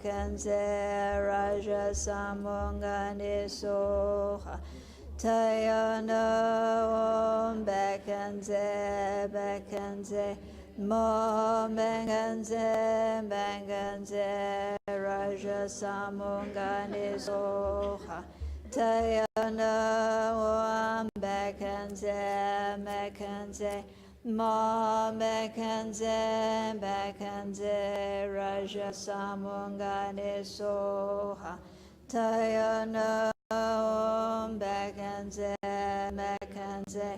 Bekanze Raja Samungani Soha Tayana Om Bekanze Bekanze Mo Bekanze Bekanze Raja Samungani Soha Tayana Om Bekanze Bekanze Ma Bekanze Bekanze Raja Samungani Soha Tayana Om Bekanze Bekanze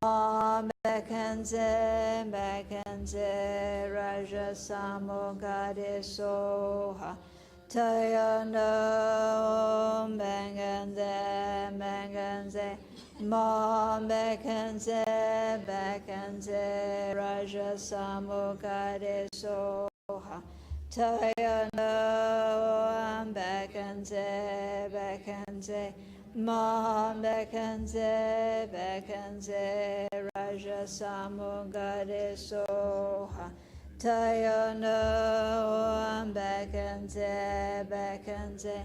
Ma Bekanze Bekanze Raja Samungani Soha Tayana Om Bekanze Bekanze Ma Bekanze Bekanze Raja Samungani Soha Tayana Om Bekanze Bekanze Ma Bekanze Bekanze Raja Samungani Soha Tayana Om Bekanze Bekanze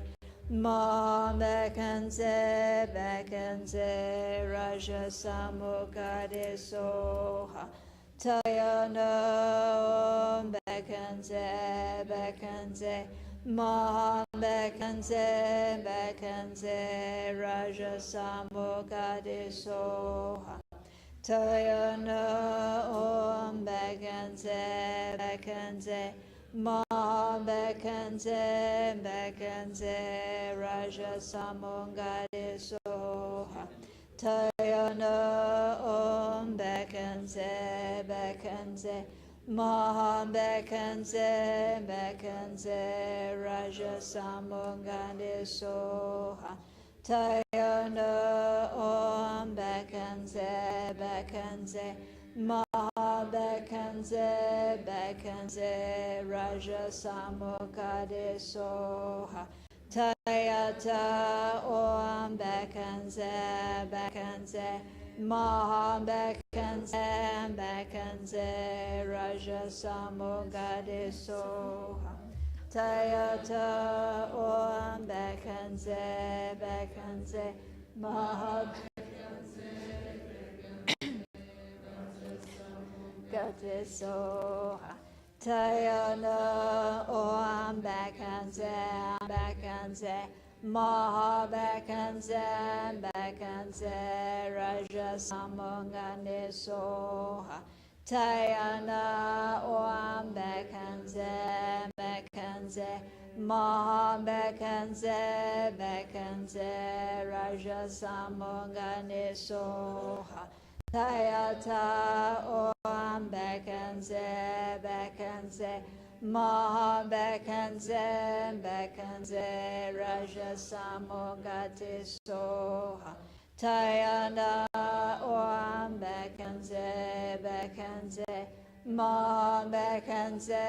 Ma Bekanze Bekanze Raja Samungani Soha Tayana Om Bekanze Bekanze Ma Bekanze Bekanze Raja Samungani Soha Tayana Om Bekanze Bekanze Ma Bekanze Bekanze Raja Samungani Soha Tayana Om Bekanze Bekanze Ma Bekanze Bekanze Raja Samungani Soha Tayana Om Bekanze Bekanze Ma Bekanze Bekanze Raja Samungani Soha Tayata Om Bekanze Bekanze Ma Bekanze Bekanze Raja Samungani Soha Tayata Om Bekanze Bekanze Ma Bekanze Soha Tayana Om Bekanze Bekanze Ma Bekanze Bekanze Raja Samungani Soha Tayana Om Bekanze Bekanze Ma Bekanze Bekanze Raja Samungani Soha Tayata Om Bekanze Bekanze Ma Bekanze Bekanze Raja Samungani Soha Tayana Om Bekanze Bekanze Ma Bekanze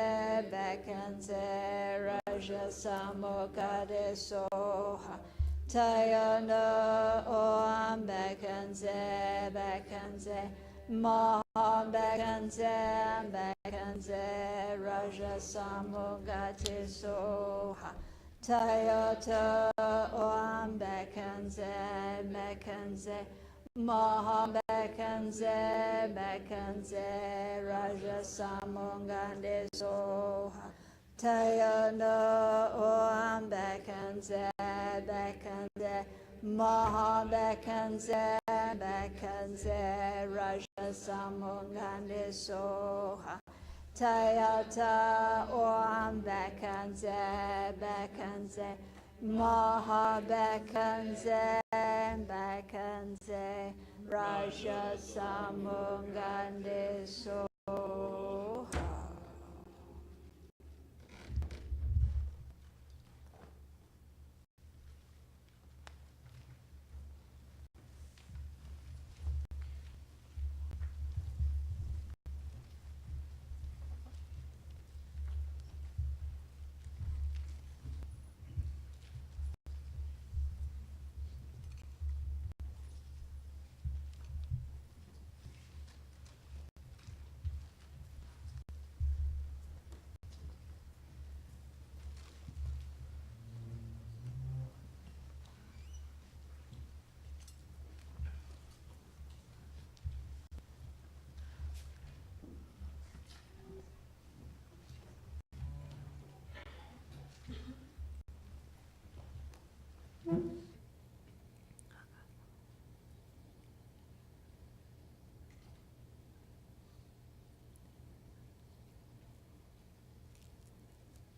Bekanze Raja Samungani Soha Tayana Om Bekanze Bekanze Ma Bekanze Bekanze Raja Samungani Soha Tayata Om Bekanze Bekanze Ma Bekanze Bekanze Raja Samungani Soha Tayana Om Bekanze Bekanze Ma Bekanze Bekanze Raja Samungani Soha Tayata Om Bekanze Bekanze Ma Bekanze Bekanze Raja Samungani Soha.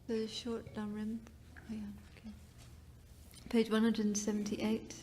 The short down rim. Oh yeah, okay. Page 178.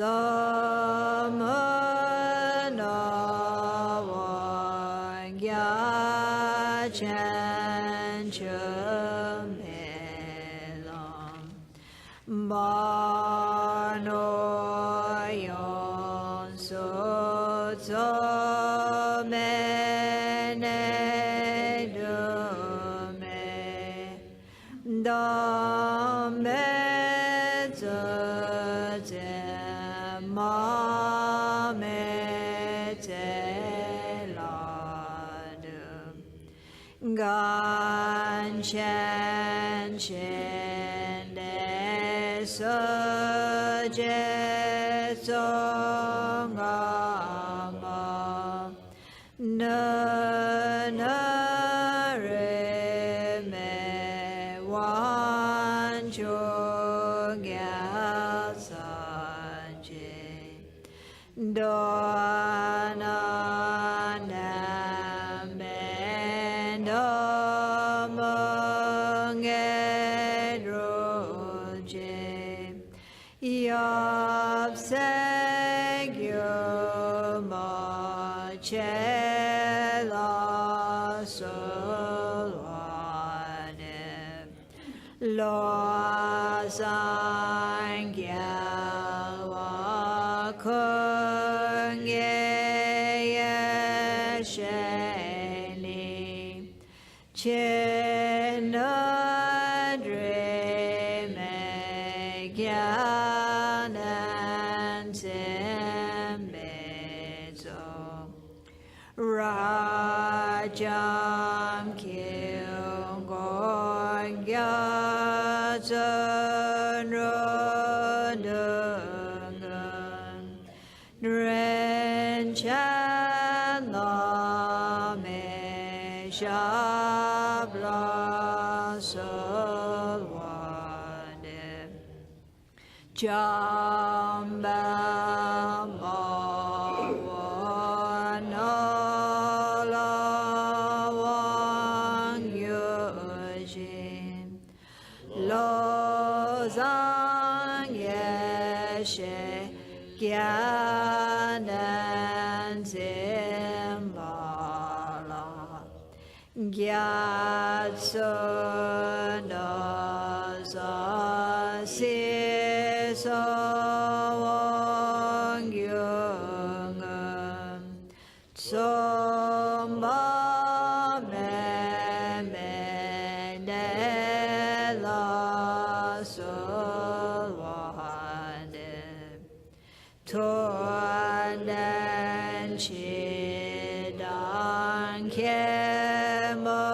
Sama ma me te la du gan chen chen de so je song ma na na re me wan cho ga sa je do na na me do mo nge ro je yop se gyo ma che la so la de lo sang ya wa kong ye she ni che na dre me gya nan sem me zo rajam kyung gong gya zan ro dung ren chan la me shab la so wa de jam ba ma wa na la wang yu jin lo zang ye she kya nan zim ba la gyat so na sa si so wang yung so ma me me de la so wa de to dan chi dan ke mo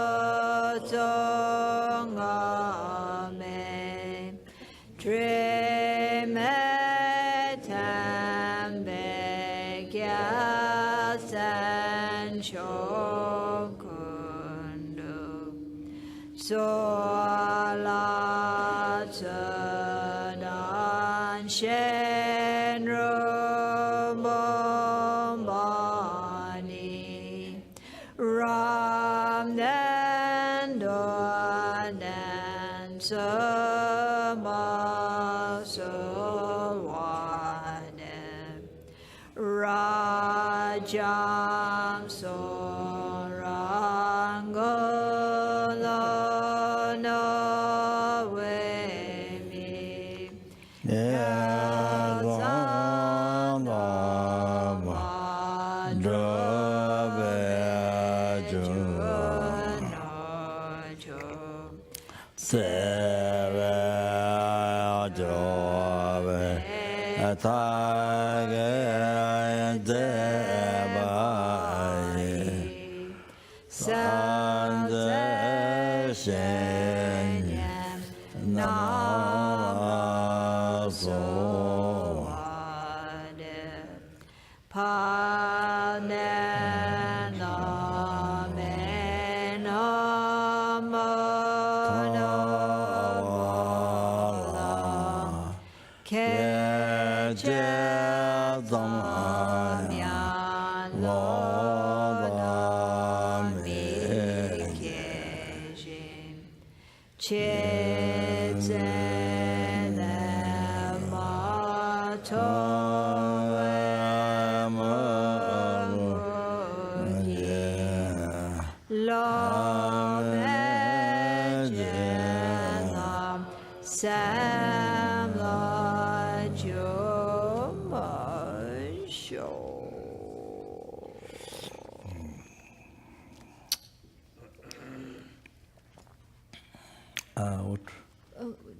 song a me tre me tam be kya san cho kun do so la cha dan shen ro mo ma ni ram nan do nan so ma so wa ne rajam so rang go lo no we mi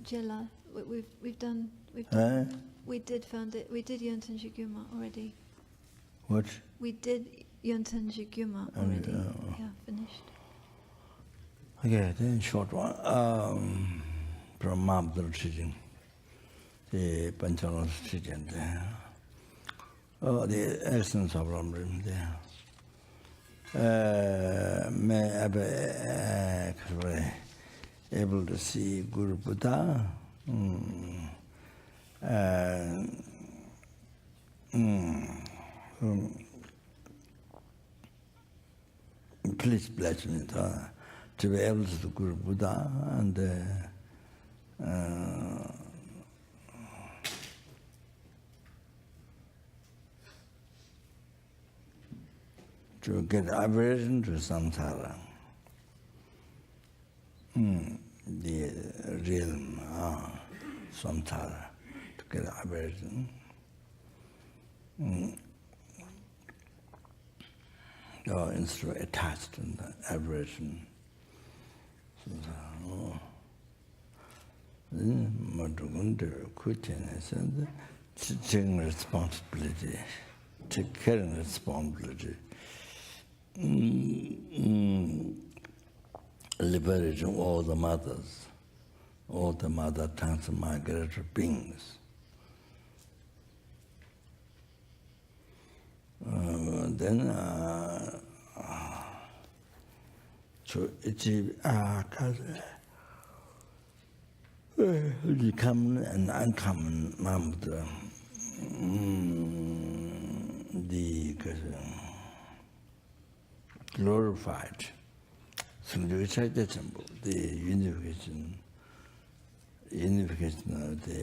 Jela, we've done We did Yonten Shiguma already. What? We did Yonten Shiguma already. Yeah, finished. Okay, then short one. From Mabdul teaching. The Panchalos teaching there. Oh, the essence of Ramrim there. May I be able to see Guru Buddha? Please bless me to be able to see Guru Buddha and to get aversion to samsara, the realm, samsara, to get aversion. Instead of attached in the aversion. Taking responsibility, carrying responsibility. Liberating all the mothers, all the mother tongues of migratory beings. Then to achieve become an uncommon Mahamudra, the glorified, the unification of the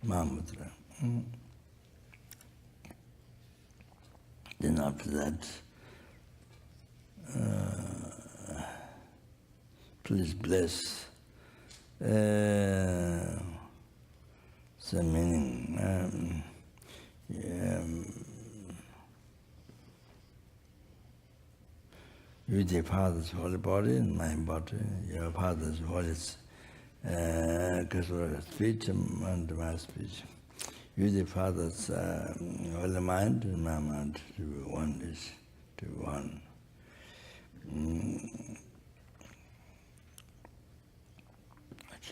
Mahamudra. Then after that, please bless the meaning. You, the Father's holy body and my body, your Father's holy speech and my speech. You, the Father's holy mind and my mind, to be one is to be one.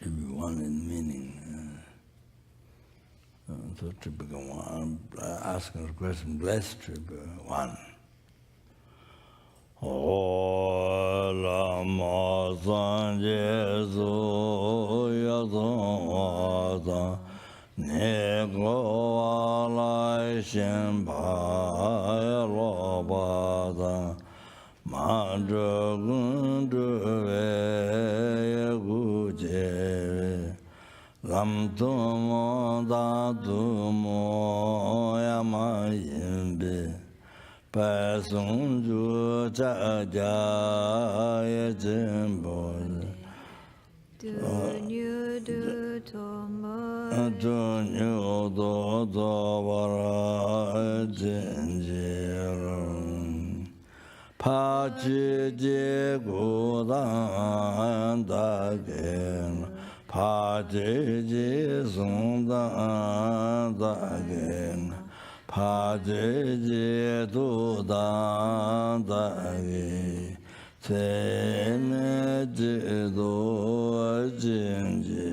To be one in meaning. So to become one, asking the question, blessed to be one. Lama Sanje Su Yasam Nego Alai Shenpa Robada Mandragundu Veguje Lam Tumo Datumo Yamayimbi Pasungju Chajaya Jimbo Dunyu du tomo Dunyu do Vara Jinjirum Pachi Jigudan Dagin Pachi Jizundan Dagin Paji du dan dagi, tene jido jinji.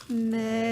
Le.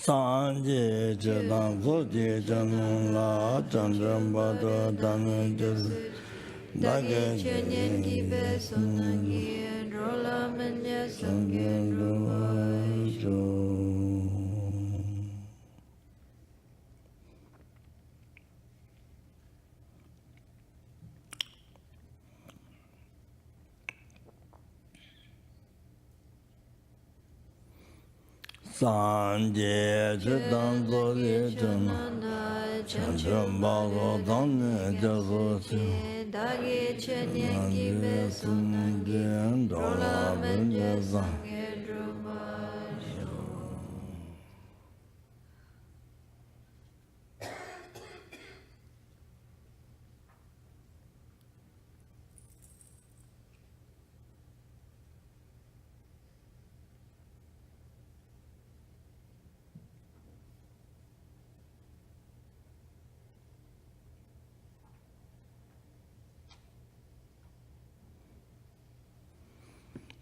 Sanje Jadam Zoje Janula Chandram Bada Danu Jaz Dage Chanyen Gibe Sonangi Rola Menya Sangen Sanje Jadam Zoje Janula Chandram Bada Danu Jaz Dage Chanyen Gibe Sonangi Rola Menya Sangen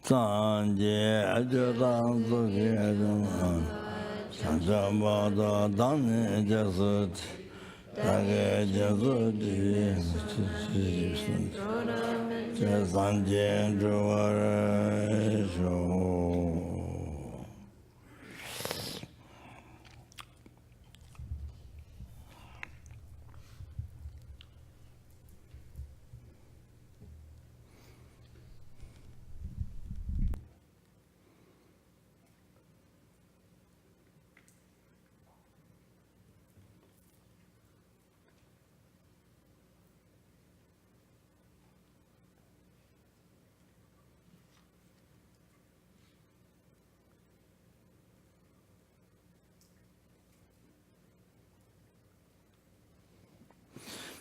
Sanje Jadam Zoje Janula Chandram Bada Danu Jaz Dage Jazudi Sanje Jawara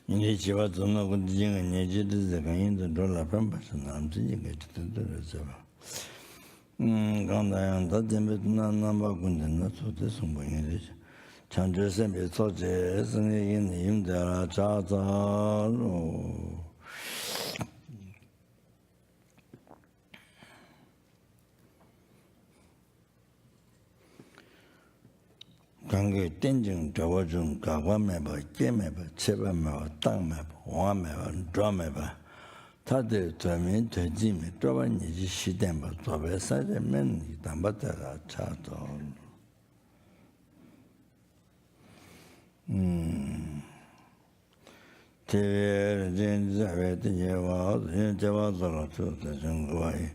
이제 지와 좀나 군지가 내지도 간인도 돌아편 봐서 남지니까 듣더라서 간다양 다점에나 남바 군데나 소대 성공이 장저선 소재 선생님 임자라 자자로 관계 땡증 저거좀 가관매봐 깨매봐 제발매봐 땅매봐 와매봐 드라매봐 다들 되면 되지면 저번이지 시대면 저배 사려면 담바다가 차도 대외를 예와 제와서로 정거에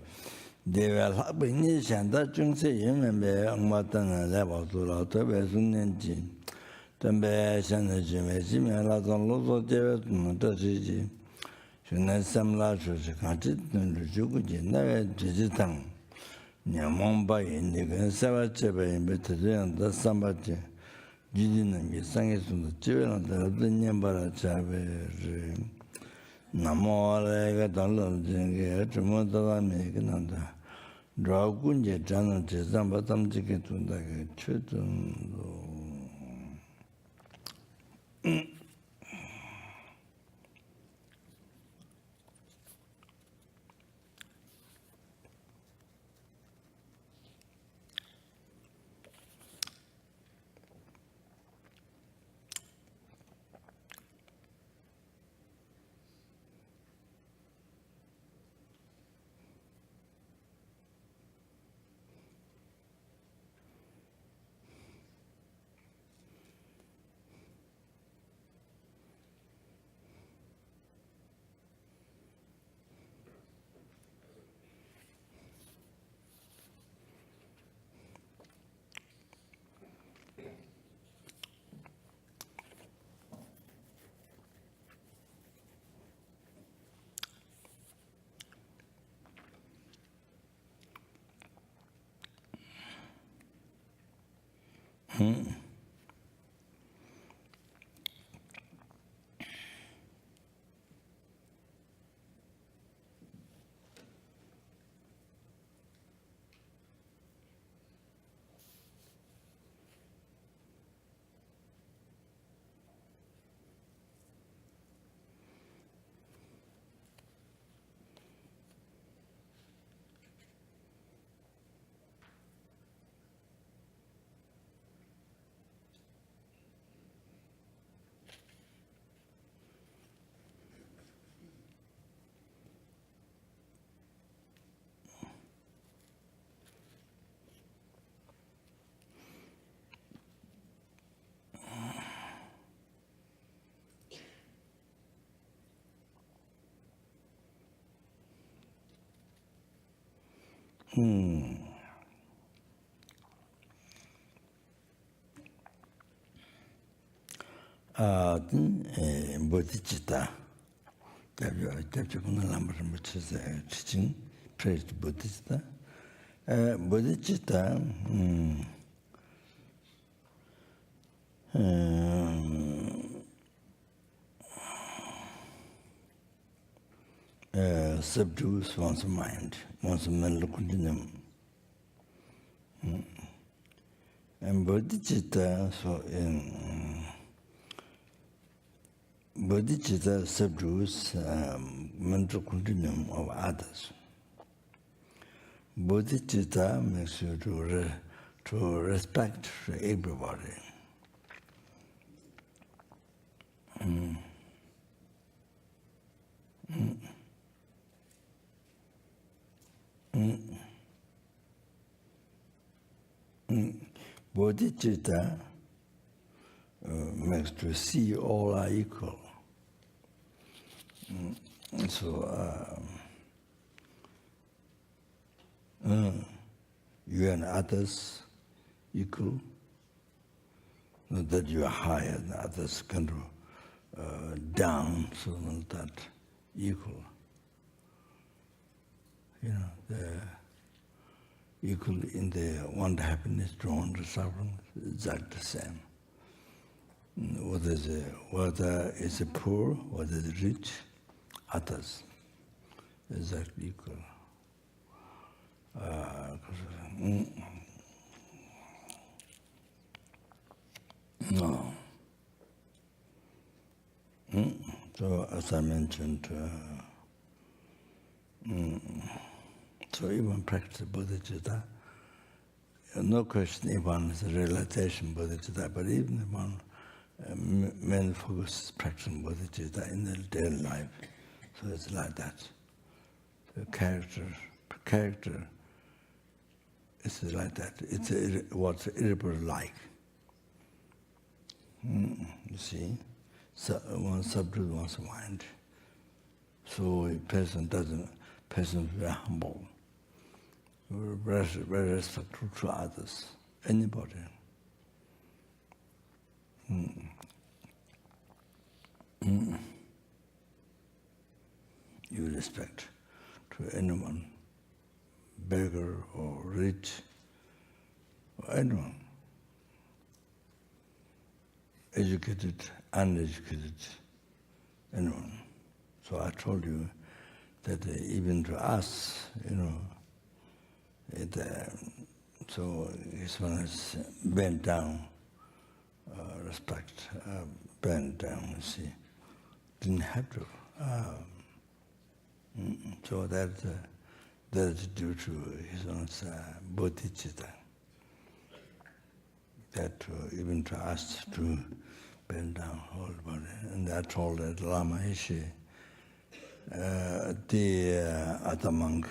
대외를 하빈이 산다 중세 예매매 엄마다는 레버도로 대배순년지 담배선의 지메지메라don로도 대외는 더지지 저는 삼라주지 같이 누르주고지 나에 지지당 냐몽바에 내가 사바체베 메트데한다 삼바체 지지는 미상에서도 지वे는데 냠바라 자베르 나모아레가 달라진 게 주문다면 그난다 라군제 자는 제삼바담지게 둔다게 최전도 Bodhicitta. Tapchukuna Lambar which is teaching, praise to Bodhicitta. Bodhicitta subdues one's mind, one's mental continuum. And Bodhicitta, so in Bodhicitta subdues mental continuum of others. Bodhicitta makes you to respect everybody. Bodhicitta makes to see all are equal. So you and others equal, not that you are higher than others, kind of down, so not that equal. You know, the equal in the one happiness, to one suffering, exactly the same. whether it's poor, whether it's rich, others, exactly equal. No. So as I mentioned, so even practice bodhicitta, no question if one is a realization bodhicitta, but even if one main focus practicing bodhicitta in the daily life, so it's like that. The character is like that. It's what's irritable like. You see, so one subdues one's mind. So a person is very humble, very respectful to others, anybody. You respect to anyone, beggar or rich, or anyone, educated, uneducated, anyone. So I told you that even to us, so this one is bent down, respect, bent down, you see. Didn't have to. So that's due to his own bodhicitta. That even to us to bend down whole body. And I told that Lama Ishi, the other monk,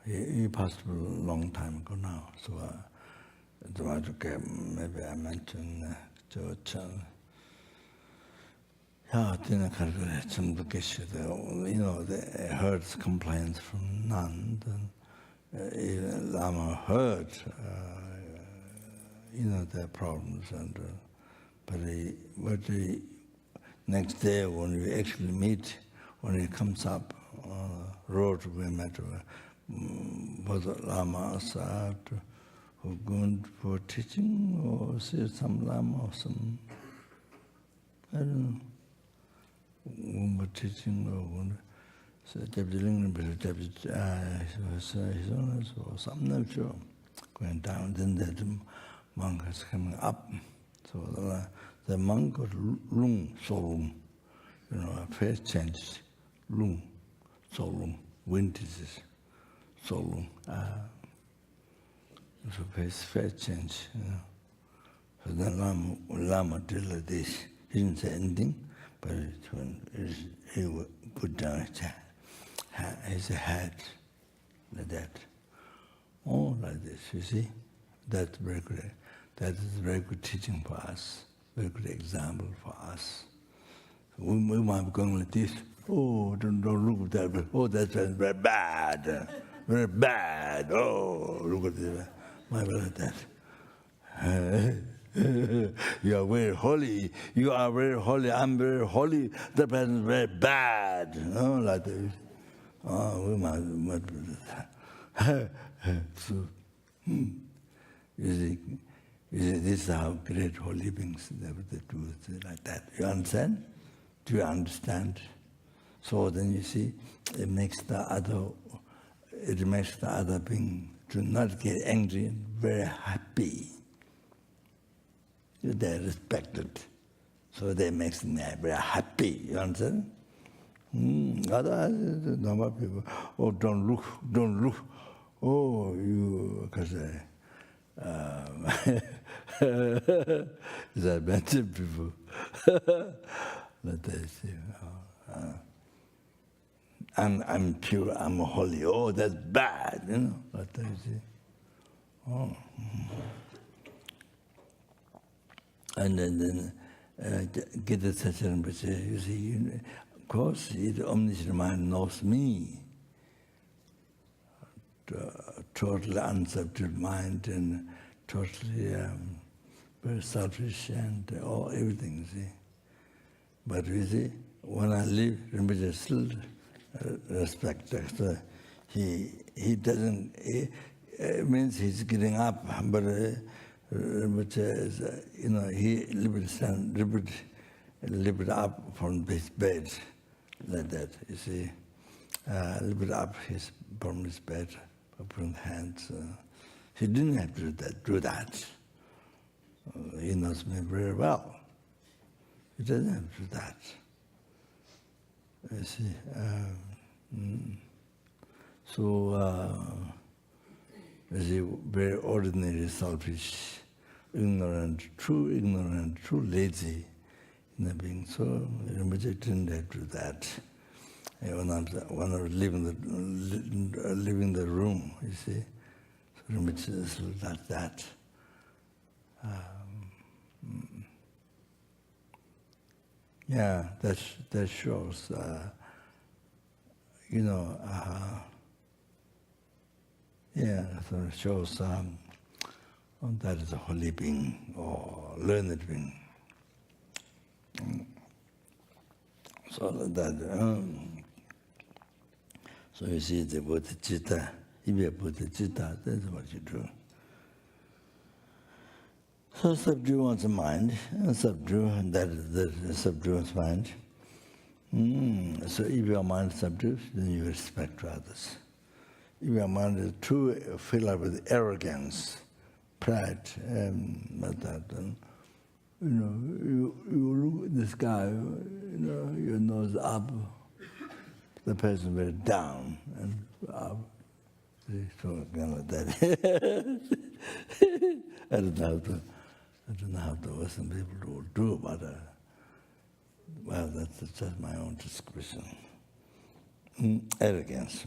he passed a long time ago now. So maybe I mentioned they heard complaints from nuns, and Lama heard, their problems, and but the next day when we actually meet, when he comes up road, we met was Lama Asad who going for teaching, or see some Lama or some, I don't know, teaching or something, not sure. Going down, then the monk is coming up. So the monk got lung, so lung, face changed, lung, so lung, wind disease, so lung. So face change, So then Lama did like this. He didn't say anything, but he would put down his head like that. Oh, like this, you see? That's very good. That is very good teaching for us, very good example for us. We might be going like this. Oh, don't look at that. Oh, that's very bad. Very bad. Oh, look at this. Might be like that. You are very holy. You are very holy. I'm very holy. The person is very bad. Oh, like this. Oh, we might be that. So, you see, this is how great holy beings they do it like that. You understand? Do you understand? So then you see, it makes the other being to not get angry and very happy. They're respected. So they make them very happy. You understand? Otherwise, number of people, oh, don't look. Oh, you, because it's advantage people. Let they see. I'm pure, I'm holy. Oh, that's bad, Let they see. Oh. And then get the session, but you see, of course, the omniscient mind knows me. Totally unsubdued mind and totally very selfish and everything, see. But you see, when I leave, Rinpoche still respect. So he doesn't, it means he's getting up, but Rinpoche is, he lift up from his bed, like that, you see. Lift up from his bed, open hands. He didn't have to do that. He knows me very well. He doesn't have to do that. You see. You see, very ordinary, selfish, ignorant, true lazy being. So Rinpoche didn't have to do that. When I was leaving the room, you see, so Rinpoche is like that. Yeah, that shows, yeah, so it shows that is a holy being or learned being. So that, so you see the bodhicitta, if you have bodhicitta, that's what you do. So subdue one's mind, subdue, that is subdue one's mind. So if your mind subdues, then you respect others. If your mind is too filled up with arrogance, pride, like that, then, you look at this guy, your nose up, the person very down and up. So kind of like that. I don't know how the Western people will do about it. Well, that's just my own description. Arrogance.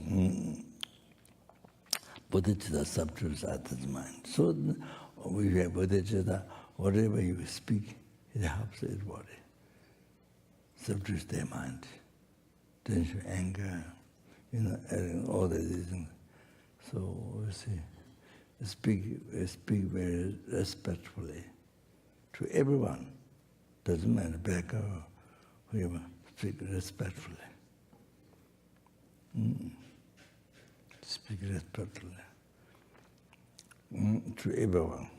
Bodhicitta subdues others' mind. So we have bodhicitta, whatever you speak, it helps everybody. Subdues their mind. Tension, anger, all the reasons. So we see, speak very respectfully to everyone. Doesn't matter, back or whoever, speak respectfully. Speak respectfully to everyone.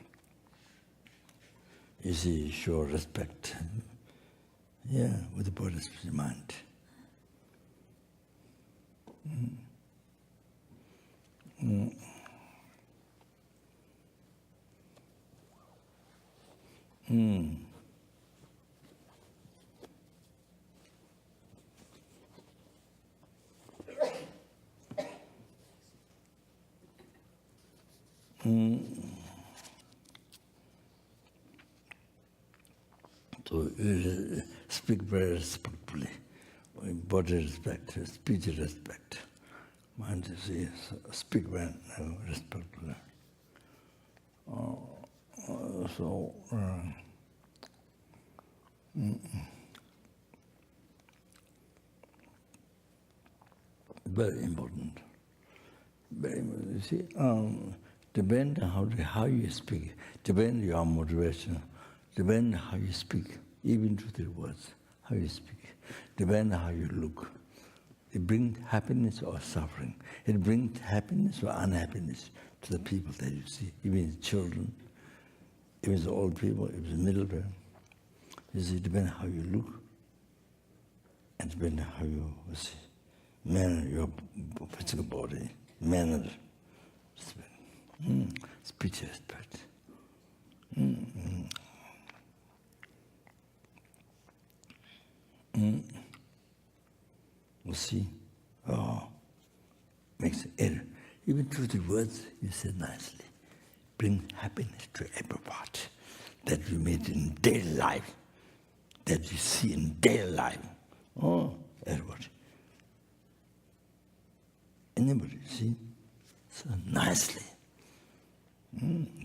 You see, show respect. Yeah, with the Buddhist mind. So speak very respectfully, body respect, speech respect. Mind is speak very respectfully. Very important. Very important. You see, depend on how you speak, depend on your motivation, depend on how you speak, even to the words, how you speak, depend on how you look. It brings happiness or suffering. It brings happiness or unhappiness to the people that you see, even the children, even the old people, even the middle people. You see, it depends on how you look, and depends on how you see, manner your physical body, manner, speech respect. You see, makes error. Even through the words you say nicely, bring happiness to everybody that you meet in daily life, that you see in daily life. Oh, everybody. Anybody, see? So nicely.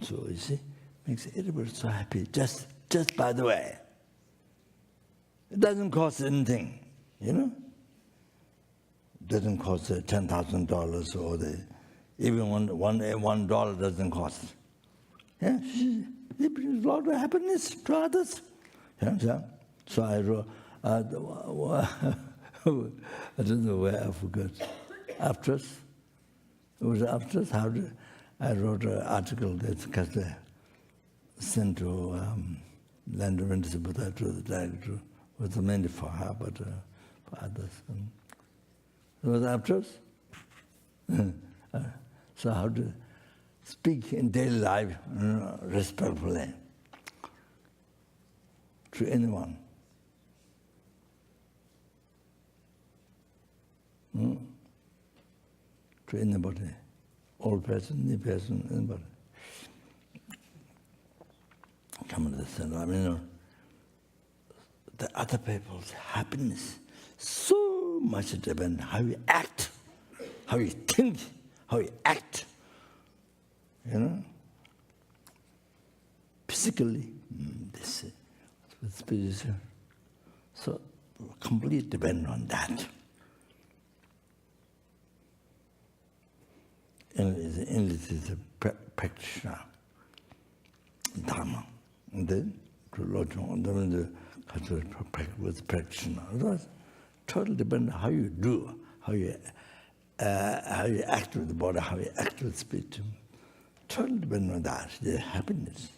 So you see, makes everybody so happy, just by the way. It doesn't cost anything, It doesn't cost $10,000 or even $1 doesn't cost. Yeah, it brings a lot of happiness to others. Yeah. So I don't know where I forgot. Afterwards, it was afterwards. How did I wrote an article that's sent to Land of Industry, but that to the director was mainly for her, but for others. It was afterwards. So how to speak in daily life respectfully to anyone. To anybody, old person, new person, anybody. Come to the center. I mean, the other people's happiness so much depends on how you act, how you think, how you act. Physically, this spiritual. So completely depend on that. English is a practitioner, Dharma. And then to Lojong, the cultural was practitioner. Otherwise, totally depends on how you do, how you act with the body, how you act with speech. Totally depends on that. The happiness,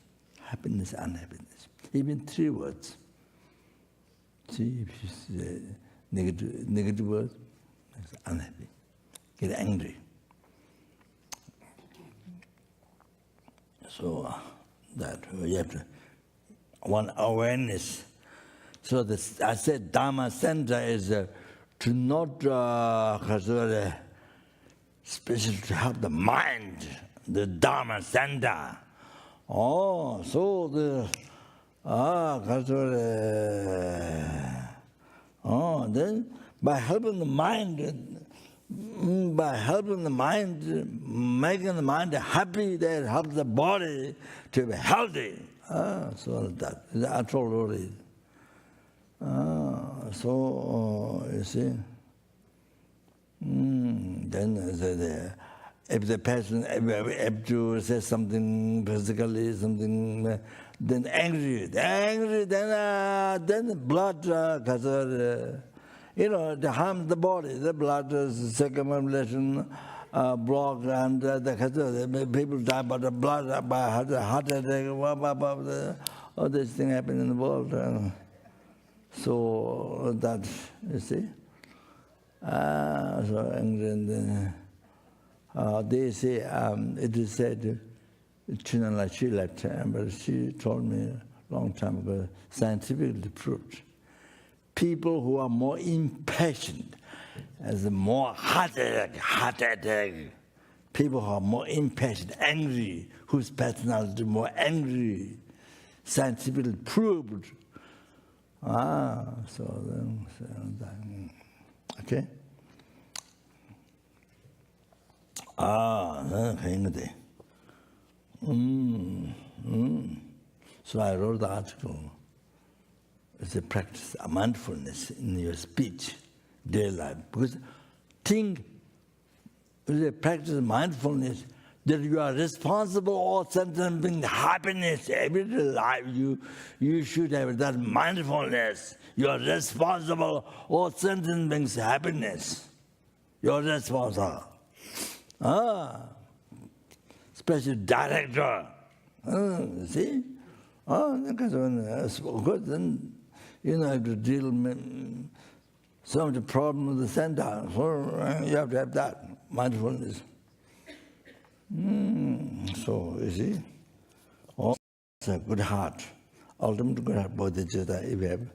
unhappiness. Even 3 words. See, if you say negative words, it's unhappy. Get angry. So that you have to, one awareness. So I said Dharma center is to not, especially to help the mind, the Dharma center. Oh, so then by helping the mind, making the mind happy, that helps the body to be healthy. So that I told already. So you see, then if the person have to say something physically, something, then angry, then blood, to harm the body. The blood circumambulation block, and the people die by the blood, by heart attack, all these things happen in the world. So that, you see, so angry, and then they say, it is said, Chinala, she left, but she told me a long time ago, scientifically proved, people who are more impatient, as more heart attack, people who are more impatient, angry, whose personality is more angry, scientifically proved. So then, okay. So I wrote the article. It's a practice, a mindfulness in your speech, daily life. Because think, it's a practice of mindfulness, that you are responsible for something happiness every day life. You should have that mindfulness. You are responsible for certain things happiness. You are responsible. Special director. See? Because then you have to deal with some of the problem with the center. So you have to have that mindfulness. So you see, it's a good heart. Ultimate good heart, bodhicitta, if you have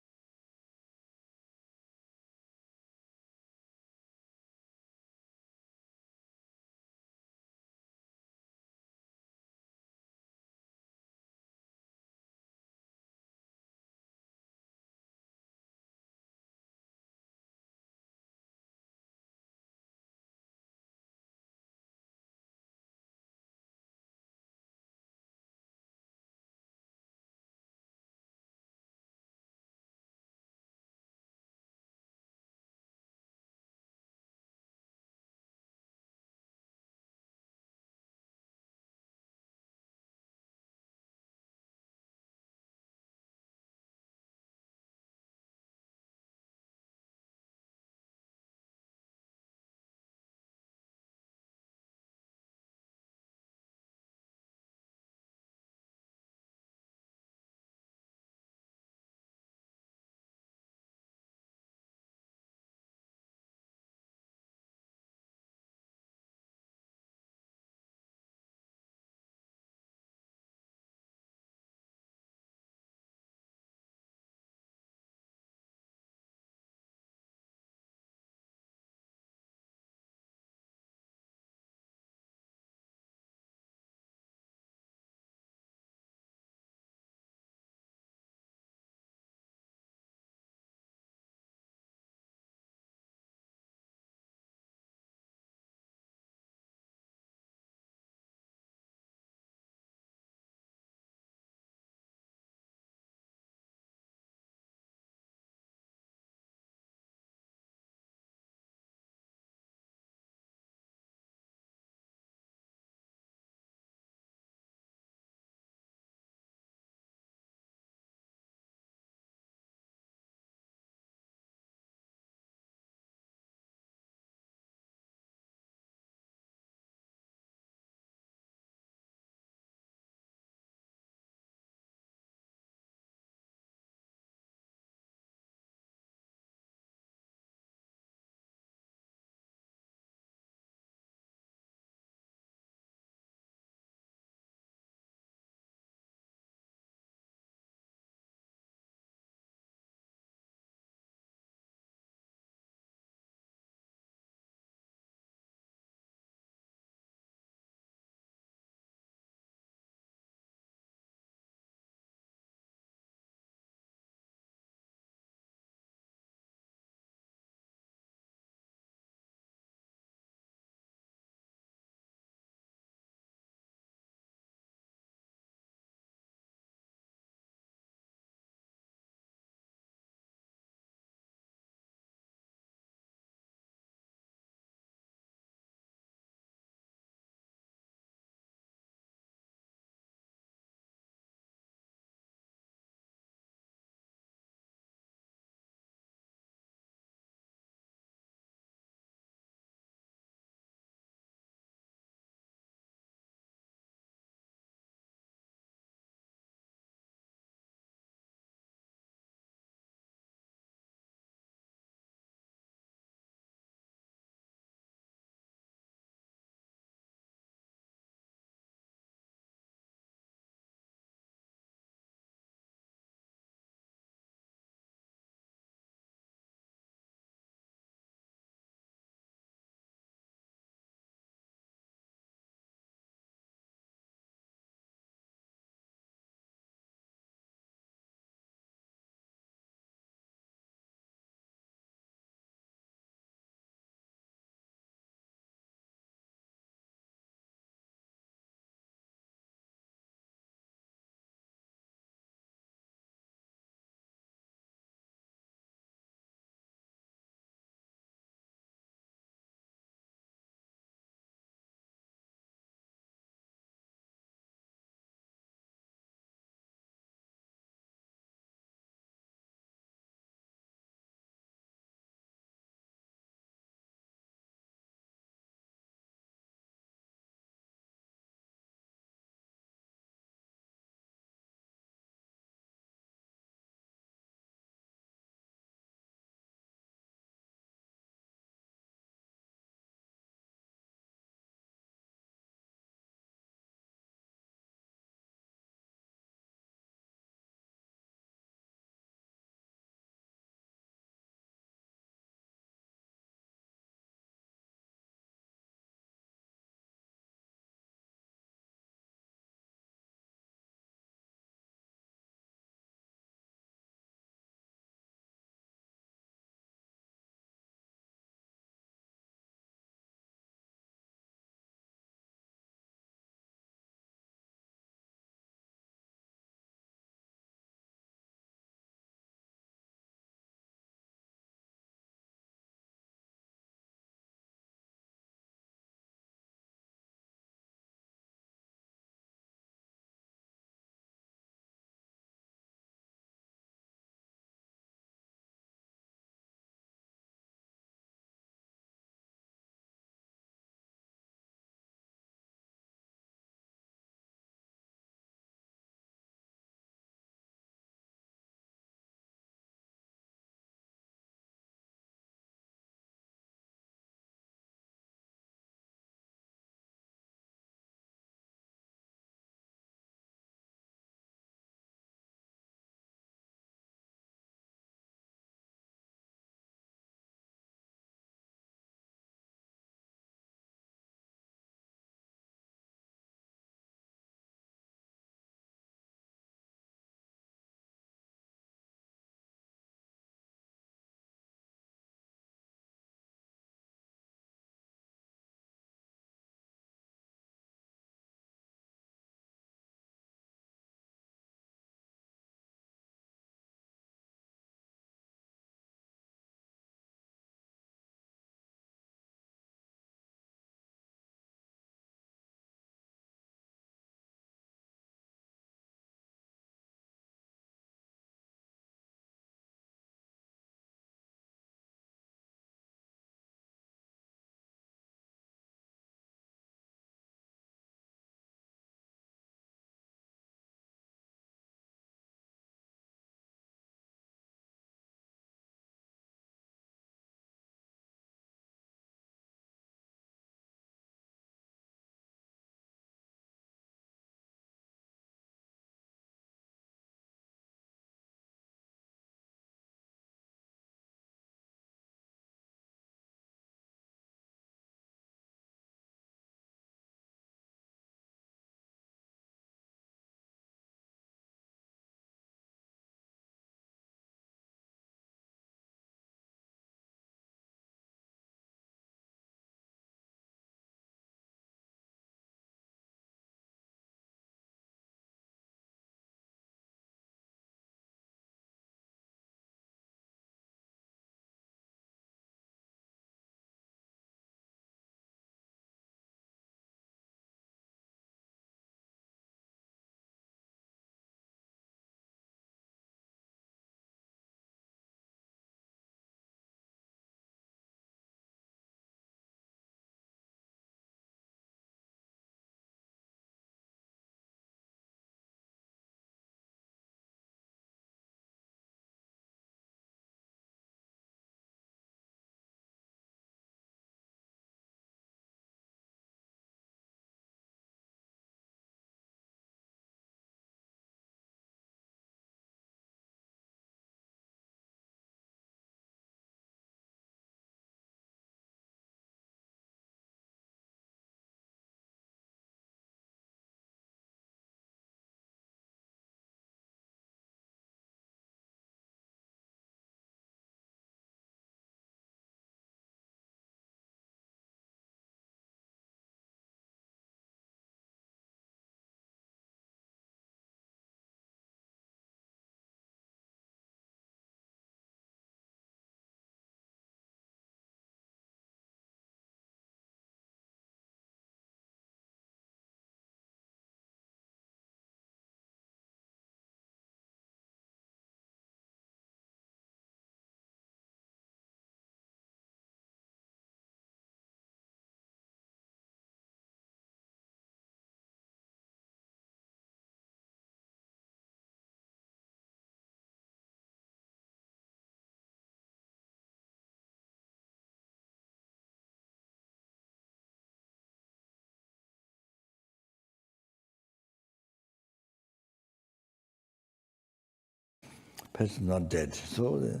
person not dead. So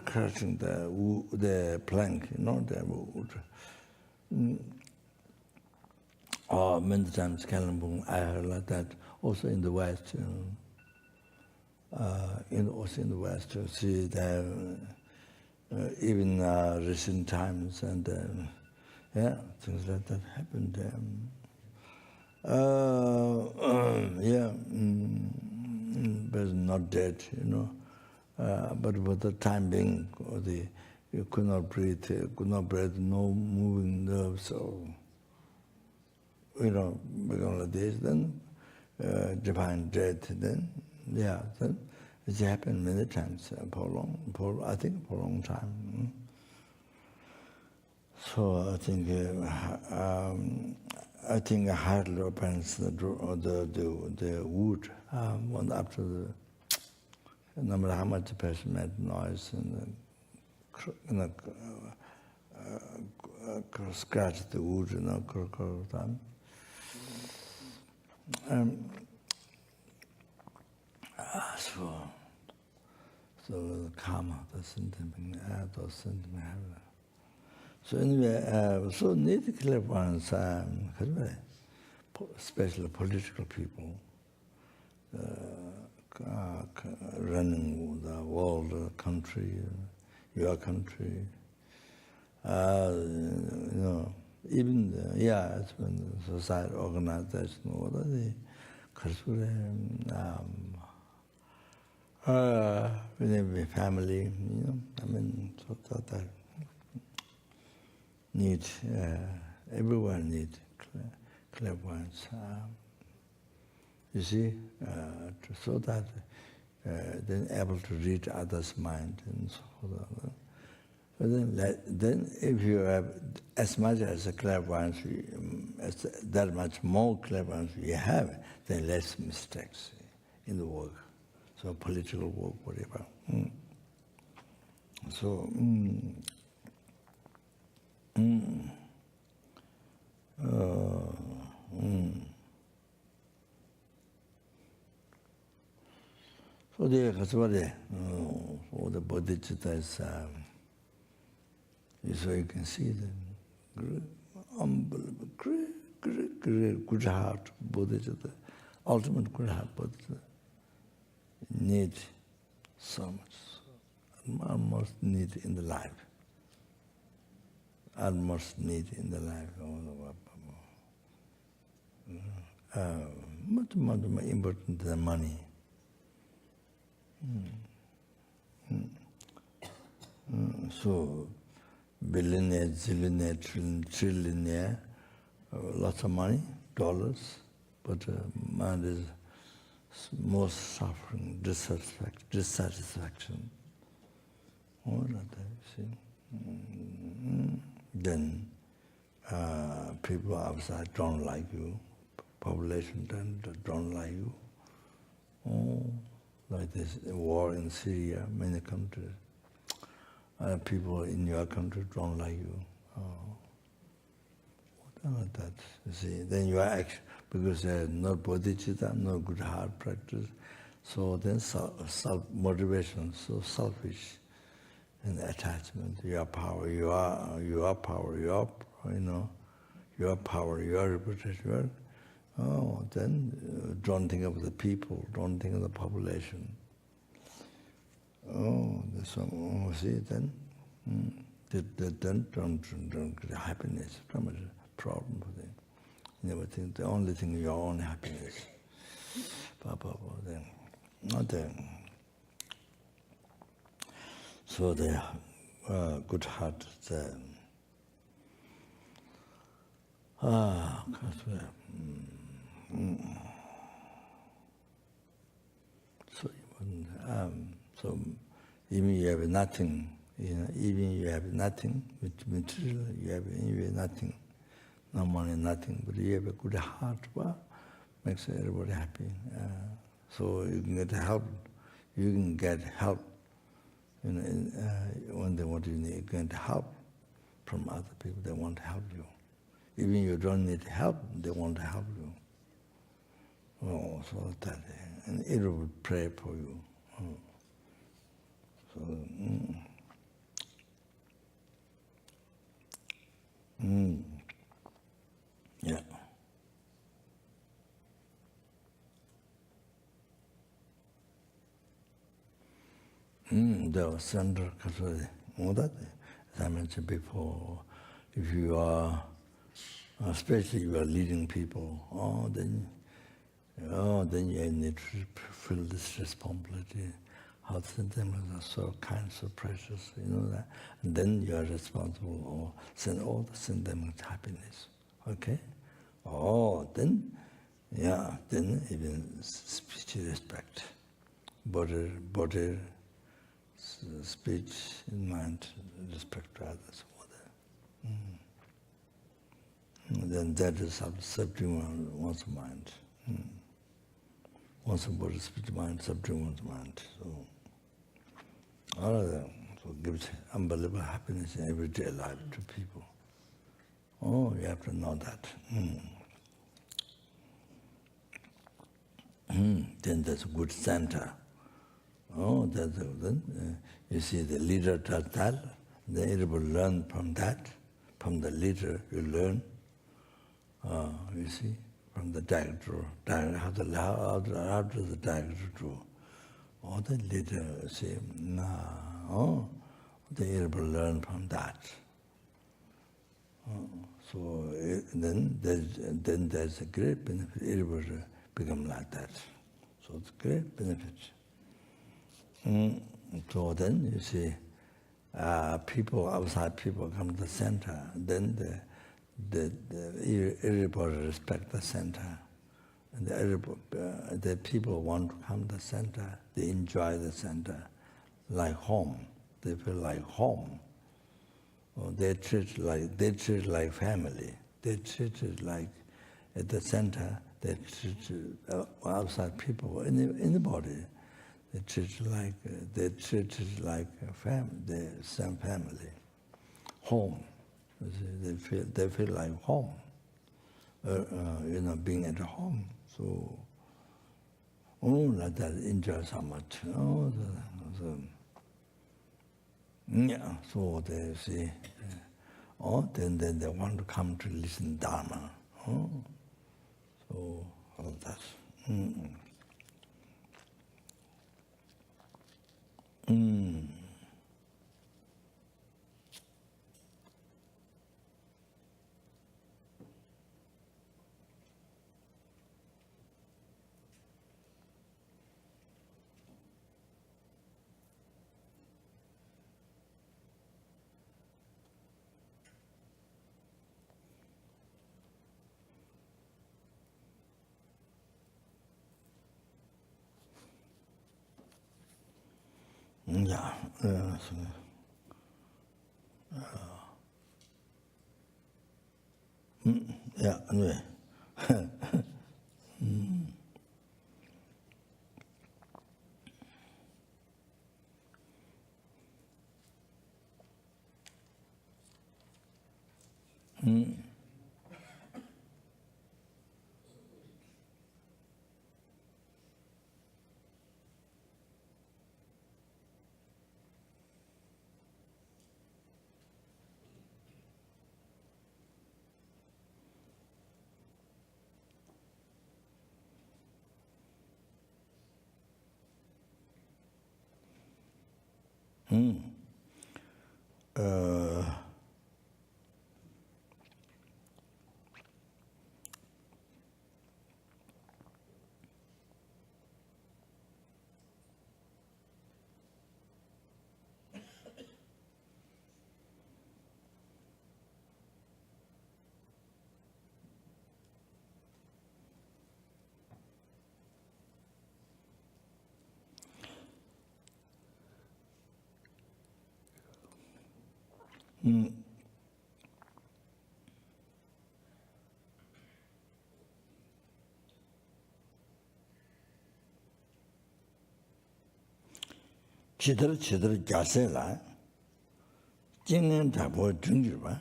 crushing the plank, the wood. Or many times Kalimpong, I heard like that. Also in the West, also in the West, you see that even recent times and things like that happened. But not dead, but for the time being, you could not breathe, no moving nerves, or become like this. Then divine death. Then it's happened many times for a long time. So I think hardly opens the wood after no matter how much the person made noise and scratch the wood, time. So the karma, the sentiment, those sentiments. So anyway, so need clairvoyance, especially political people, running the world, the country, your country. Even it's when the society organization, with family, so that need, everyone need clairvoyance. You see, so that then able to read others' mind and so forth. But then if you have as much as a clairvoyance, that much more clairvoyance you have, then less mistakes in the work. So political work, whatever. So, so the bodhicittas, so you can see the unbelievable, great, good heart bodhicitta, ultimate good heart bodhicitta, need so much, almost need in the life. Utmost need in the life. Much more important than money. So, billionaire, zillionaire, trillionaire, lots of money, dollars, but mind is most suffering, dissatisfaction. All of that, see. Then people outside don't like you, population don't like you. Like this war in Syria, many countries. People in your country don't like you. What like that? You see, then you are actually, because no bodhicitta, no good heart practice, so then self-motivation, so selfish. And attachment, your power, your power, your power, your reputation. Then don't think of the people, don't think of the population. See, then don't get happiness. From a problem for them. You never think the only thing your own happiness. Then not then. So the good heart, so even you have nothing, even you have nothing, material, you have nothing, no money, nothing, but you have a good heart, makes everybody happy. So you can get help. You can get help. When they want you need get help from other people, they want to help you. Even you don't need help, they want to help you. So that, and it will pray for you. So, yeah. The center, as I mentioned before, if you are, especially you are leading people, then you need to feel this responsibility. How them are so kind, so precious, that. And then you are responsible or send them happiness. Okay? Then even speech respect. Body, speech, and mind, respect to others. Then that is subduing one's mind. One's body, speech, mind, subduing one's mind. So all of them gives unbelievable happiness in everyday life to people. You have to know that. Then there's a good center. Then you see the leader does that, then everybody learn from that. From the leader you learn, you see, from the director, how does the director do? The leader say, they able to learn from that. So then there's a great benefit. Everybody become like that. So it's great benefit. So then you see, people outside people come to the center. Then everybody respect the center. And the people want to come to the center. They enjoy the center like home. They feel like home. They treat like family. They treat it like at the center. They treat outside people, anybody. They treat it like a family. The same family, home. They feel like home. Being at home. So, like that, enjoy so much. So they say, then they want to come to listen Dharma. So all that. Yeah. Yeah, anyway. Chidar gyase la, jingen tabo jungirwa,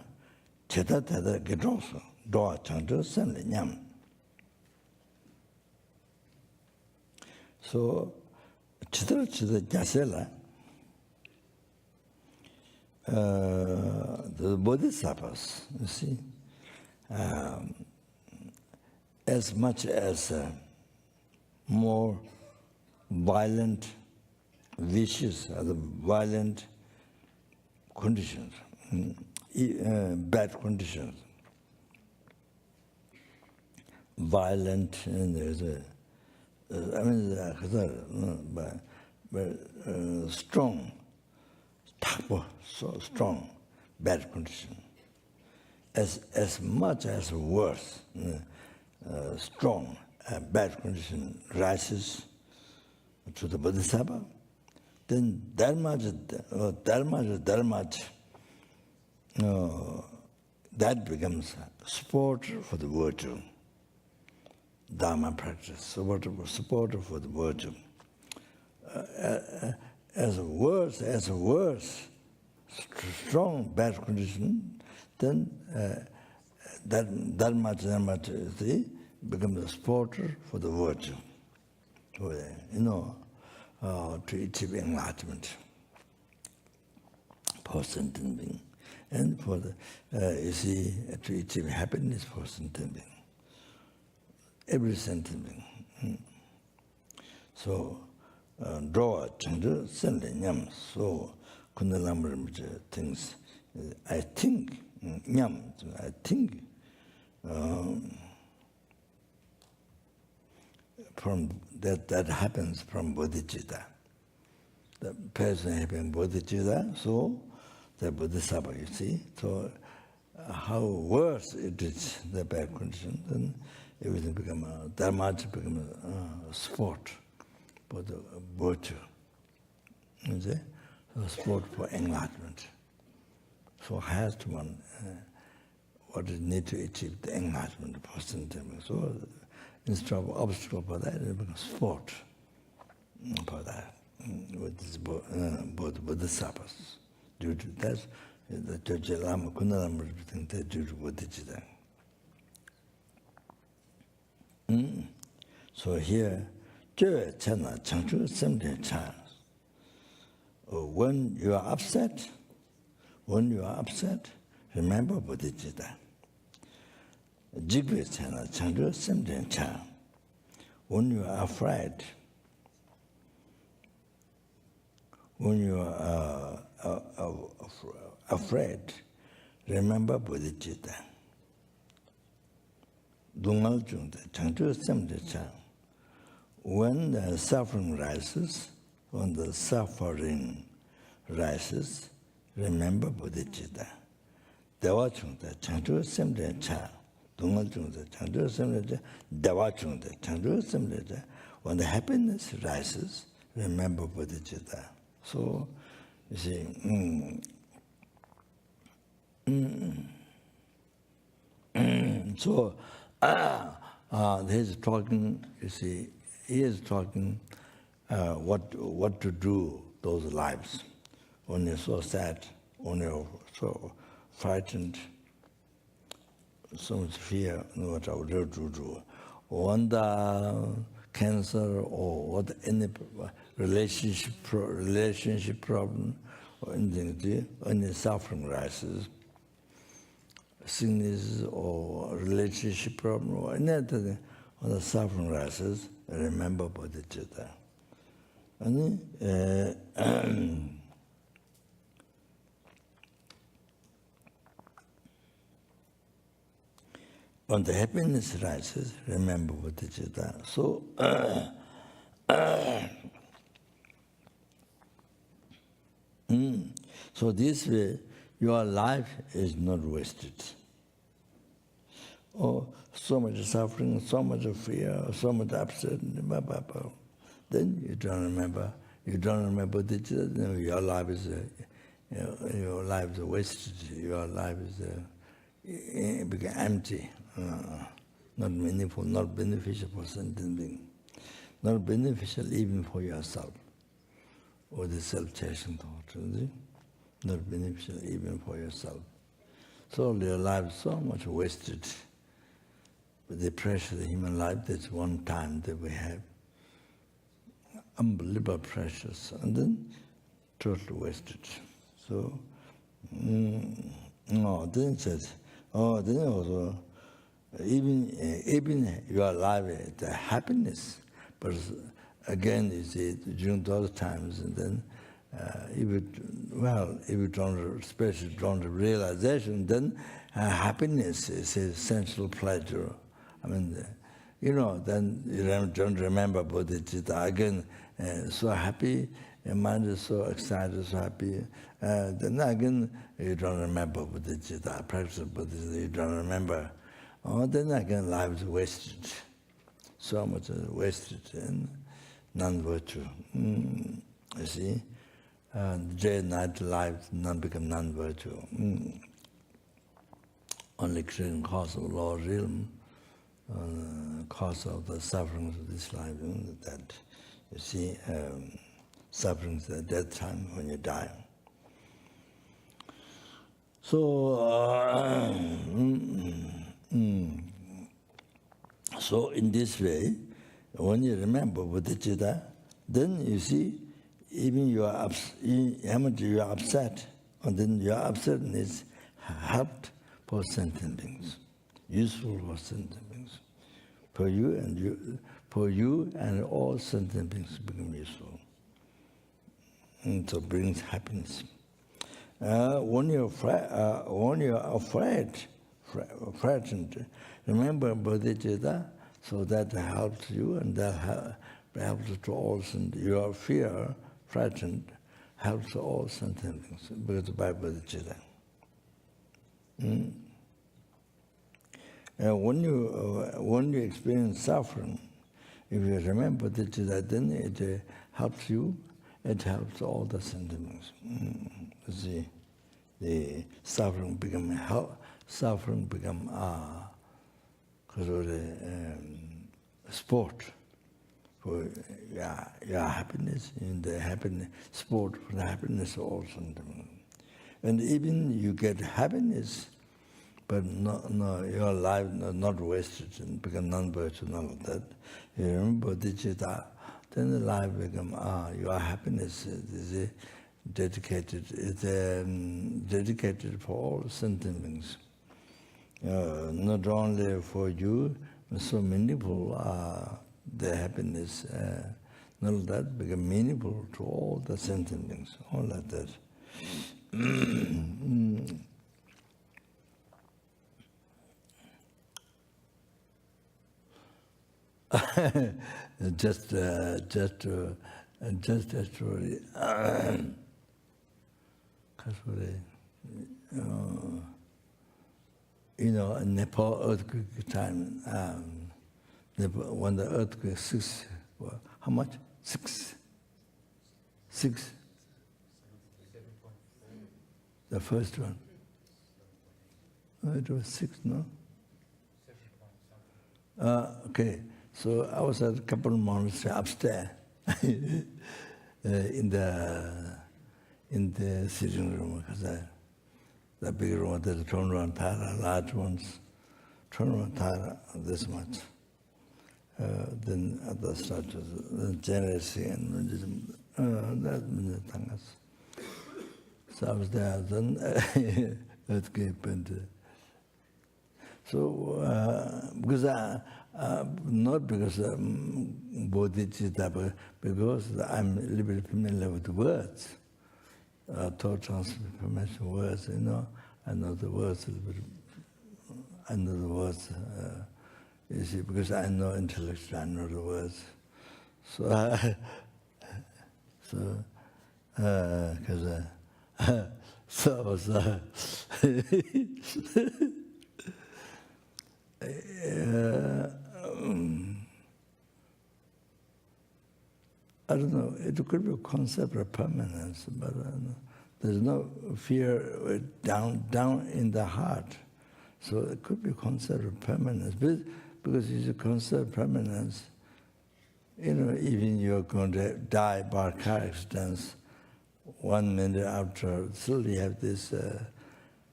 cheta teta gedrosu, doa changzho senle nyam. So, chidra jasela, the bodhisattvas, you see, as much as more violent wishes, or the violent conditions, bad conditions, violent, and there's strong, so strong, bad condition. As much as worse, strong, bad condition rises to the bodhisattva, then that becomes support for the virtue. Dharma practice, support for the virtue. As worse, strong bad condition, then that much becomes a supporter for the virtue. To achieve enlightenment, for sentient being, and for the to achieve happiness for sentient being. Every sentient being. So, draw change, send nyam. So, kundalamar things. I think nyam. I think from that happens from bodhicitta. The person having bodhicitta, so the bodhisattva, you see. So, how worse it is, the bad condition, then everything becomes dharma becomes a sport for the virtue. You see? So sport for enlightenment. So has to one what is need to achieve the enlightenment of person. So instead of obstacle for that, it becomes sport for that with this both bodhisattvas. Due to that, the Jodje Lama, Kundalama, everything they due to bodhicitta. So here, when you are upset, remember bodhicitta. When you are afraid, remember bodhicitta. When the suffering rises, remember bodhicitta. Dewa chungta, changchu semde cha. Dungal chungta, changchu semde cha. Dewa chungta, changchu semde cha. When the happiness rises, remember bodhicitta. So, you see, so, he's talking, you see, he is talking what to do those lives. When you're so sad, when you're so frightened, so much fear, what I would do. When the cancer or what any relationship problem or anything, any suffering rises, sickness or relationship problem or anything, when the suffering rises, remember bodhicitta. And when the happiness rises, remember bodhicitta. So, so this way, your life is not wasted. Oh, so much suffering, so much fear, so much upset, then you don't remember bodhicitta, then your life is wasted. Your life is become empty, not meaningful, not beneficial for sentient being, not beneficial even for yourself, or the self-chasing thought, not beneficial even for yourself. So your life is so much wasted. With the pressure of the human life, that's one time that we have. unbelievable precious, and then totally wasted. So, no, then it says, oh, then also, even your life, the happiness, but again, you see, during those times, and then if you don't, especially don't realization, then happiness is essential pleasure. I mean, then you don't remember bodhicitta again. So happy, your mind is so excited, so happy. Then again, you don't remember bodhicitta, practice bodhicitta, you don't remember. Oh, then again, life is wasted. So much is wasted and non-virtue. You see, day and night life become non-virtue. Only creating cause of lower realm, cause of the sufferings of this life. That you see, sufferings at that time when you die. So, so in this way, when you remember bodhicitta, then you see, even you are upset, and then your upsetness helped for sentient beings, useful for sentient beings. For you and all sentient beings become useful. And so brings happiness. When you're frightened, remember bodhicitta, so that helps you, and that helps to all. Your fear, frightened, helps all sentient beings because by bodhicitta. When you experience suffering, if you remember bodhicitta, then it helps you. It helps all the sentient beings. The suffering become sport for your happiness, and the happiness, sport for the happiness of all sentient beings. And even you get happiness, but your life not wasted and become non-virtue, none of that. You remember bodhicitta, then the life become your happiness is dedicated for all sentient beings. Not only for you, but so meaningful the happiness, none of that become meaningful to all the sentient beings, all like that. just actually, in Nepal earthquake time, when the earthquake how much? Six. The first one. It was 6, no? Okay. So I was at a couple of monasteries upstairs in the sitting room, because the big room, there's Chonran Tara, large ones, Chonran Tara, this much. Then other structures, generosity and that Tangas. So I was there, then earthquake, and so because not because bodhicitta, but because I'm a little bit familiar with the words, thought transformation words, I know the words a little bit. I know the words, you see, because I know intellectually, I know the words. So, because so I was. I don't know, it could be a concept of permanence, but there's no fear down in the heart. So it could be a concept of permanence. Because it's a concept of permanence, even you're going to die by car accidents, 1 minute after, still you have this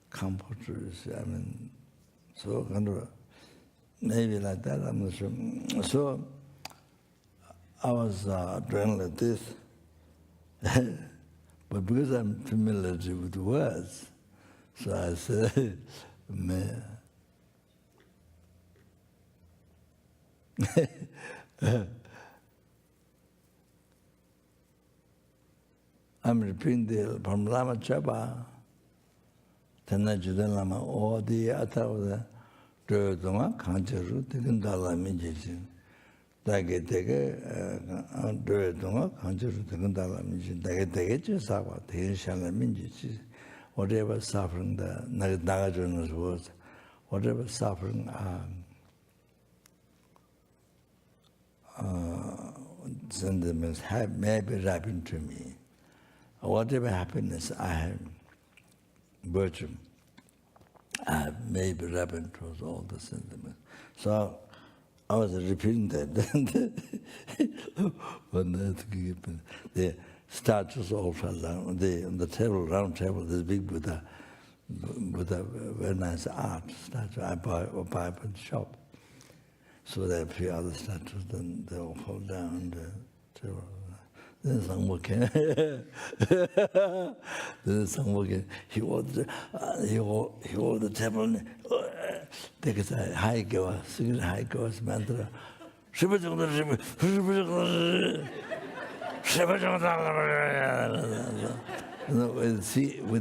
comforters, so kind of, maybe like that, I'm not sure. So, I was doing like this, but because I'm familiar with the words, so I said, "Me." I'm repeating from Lama Chaba, Tena Judan Lama, all the other Dodoma, Kancharu, Tekandala Mijin. Dage Dodoma, Kancharu, Tekandala Mijin, Dage Sawa, Teshala Minji, whatever suffering the Nagajona's words, whatever suffering sentiments may be happened to me. Whatever happiness I have, virtue, I have maybe happened towards all the sentiments. So I was repeating that. The statues all fell down. On the table, round table, this big Buddha, very nice art statue. I buy at the shop. So there are a few other statues, then they all fall down the table. Then Sangmo came. Then Sangmo came. He hold the table. Take a high go, sing high goes mantra. With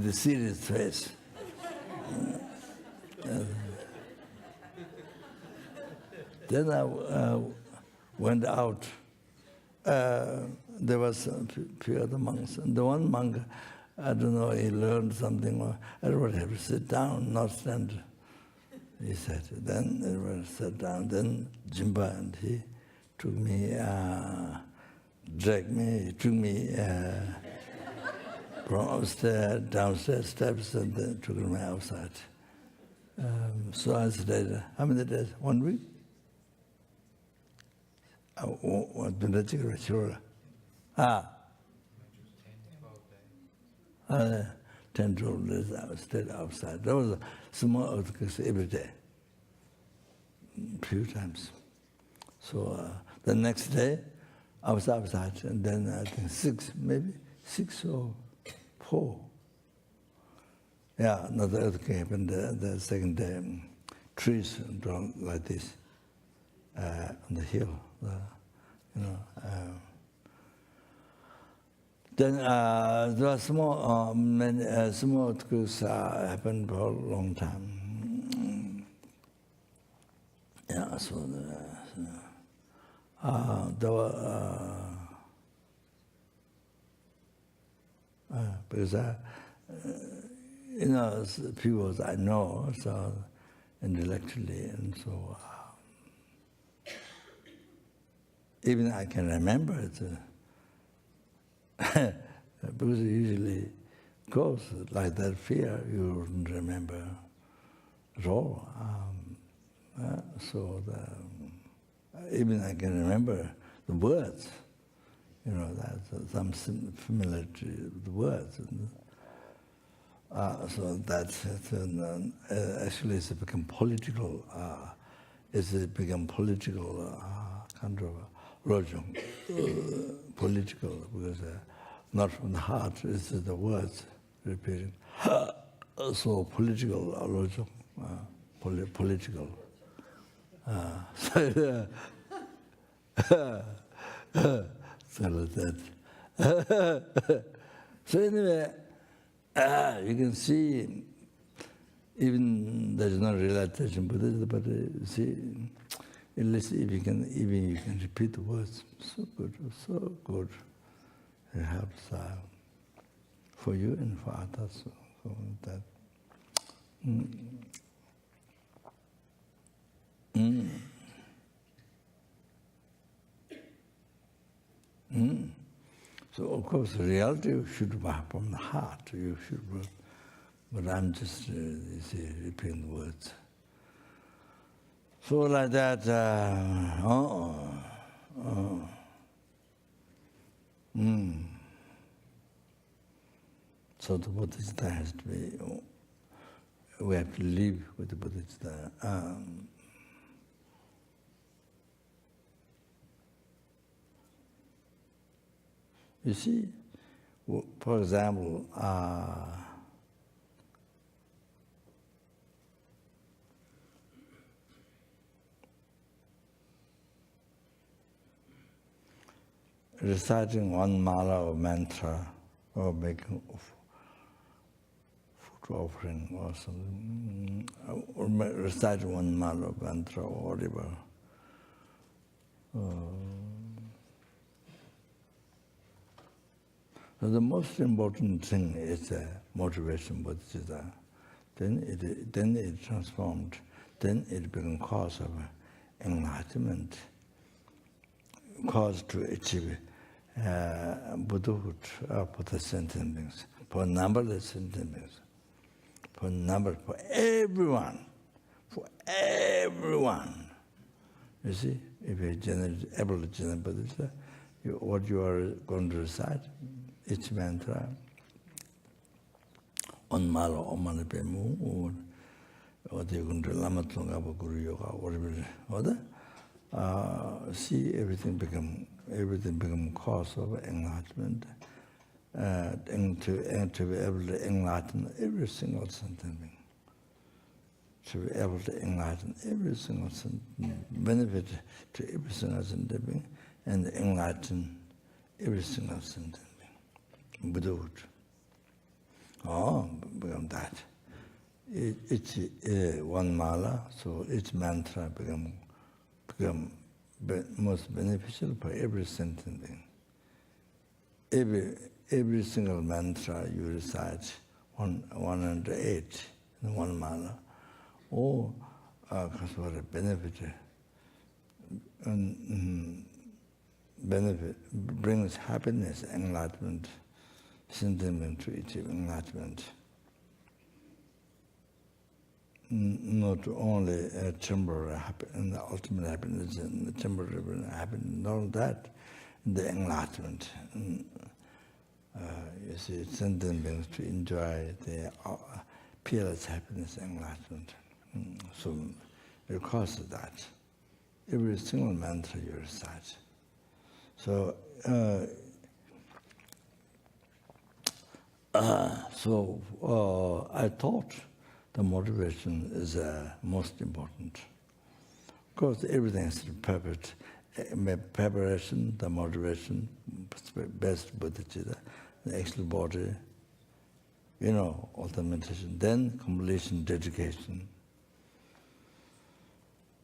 the serious face. Then I went out. There was a few other monks. And the one monk, I don't know, he learned something. Everybody had to sit down, not stand. He said. Then everybody sat down. Then Jimba, and he took me, dragged me, he took me from upstairs, downstairs steps, and then took me outside. So I stayed, how many days? 1 week? 10, 12 days I stayed outside. There was a small earthquake every day, a few times. So the next day I was outside, and then I think 6 or 4. Yeah, another earthquake happened the second day. Trees drawn like this on the hill. Then there are small earthquakes happened for a long time. Yeah, so there were because people I know, so intellectually, and so. Even I can remember it, because it usually goes like that fear, you wouldn't remember at all. Even I can remember the words, that's some familiarity with the words. So that's actually it's become political. It's become political kind of lojong, political, because not from the heart, it's the words repeating. So political lojong, political. So like that. So anyway, you can see, even there's no realization Buddhism, but see, at least if you can repeat the words, so good. It helps for you and for others. So that. So of course, reality should be from the heart. You should, but I'm just repeating the words. So like that. So the Bodhisattva has to be. We have to live with the Bodhisattva. You see, for example, reciting one mala or mantra, or making food offering or something, or reciting one mala or mantra or whatever. So the most important thing is motivation, bodhicitta. Then it transformed. Then it became cause of enlightenment, cause to achieve Buddhahood, Buddha sentient beings, for numberless sentient beings, for everyone, for everyone. You see, if you're able to generate Buddhista, what you are going to recite, each mantra, on mala, on mala pemu, or you're going to lama tunga, guru yoga, whatever, see everything become cause of enlightenment, and to be able to enlighten every single sentient being. To be able to enlighten every single benefit to every single sentient being, and enlighten every single sentient being. Buddhahood. Become that. It's one mala, so each mantra become most beneficial for every sentient being. Every single mantra you recite 108 in one mala, or for a benefit, brings happiness, enlightenment, sentiment to achieve enlightenment. Not only a temporary happiness, and the ultimate happiness, and the temporary happiness, not that, the enlightenment. You see, sentient beings to enjoy the peerless happiness, enlightenment. So because of that, every single mantra you recite. So, I thought the motivation is most important. Of course, everything is perfect. Preparation, the motivation, best bodhicitta, the actual body, all the meditation. Then completion, dedication.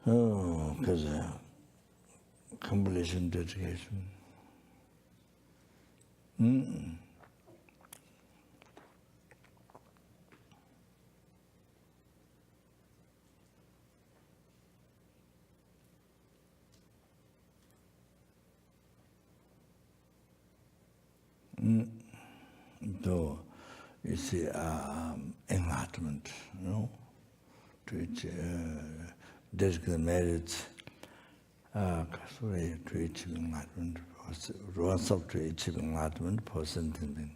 Because completion, dedication. So, you see, enlightenment, to which dedicate merits, to achieve enlightenment, oneself to achieve enlightenment for sentient being.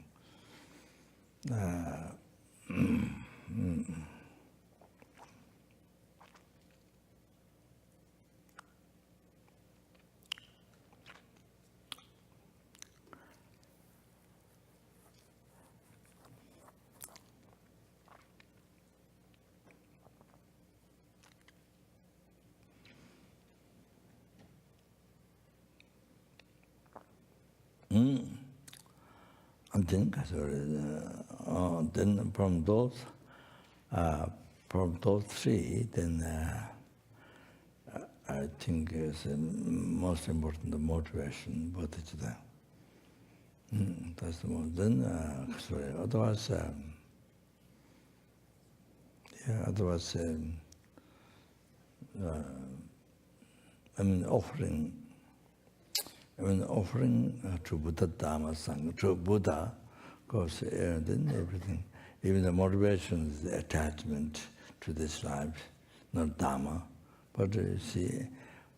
And then from those three, then I think is most important the motivation, bodhicitta. That's the most. Then otherwise, offering to Buddha, Dharma, Sangha, to Buddha, because then everything, even the motivation is the attachment to this life, not Dharma. But you see,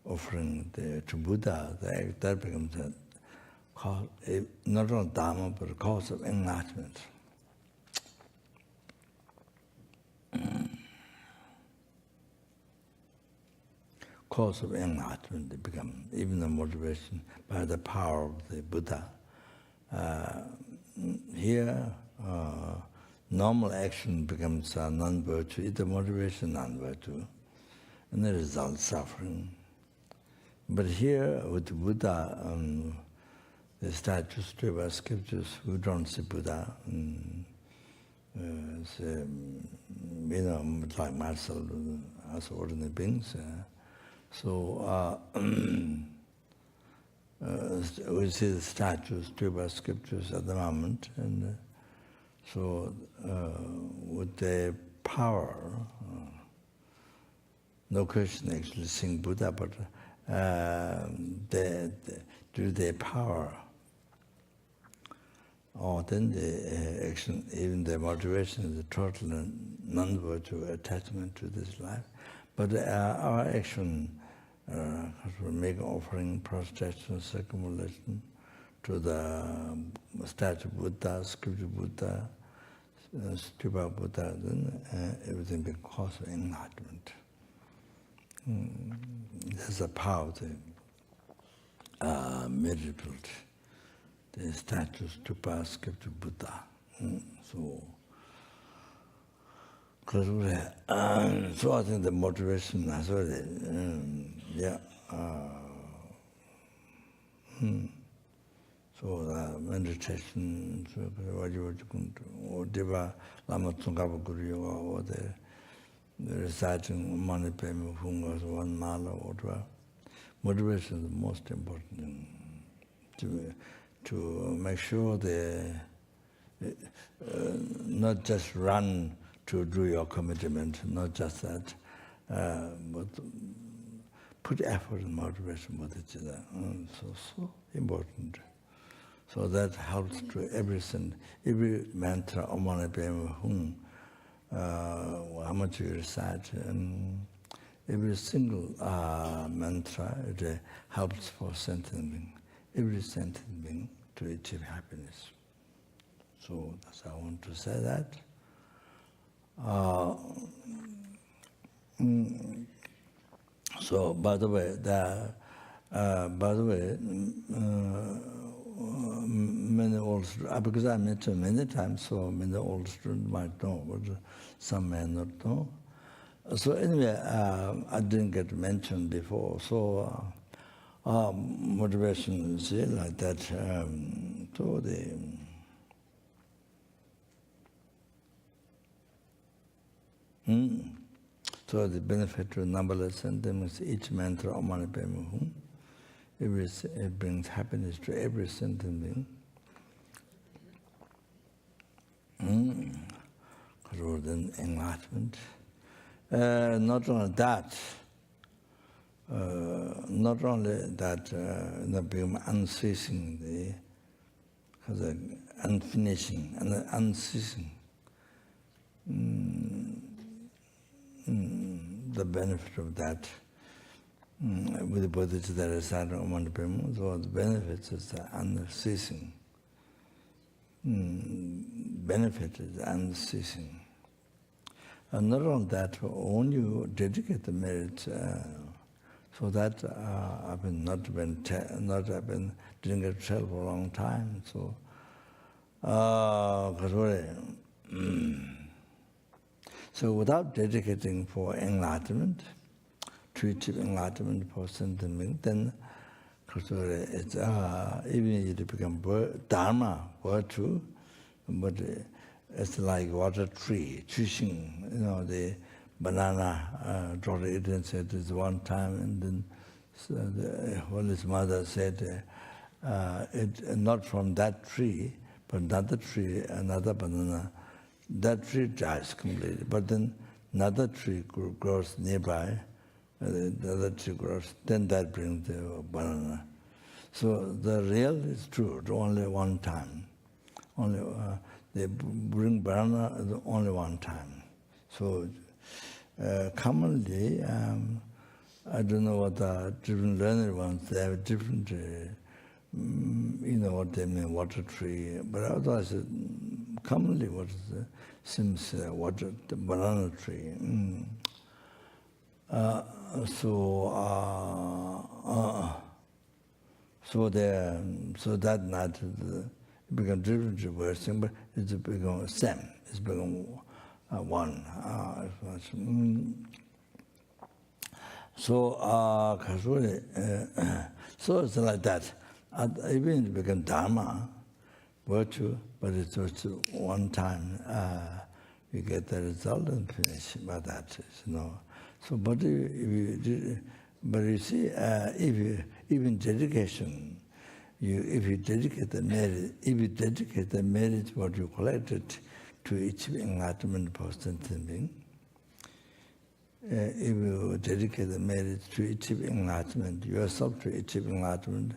offering to Buddha, that becomes a cause, not only Dharma, but a cause of enlightenment. Cause of enlightenment, they become even the motivation by the power of the Buddha, here, normal action becomes non-virtue, the motivation non-virtue, and the result suffering. But here with Buddha, the statues, Treva scriptures, we don't see Buddha. Like myself, as ordinary beings. So we see the statues, Treva scriptures at the moment, and so with the power, no question actually seeing Buddha, but due to their power, or then the action, even the motivation is a total non-virtue attachment to this life. But our action, we make offering, prostration, circumambulation to the statue Buddha, scripture Buddha, stupa Buddha, then everything becomes enlightenment. There's a power of the miracle. The statues, stupa, scripture Buddha. So I think the motivation as well. So the meditation, so or Deva Lama Tsungkapa Guru Yoga, or the reciting Mani Padme Hum or one mala or whatever. Motivation is the most important thing. To make sure they not just run to do your commitment, not just that, but put effort and motivation with each other. So important. So that helps to every mantra, Om Mani Padme Hum, how much you recite, and every single mantra, it helps for sentient being. Every sentient being to achieve happiness. So that's how I want to say that. So by the way, many old students, because I met you many times, so many old students might know, but some may not know. So anyway, I didn't get mentioned before. So. Motivation is like that. So the benefit to numberless sentiments, each mantra, Om Mani Padme Hum, it brings happiness to every sentient being. Then enlightenment. Not only that. Not only that, become unceasing, the unfinishing and unceasing. The benefit of that, with the bodhicitta reciting Om Mani Padme Hum, so the benefits is the unceasing. Benefit is unceasing. And not only that, when you dedicate the merit. So that I've been doing it for a long time. So, so without dedicating for enlightenment, to achieve enlightenment for sentient being, then it's even it become dharma, virtue, but it's like water tree, chushing, the banana, Dr. Eden said this one time, and then when his mother said, not from that tree, but another tree, another banana, that tree dies completely, but then another tree grows nearby, the other tree grows, then that brings the banana. So the real is true, only one time. Only they bring banana only one time. So commonly, I don't know what the different learned ones, they have different, what they mean, water tree, but otherwise, commonly what seems the banana tree. So that night, It becomes different reversing, but it's become same. It's become one. So, so it's like that. Even it becomes dharma, virtue, but it's just one time you get the result and finish by that. So, but you see, even dedication, if you dedicate the merit, what you collected to achieve enlightenment post-sentient being, if you dedicate the merit to achieve enlightenment, yourself to achieve enlightenment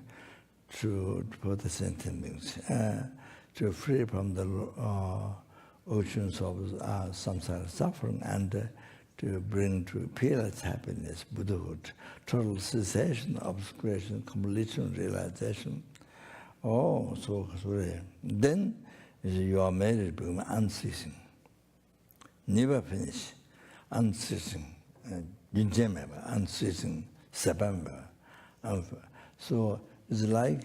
for the sentient beings, to free from the oceans of samsara suffering and to bring to peerless happiness, Buddhahood, total cessation, obscuration, completion, realization. Oh, so then your merit become unceasing, never finish, unceasing, unceasing, sabamba. So it's like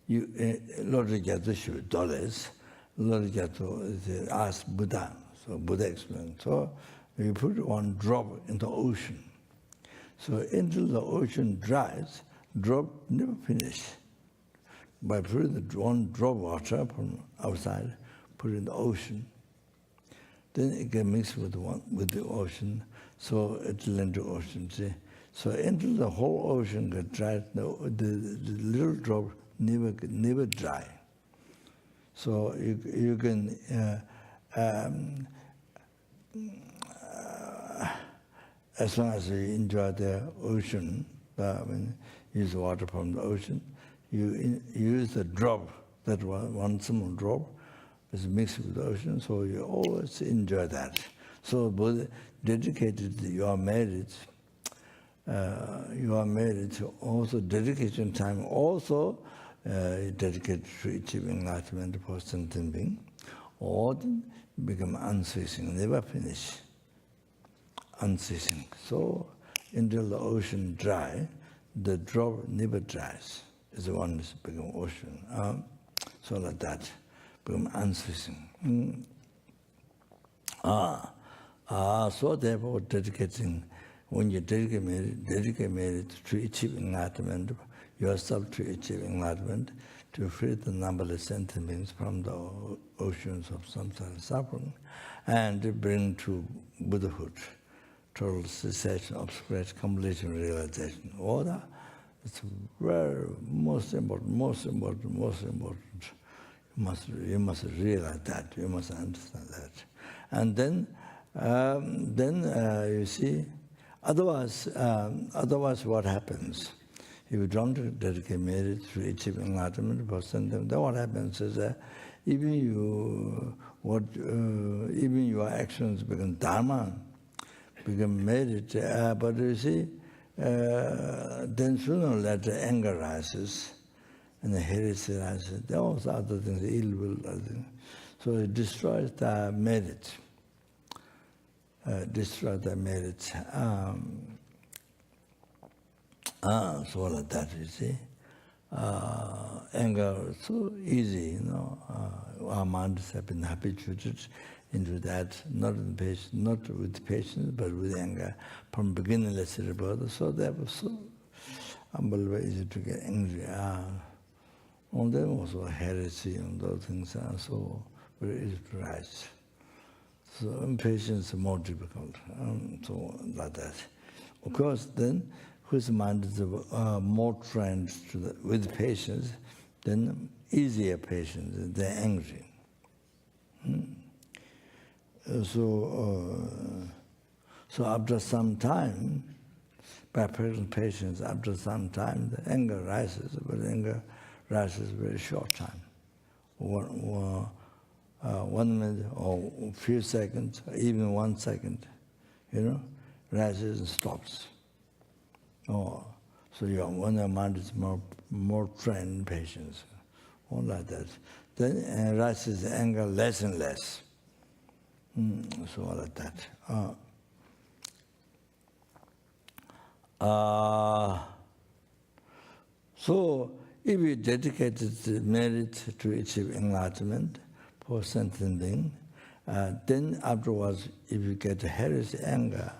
you, Lord Jatu dollars, Lord Jatu asked Buddha, so Buddha explained. So you put one drop in the ocean. So until the ocean dries, drop never finish. By putting the one drop water from outside, put it in the ocean, then it can mix with the ocean, so it will enter the ocean. See? So until the whole ocean gets dry, the little drop never dry. So you can as long as you enjoy the ocean, use water from the ocean, you use the drop, that one small drop is mixed with the ocean, so you always enjoy that. So Buddha dedicated your merit also dedication time also dedicated to achieving enlightenment for sentient being, or become unceasing, never finish. Unceasing. So until the ocean dry, the drop never dries. It's the one that's become ocean. So like that, become unceasing. So therefore dedicating, when you dedicate merit to achieve enlightenment, yourself to achieve enlightenment, to free the numberless sentient beings from the oceans of samsara suffering, and to bring to Buddhahood, total cessation, obscuration, completion, realization. All that, it's very most important. You must realize that. You must understand that. And then you see, otherwise what happens? If you don't dedicate merit to achieving enlightenment, then what happens is that even your actions become dharma, become merit, but you see, then sooner or later anger rises, and the heresy rises. There are also other things, ill will, so it destroys the merit. So like that, you see. Anger is so easy, our minds have been habituated into that, not with patience, but with anger, from beginningless rebirth. So that was so unbelievably easy to get angry. And then also heresy and those things are so very easy to rise. So impatience is more difficult, so like that. Of course, then, whose mind is more trained with patience, then easier patience, they're angry. So after some time, by practicing patience, after some time, the anger rises, but anger rises very short time. 1 minute or a few seconds, or even 1 second, rises and stops. So when your mind is more trained in patience, all like that, then rises anger less and less. So like that. So if you dedicated the merit to achieve enlightenment for certain thing, then afterwards, if you get heresy, anger,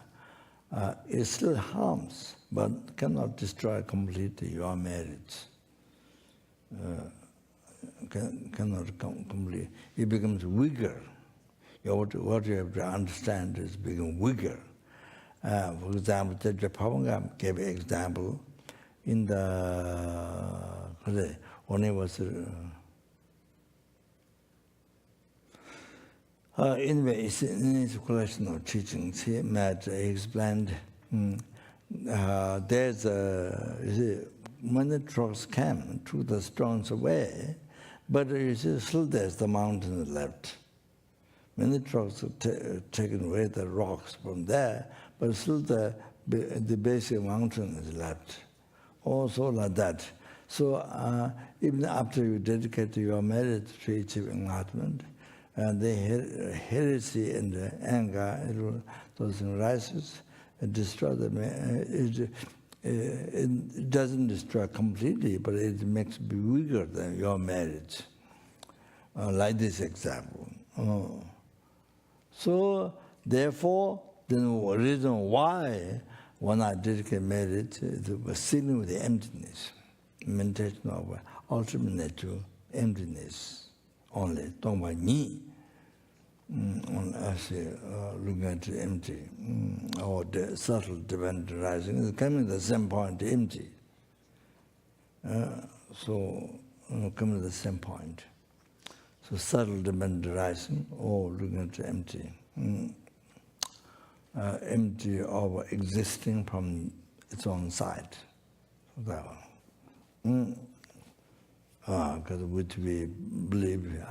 it still harms, but cannot destroy completely your merits. Cannot complete. It becomes weaker. What you have to understand is become weaker. For example, Japavanga gave an example in the when he was anyway, in his collection of teachings, he explained there's when the trucks came, took the stones away, but you see, still there's the mountain left. Many trucks have taken away the rocks from there, but still the basic mountain is left. Also like that. So even after you dedicate your merit to achieve enlightenment, the heresy and the anger, those things rises, it destroys it doesn't destroy completely, but it makes it weaker than your merit. Like this example. So therefore, the reason why when I dedicate merit, it was sealing with the emptiness, meditation of ultimate nature, emptiness only, don't by me. Looking at the empty, or the subtle divine rising, it's coming to the same point, empty. So coming to the same point. So subtle divine rising, or looking at the empty. Empty of existing from its own side. That one. Because which we believe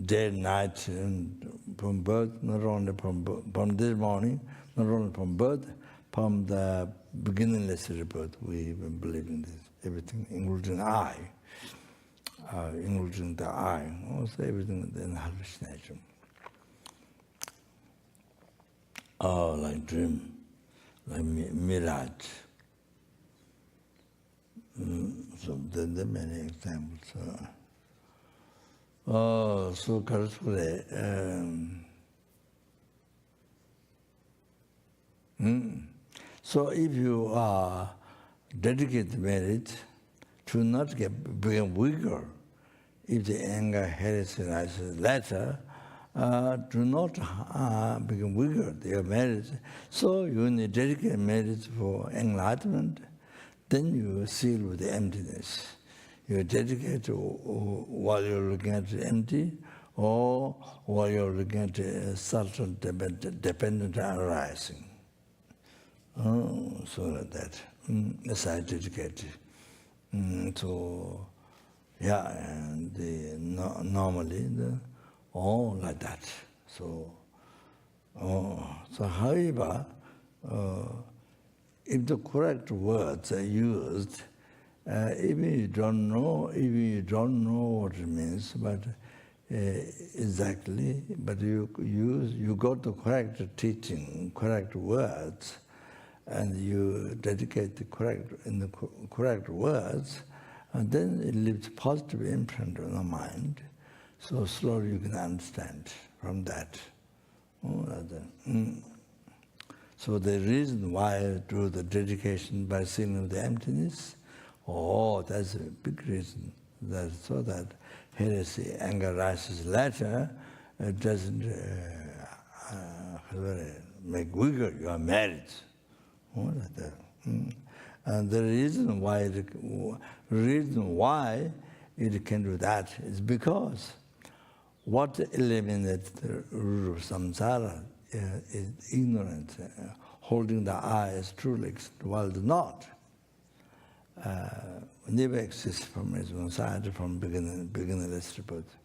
day and night, and from birth, not only from this morning, not only from birth, from the beginningless rebirth, we even believe in this, everything, including I, including the I, also everything in hallucination. Like dream, like mirage. So there are many examples. So carefully. So if you dedicate the merit to not become weaker, if the anger, heresy rises later, do not become weaker, your merit. So you need dedicate merit for enlightenment, then you seal with the emptiness. You dedicate while you're looking at the empty, or while you're looking at the subtle dependent arising. So like that. As I dedicate. So, yeah, and normally, like that. So, however, if the correct words are used, even you don't know what it means, but exactly, but you got the correct teaching, correct words, and you dedicate the correct words, and then it leaves positive imprint on the mind. So slowly you can understand from that. So the reason why I do the dedication by sealing the emptiness, that's a big reason. So that heresy, anger rises later, it doesn't make weaker your merit. And the reason why it can do that is because what eliminates the root of samsara is ignorance, holding the I as truly, while not. Never exists from its own side, from beginningless rebirth.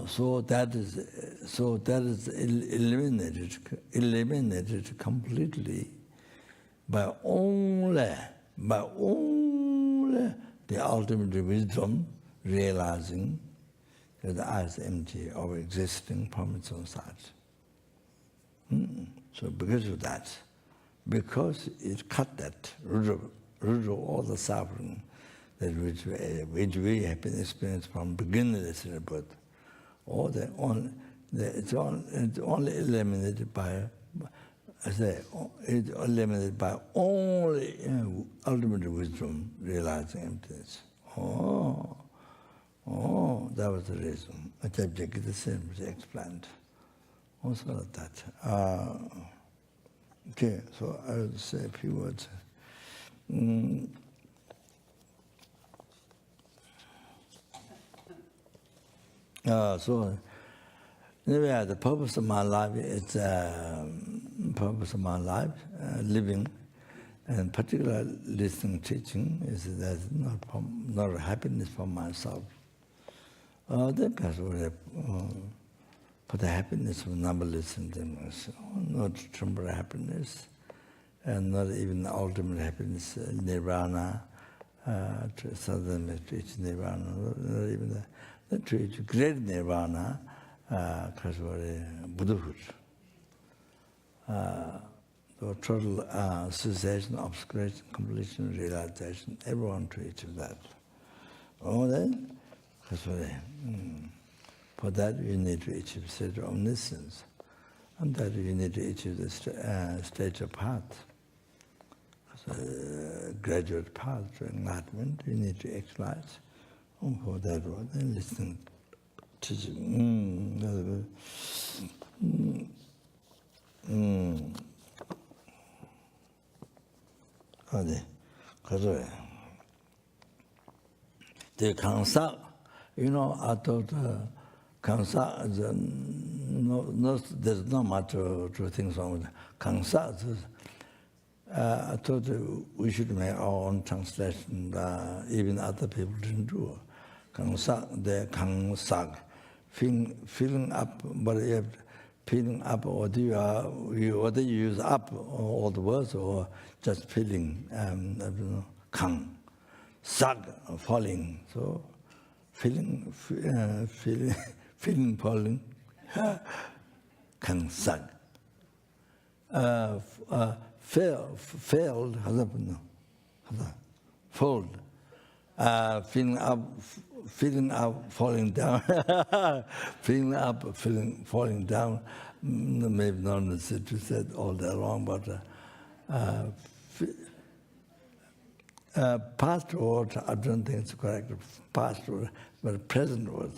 So that is eliminated completely by only the ultimate wisdom realizing that the I is empty of existing from its own side. So because of that, because it cut that root of all the suffering that which we have been experienced from beginningless birth. It's only eliminated by, it's eliminated by only ultimate wisdom, realizing emptiness. Oh, that was the reason. Ajahjaki the same was explained. Also like that. Okay, so I will say a few words. So anyway, the purpose of my life is living, and particularly listening, teaching is that not happiness for myself. For the happiness of numberless things, not temporary happiness, and not even ultimate happiness, nirvana, southern reach nirvana, not even that reach great nirvana, because Buddhahood. The total cessation, obscuration, completion, realization, everyone to each of that. Then, for that you need to achieve state of omniscience, and that you need to achieve the stage of path. Graduate path to enlightenment, you need to exercise. For that one, then listening, teaching. The Kansa, I thought Kansa, there's not much to things wrong with Kansa. I thought we should make our own translation. Even other people didn't do. Kansa, the Kansa, filling up, but you have filling up, or do you use up all the words, or just filling? Kang, sag, falling. So filling, falling. Kang sag. Failed, fold. Filling up, falling down. Filling up, falling down. Maybe not necessarily said all day long, but past word, I don't think it's correct. Past word, but present word.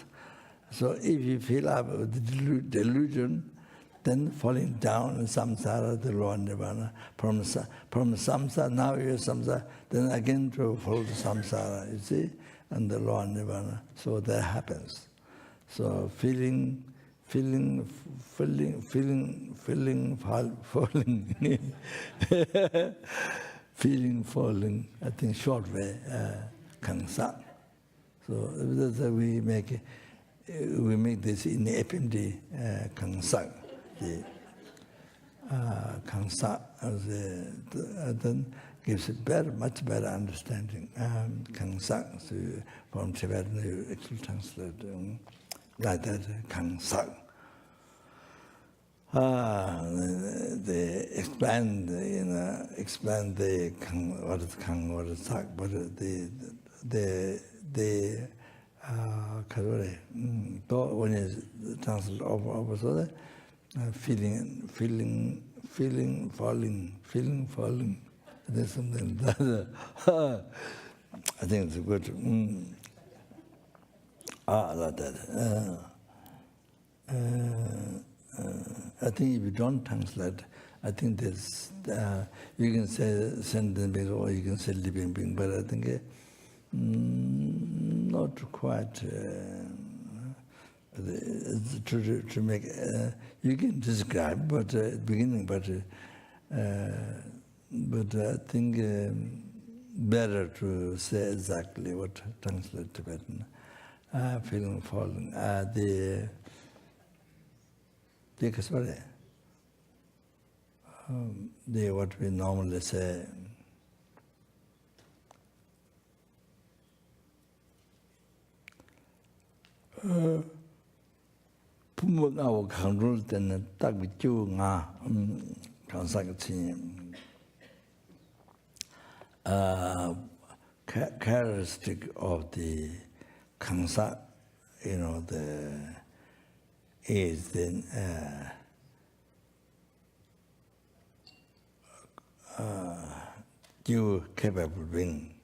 So if you fill up with the delusion, then falling down in samsara, the lower nirvana. From samsara, now you're samsara, then again to follow the samsara, you see, and the lower nirvana. So that happens. So falling, falling, feeling, falling, I think short way, Kangsa. So that's how we make this in the FPMT, Kangsa. The Kangsa then gives a much better understanding. Kangsa, so from Tibetan you actually translate like that, Kangsa. They expand the Kang, what is Kang, what is Sak, but when you translate over so that feeling, falling. There's something that I think it's good. Like that. I think if you don't translate, I think there's you can say sentient being or you can say living being, but I think not quite to make. You can describe, but at the beginning, but I think better to say exactly what translate Tibetan. Feeling, falling. What we normally say, Pumbang our control then tag with you nga, Kansak. characteristic of the Kansa, is then due capable being.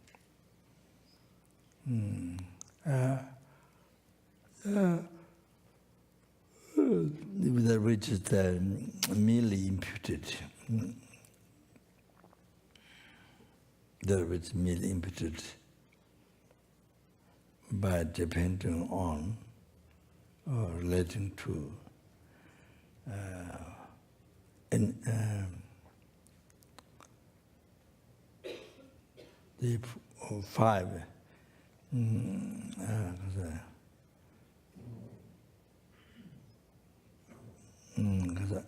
That which is merely imputed. That which is merely imputed by depending on or relating to the five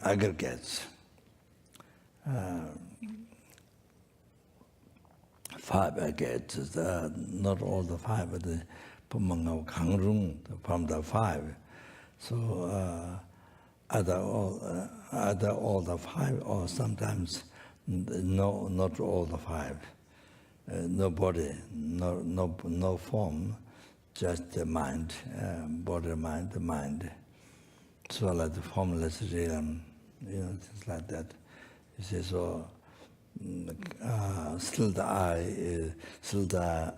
aggregates. Five aggregates, not all the five, but the from the five. So either all the five, or sometimes no, not all the five. No body, no form, just the mind, body, mind, the mind. So like the formless realm, things like that. You see, so still the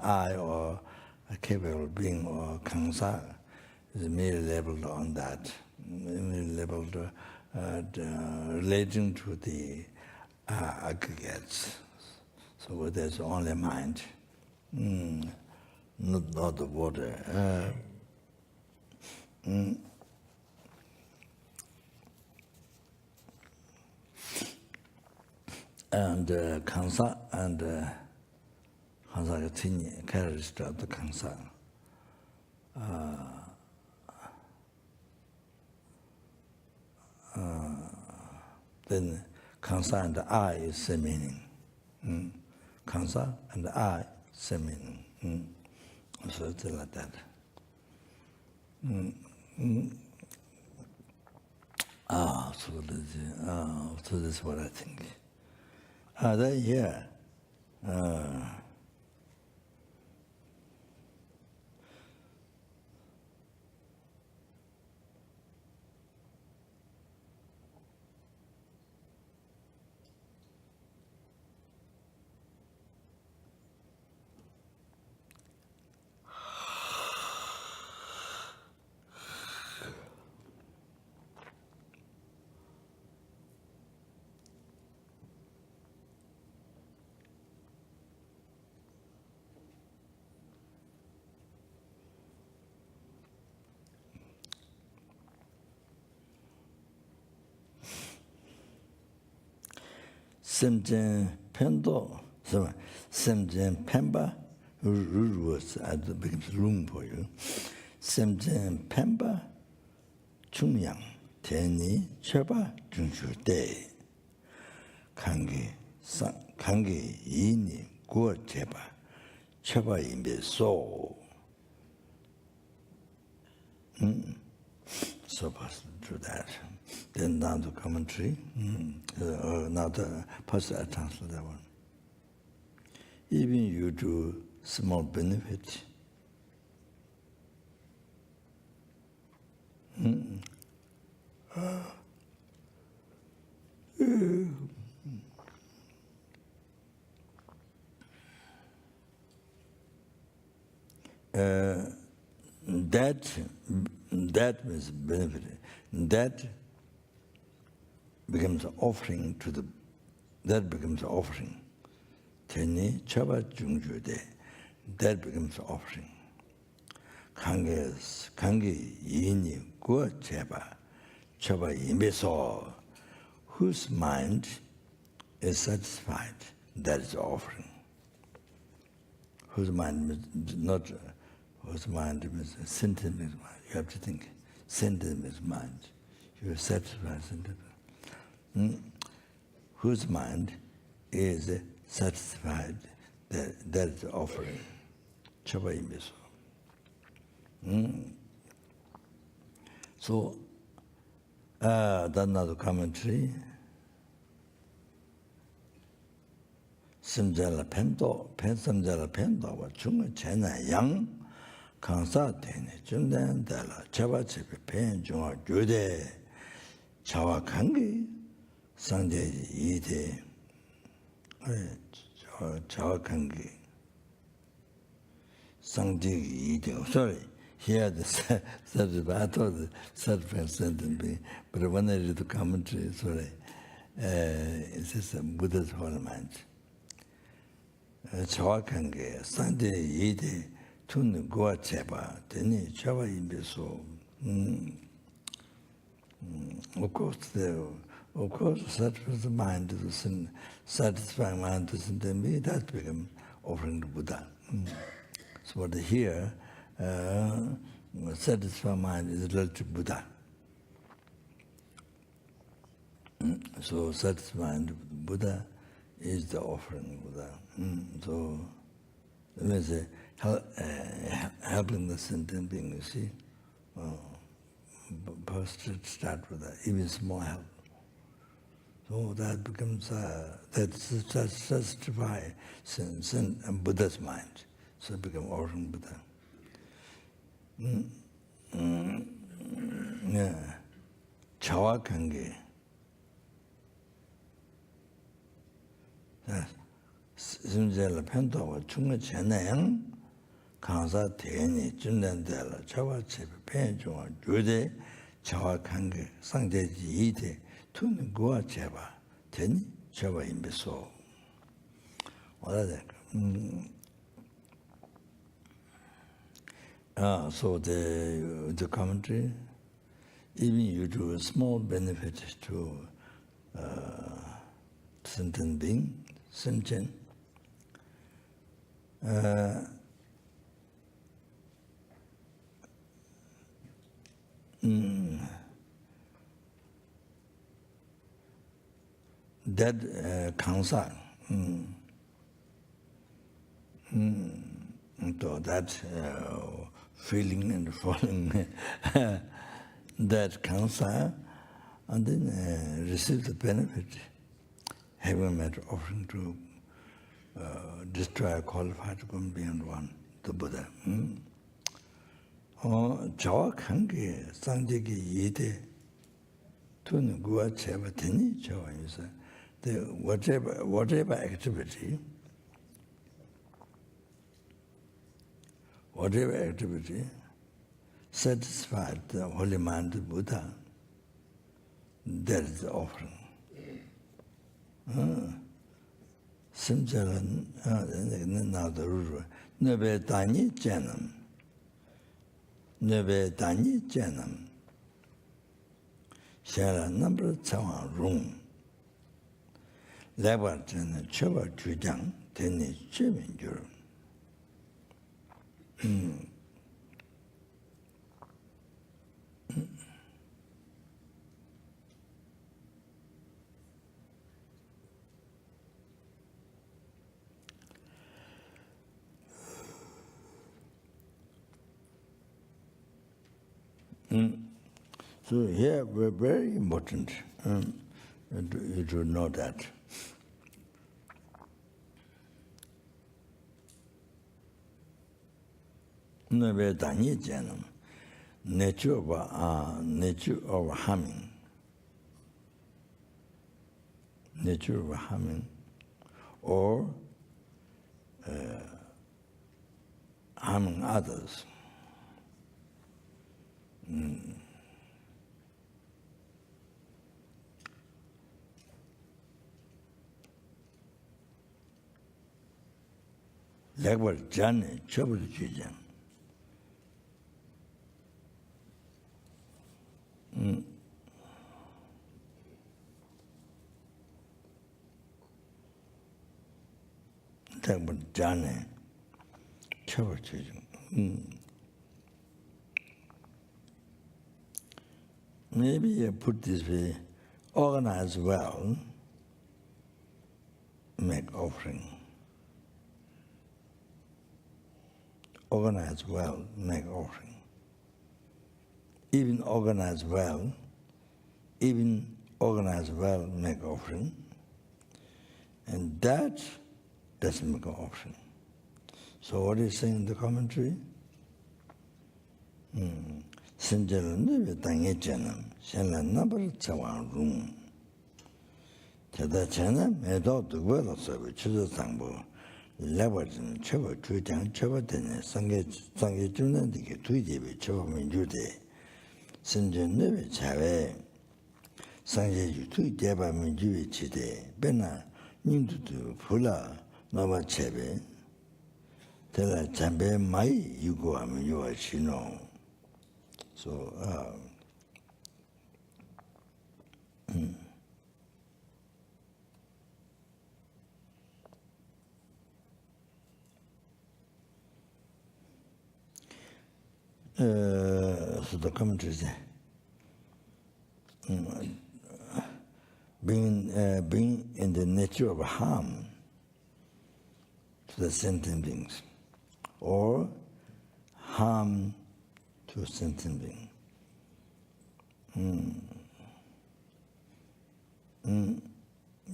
I or a capable being or Kansa is merely labeled on that, merely labeled relating to the aggregates. So there's only mind, not the body. And Kansa and Kansa characteristic of the Kansa. Then Kansa and I is same meaning. Kansa and I, same meaning. So it's like that. So that's what I think. Then here, Semjen Pendo, Semjen Pemba, was at the becomes room for you. Semjen Pemba, Chungyang, Teni, Cheba, Junshu Day. Kangi, Yini, Go Cheba, Cheba in the soul. Supposed to do that. Then down to commentary. Now the person I translate that one. Even you do small benefit. That means benefit. That becomes an offering to the. That becomes an offering. Teni chaba jungju de. That becomes an offering. Kange yini go cheba chaba yimbeso. Whose mind is satisfied? That is the offering. Whose mind is not. Whose mind is sentient mind. You have to think. Sentient is mind. You are satisfied. Whose mind is satisfied? That is the offering. Chaba imbeso. So, that's another commentary. 심자라 펜도 펜심자라 펜도와 중의 제나양 강사 되네 준단달라 자바체베 펜 중화 교대 자와 관계 상대 이대 자와 관계 상대 이대 sorry here the third I thought the third sentence but when I read the commentary sorry it's just a Buddha's parliament 정확한 게 상대 이대 ቱ는 고아 제바 되니 저와 임베소 of course satisfy the mind to satisfy mind to then be that become offering to Buddha. So what here satisfy mind is related to Buddha. So satisfying Buddha is the offering Buddha. So let me say helping the sentient being, you see. First start with that, even small help. So that becomes that satisfy Buddha's mind. So it becomes offering Buddha. Yeah. 정확한 게 심지어 편도와 충분히 제내양 강사 대연이 준단되라 저와체 편중화 교대 정확한 게 상대지 이대 투는 고아 제바 되니 저와 임베소 so the commentary, even you do a small benefit to sentient being, sentient, that cancer, so that feeling and falling, that cancer, and then receive the benefit, having met offering to destroy, qualify to come beyond one, the Buddha. 정확한 게 상대기 이대 tu는 구와 제바 되니 저와에서 whatever activity satisfied the holy mind of Buddha, that is the offering. 심지어는 나도 루루 너베 다니 째는 너베 다니 째는 샤라 넘버 차와 룸 레버트는 처벌 주장 되니 최민줄 So here we're very important. You should know that. Nature of harming. Nature of harming, or harming others. Like Johnny trouble 주장. like Johnny trouble 주장. Maybe you put this way, organize well, make offering. Organize well, make offering. Even organize well, make offering. And that doesn't become option. So what is saying in the commentary? Sinjalan we tangye chanam, shenlan nabar chawang rung. Tada chanam medo dugwa la sabi chuzo tangbo, lebar zin chaba chujang chaba tene sangye chunan dike tuijebe chaba minju de. Sinjalan we chawe, sangye ju tuijeba minju we chide, bena nindu tu pula naba chebe, tela chambe mai yugo ami yuwa chino. So, so the commentary is being in the nature of harm to the sentient beings, or harm to a sentient being.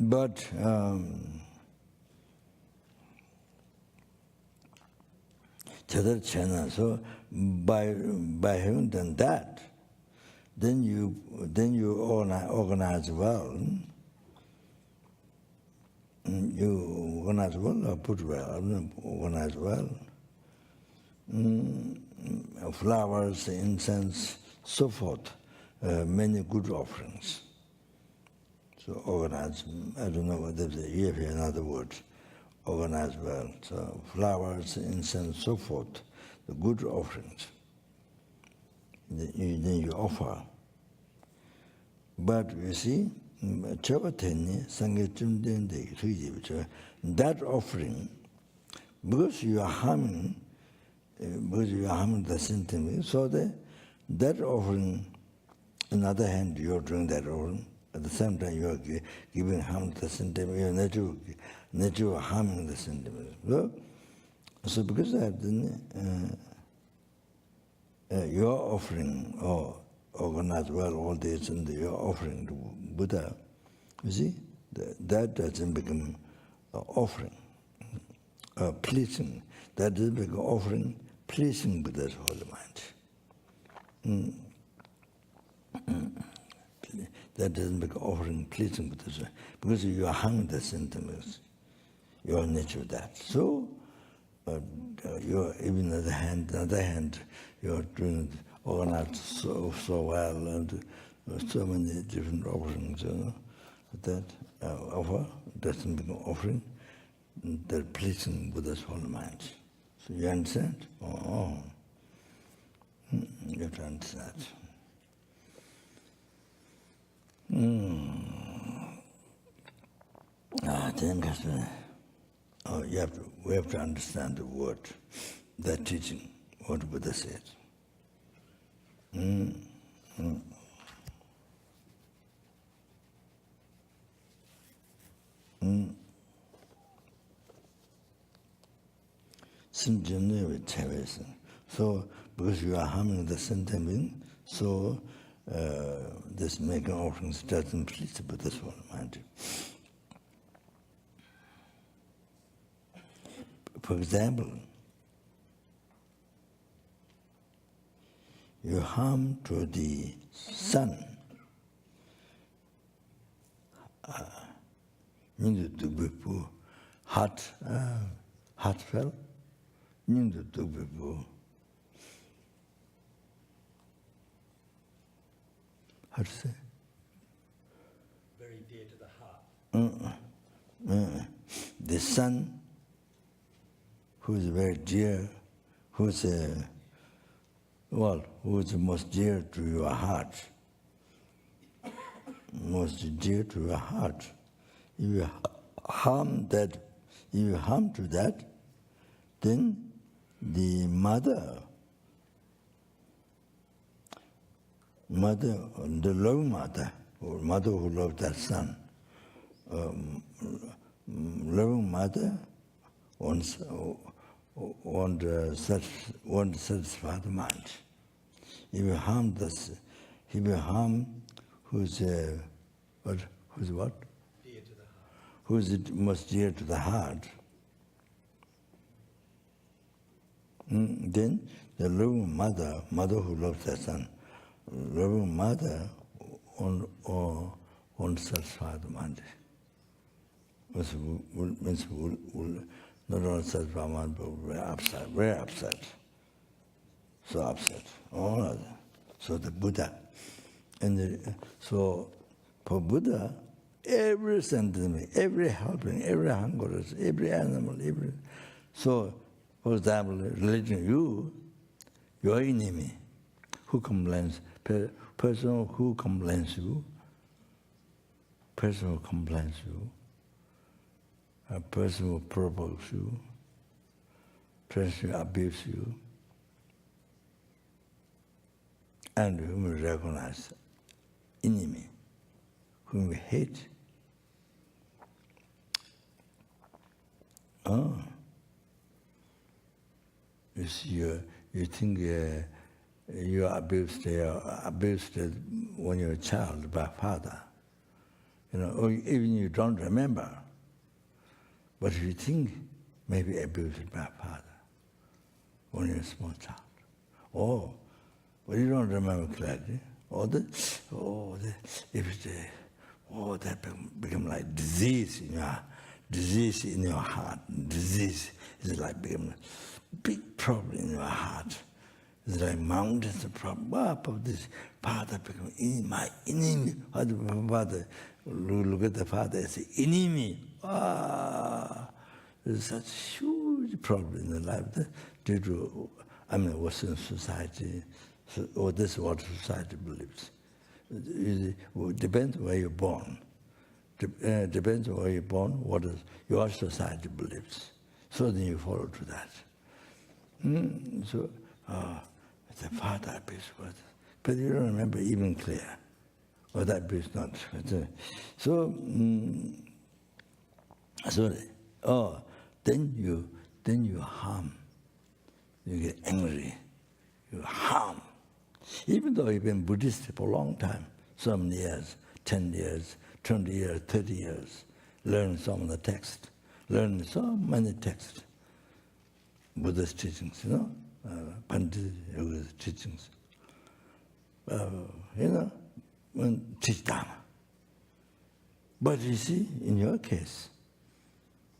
But so by having done that, then you organize well. You organize well or put well, organize well. Flowers, incense, so forth, many good offerings. So organize, I don't know whether you have another word, organize well. So flowers, incense, so forth, the good offerings. Then you offer. But you see, that offering, because you are harming the sentiment, so that offering, on the other hand, you are doing that offering, at the same time you are giving harm to the sentiment, you are naturally harming the sentiment. So because of that, you are offering, or organize well all this, and you are offering to Buddha, you see, that doesn't become an offering, pleasing. That doesn't become offering, pleasing Buddha's holy mind. That doesn't become offering, pleasing Buddha's mind, because you are harming the sentiments. You are nature that. So, you are, even on the other hand, you are doing organized so well, and so many different offerings, that offer doesn't become offering, that pleasing Buddha's holy mind. So you understand? You have to understand. We have to understand the word, that teaching, what Buddha said. So, because you are harming the sentient being, so this making offerings doesn't please the Buddha's holy mind. For example, you harm to the sun, heartfelt, how to say? Very dear to the heart. The sun, who is very dear, who is most dear to your heart, most dear to your heart. If you harm to that, then the mother, the loving mother, or mother who loved that son, loving mother wants to satisfy the mind. If you harm this, if you harm who's what? Dear to the heart. Who's most dear to the heart, Then the loving mother who loves her son, loving mother won't satisfy the mind. Means will not only satisfy mind, but very upset. So upset. All of that. So the Buddha. So for Buddha, every sentiment, every helping, every hunger, every animal, so for example, religion, your enemy who complains, person who complains you, a person who provokes you, person who abuses you, and whom we recognize enemy, whom we hate. You think you are abused when you're a child by father, or even you don't remember, but you think maybe abused by father when you're a small child. But you don't remember clearly. That become like disease in your heart. Disease is like become a big problem in your heart. It's like mountains of problem. This father become my enemy. Father, look at the father as an enemy. There's such huge problem in the life due to, Western society. Or this is what society believes. It depends where you're born. Depends where you're born, what is your society believes. So then you follow to that. So, the father abuse was, but you don't remember even clear. Or that abuse not. Then you harm. You get angry. You harm. Even though you've been Buddhist for a long time, so many years, 10 years, 20 years, 30 years, learn some of the text, learn so many texts, Buddhist teachings, Pandit Yoga's teachings, teach Dharma. But you see, in your case,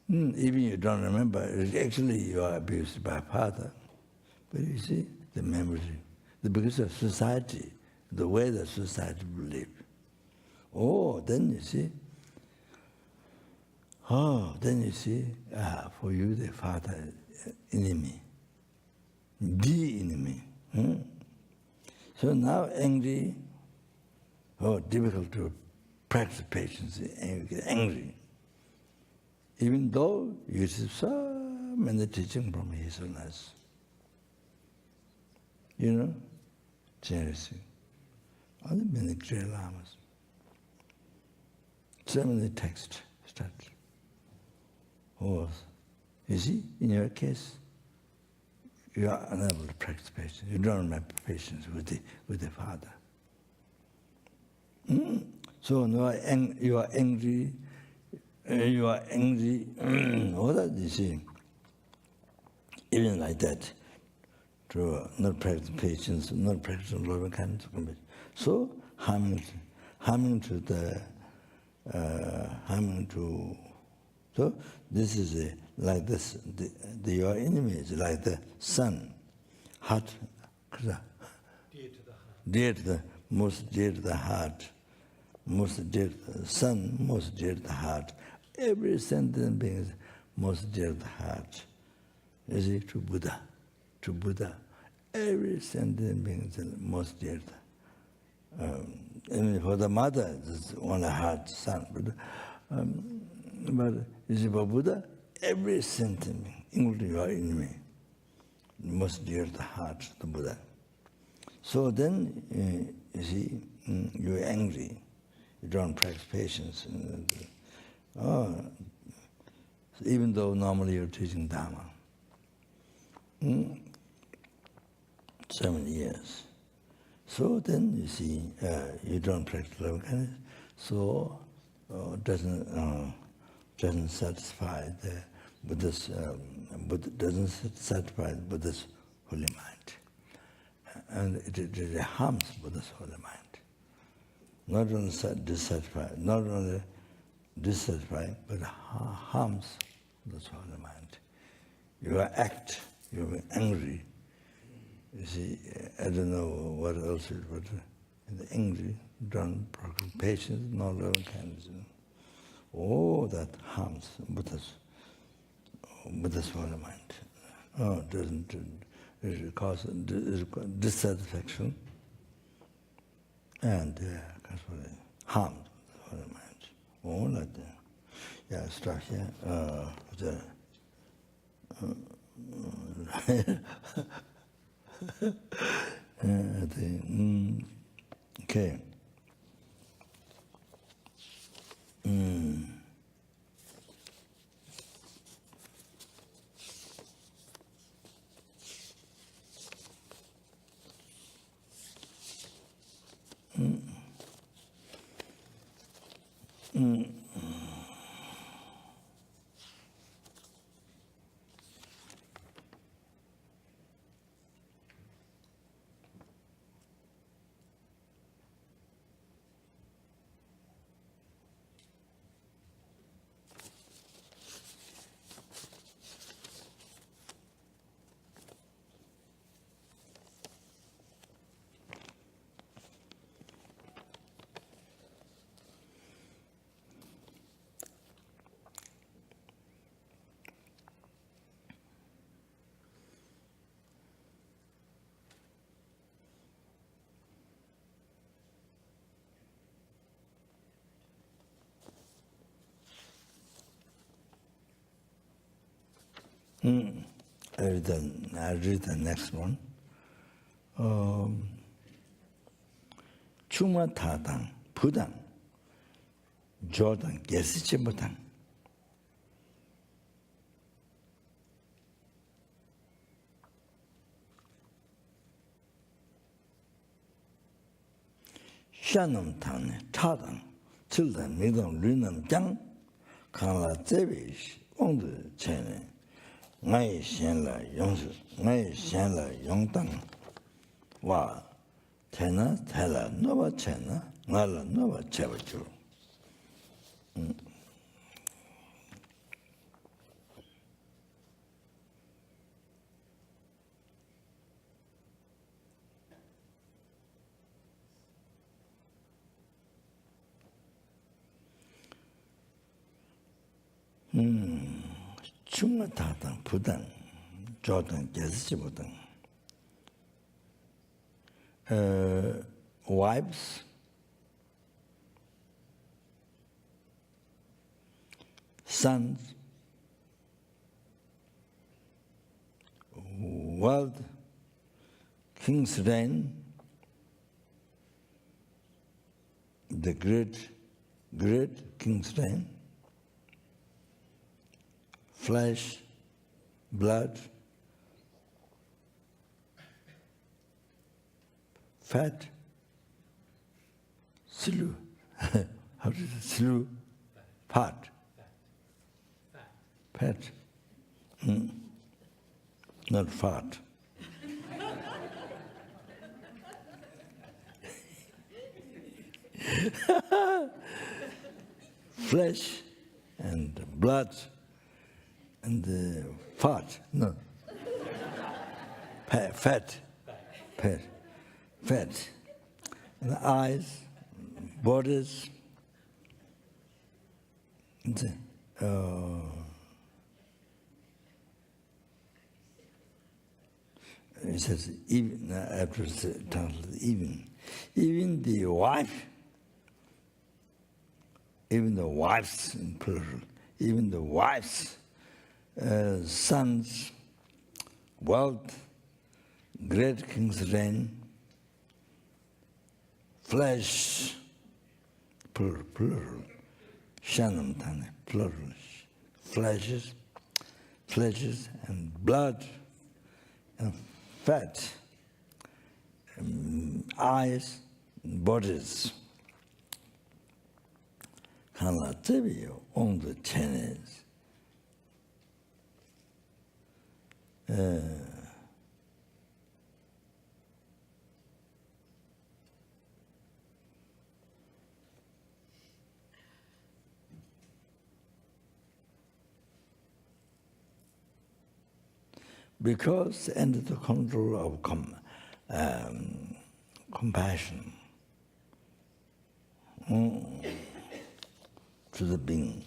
even you don't remember, actually you are abused by father, but you see, the memory, because of society, the way the society believes. Then you see, for you the father enemy, the enemy. So now angry, difficult to practice patience, and you get angry. Even though you receive so many teachings from His Holiness. Generously. All the many great lamas. So many texts start. You see, in your case, you are unable to practice patience. You don't remember patience with the father. So now you are angry. All that you see. Even like that. To not practice patience, not practice loving kindness. So harming to. So this is like this. Your enemy is like the sun, hot, dear to the most dear to the heart, most dear to the sun, most dear to the heart. Every sentient being is most dear to the heart. You see, to Buddha, every sentient being is most dear to for the mother, it's only heart, son. But you see, for Buddha, every sentient being, including your enemy, most dear to the heart, the Buddha. So then, you see, you're angry. You don't practice patience. Even though normally you're teaching Dharma. 7 years. So then you see, you don't practice loving kindness, so doesn't satisfy the Buddhist, doesn't satisfy the Buddhist holy mind. And it harms Buddha's holy mind. Not only dissatisfied, but harms Buddha's holy mind. You act, you're angry. You see, I don't know what else it is, but angry, drunk, patience, no loving kindness. Oh, that harms Buddha's holy mind. Oh, it causes dissatisfaction and harm the holy mind. Oh, like that. Yeah, start here. Okay. I read the next one. Chuma tatang, pudang, jordan, gesiche butang. Shanam tane, tatang, children, midam, lunam, jang, kanla zebish, ondu chene. Ngai shen la yongsu, ngai shen la yongtang, wa tena tela nova chena, ngala nova chevachu. Chunga tatang pudang, jordan gesichi budang. Wives, sons, wealth, king's reign, the great king's reign, flesh, blood, fat, silu. How does it silu? Fat. Fat. Not fat. Flesh and blood and fat. No. Fat. And the eyes, bodies. It says even after the title, even the wife, even the wives in plural, even the wives, sons, wealth, great king's reign, flesh, plural, shanam tane, plural, fleshes, and blood, and fat, eyes, bodies. Kanla tebi on the chenes. because under the control of compassion to the being,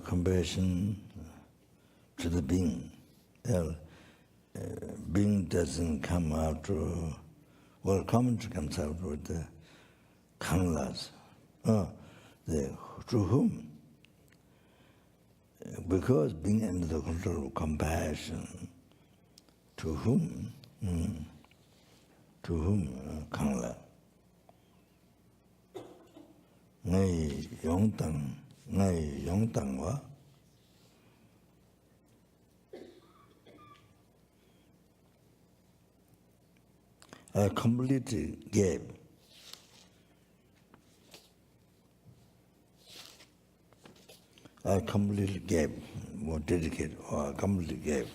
compassion to the being. Being doesn't come out, commentary comes out with the Kanglas. To whom? Because being under the control of compassion, to whom? Kangla. Ngay yong tang wa. I completely gave. I completely gave, or dedicated, or I completely gave.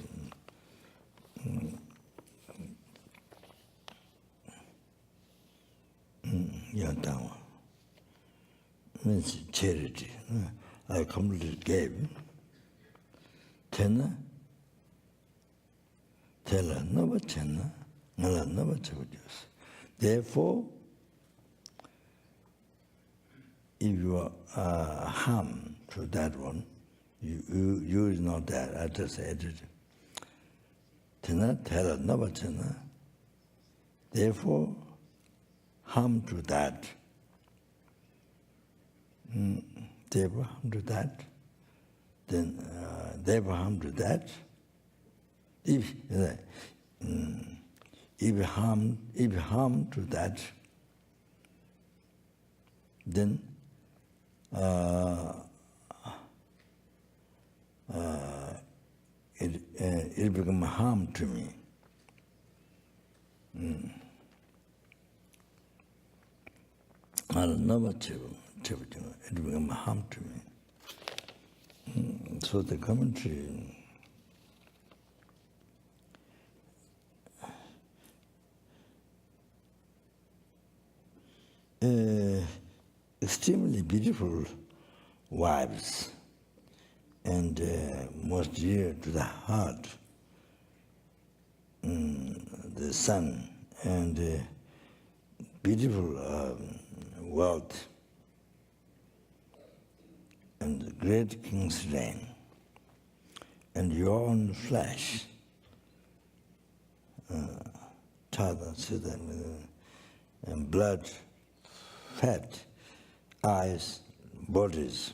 Yantawa means charity. I completely gave. Tena, tela nova tena, nala nova chabujas. Therefore, if you are harm to that one, you is not that. I just added. Tena, tela nova tena. Therefore, harm to that. Therefore, harm to that. Then, therefore, harm to that. If harm to that, then it become harm to me. I'll never it become harm to me. So the commentary extremely beautiful wives and most dear to the heart, the son, and beautiful wealth and great king's reign, and your own flesh, and blood, fat, eyes, bodies.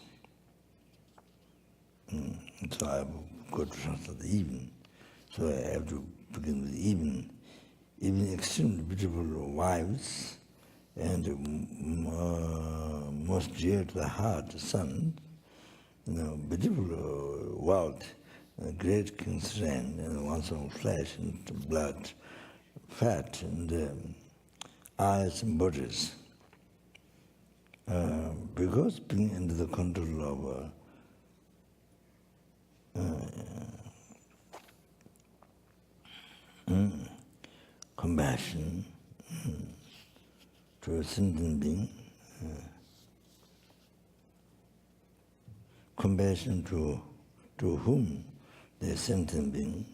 So I go to translate the even. So I have to begin with even extremely beautiful wives, and most dear to the heart, son, beautiful wealth, great king's reign, and one's own flesh and blood, fat, and eyes and bodies. Because being under the control of compassion to a sentient being, compassion to whom the sentient being,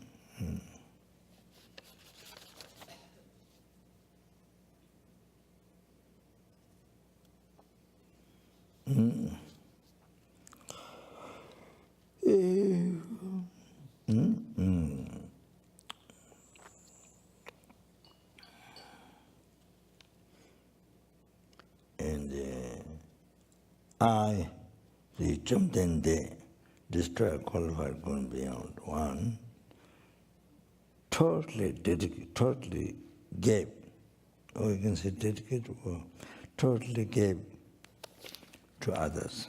and I, the Chumtende, destroyer qualified going beyond one, totally gave, or you can say dedicated, or totally gave to others.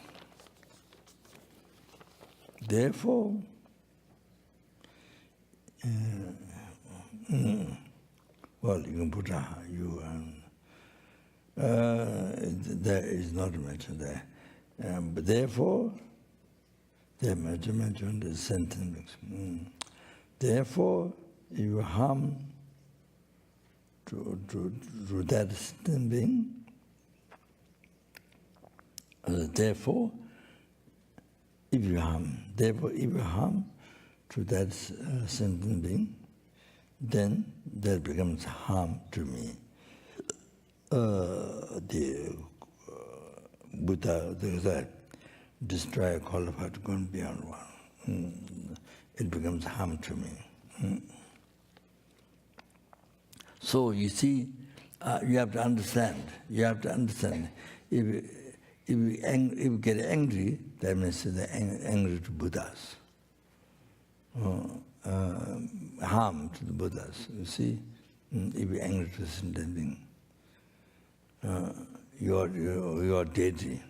Therefore, well, you can put there is not mentioned there. But therefore, the mentioned is sentence. Therefore, you harm to that sentient being. Therefore, if you harm. Therefore, if you harm to that sentient being, then that becomes harm to me. The Buddha, there is that destroy qualified going beyond one. It becomes harm to me. So you see, you have to understand. You have to understand. If you get angry, that means they're angry to Buddhas. Harm to the Buddhas. You see, if you're angry to something, your deity,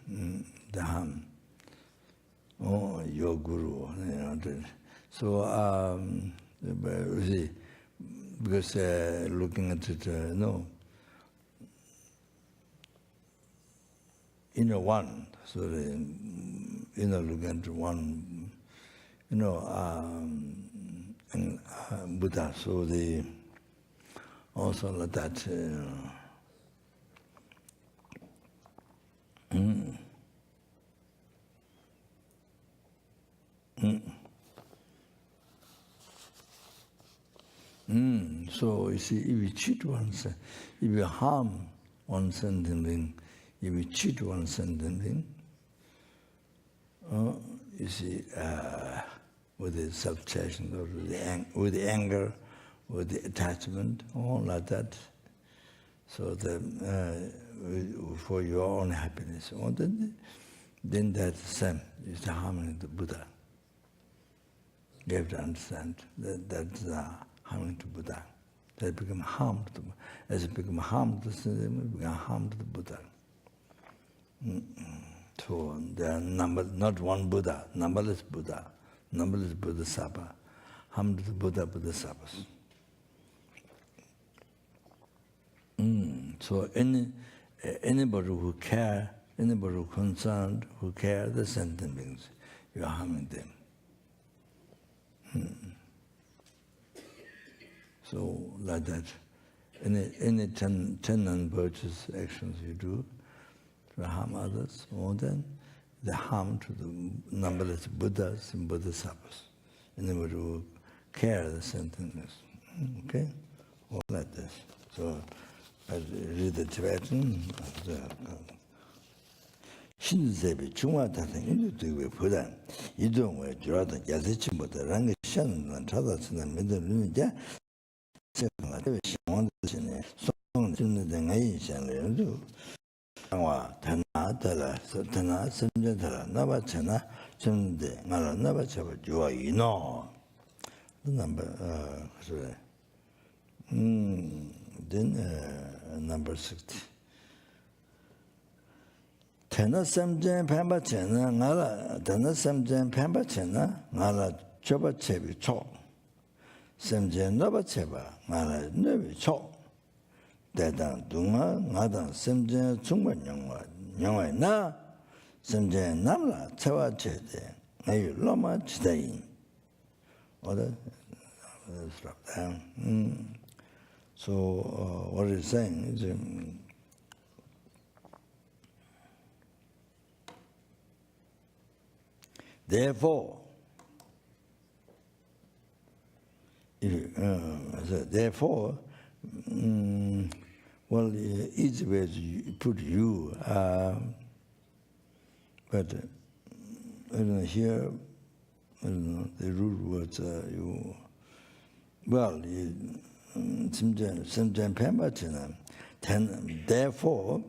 the harm, your guru. So you see, because looking at it, no. One, so looking at one, Buddha, so they also like that. So you see, if you cheat oneself, if you harm one sentient being, if you cheat one sentient being, you see, with the self-chasing, or with the anger, with the attachment, all like that. So for your own happiness, then that's the same. It's harming the Buddha. You have to understand that that's harming to Buddha. That become harm to them. As it become harm to the it become harm to the Buddha. So there are not one Buddha, numberless Bodhisattva, harm to the Buddha, Bodhisattvas. So anybody who care, anybody who concerned, who care the sentient beings, you are harming them. So like that, any 10 non-virtuous actions you do to harm others, or then the harm to the numberless Buddhas and Bodhisattvas, anybody who care the sentient beings. Okay, all like this. So I read the Tibetan. 신세비 중화 다생 인도되고 보다 이동을 들어다 야세침보다 랑게 샤는 찾아서는 믿으는데 제가 시원드시네 손을 내가 이상해도 와 다나다라 서다나 섬전다라 나바잖아 좀데 나라 나바쳐 좋아 이노 number 그래 then number 60 Tena samjen pamba chena ngala tena samjen pamba chena ngala choba chebi cho samjen noba cheba ngala nobi cho 대단 동아 나다 samjen 충분 영화 나 samjen 남라 체와 체데 아유 로마 치다인 other stop down so what is saying is therefore, well, easy way to put you, but I don't know, here, I don't know, the root words you, well, sometimes pambatina, therefore,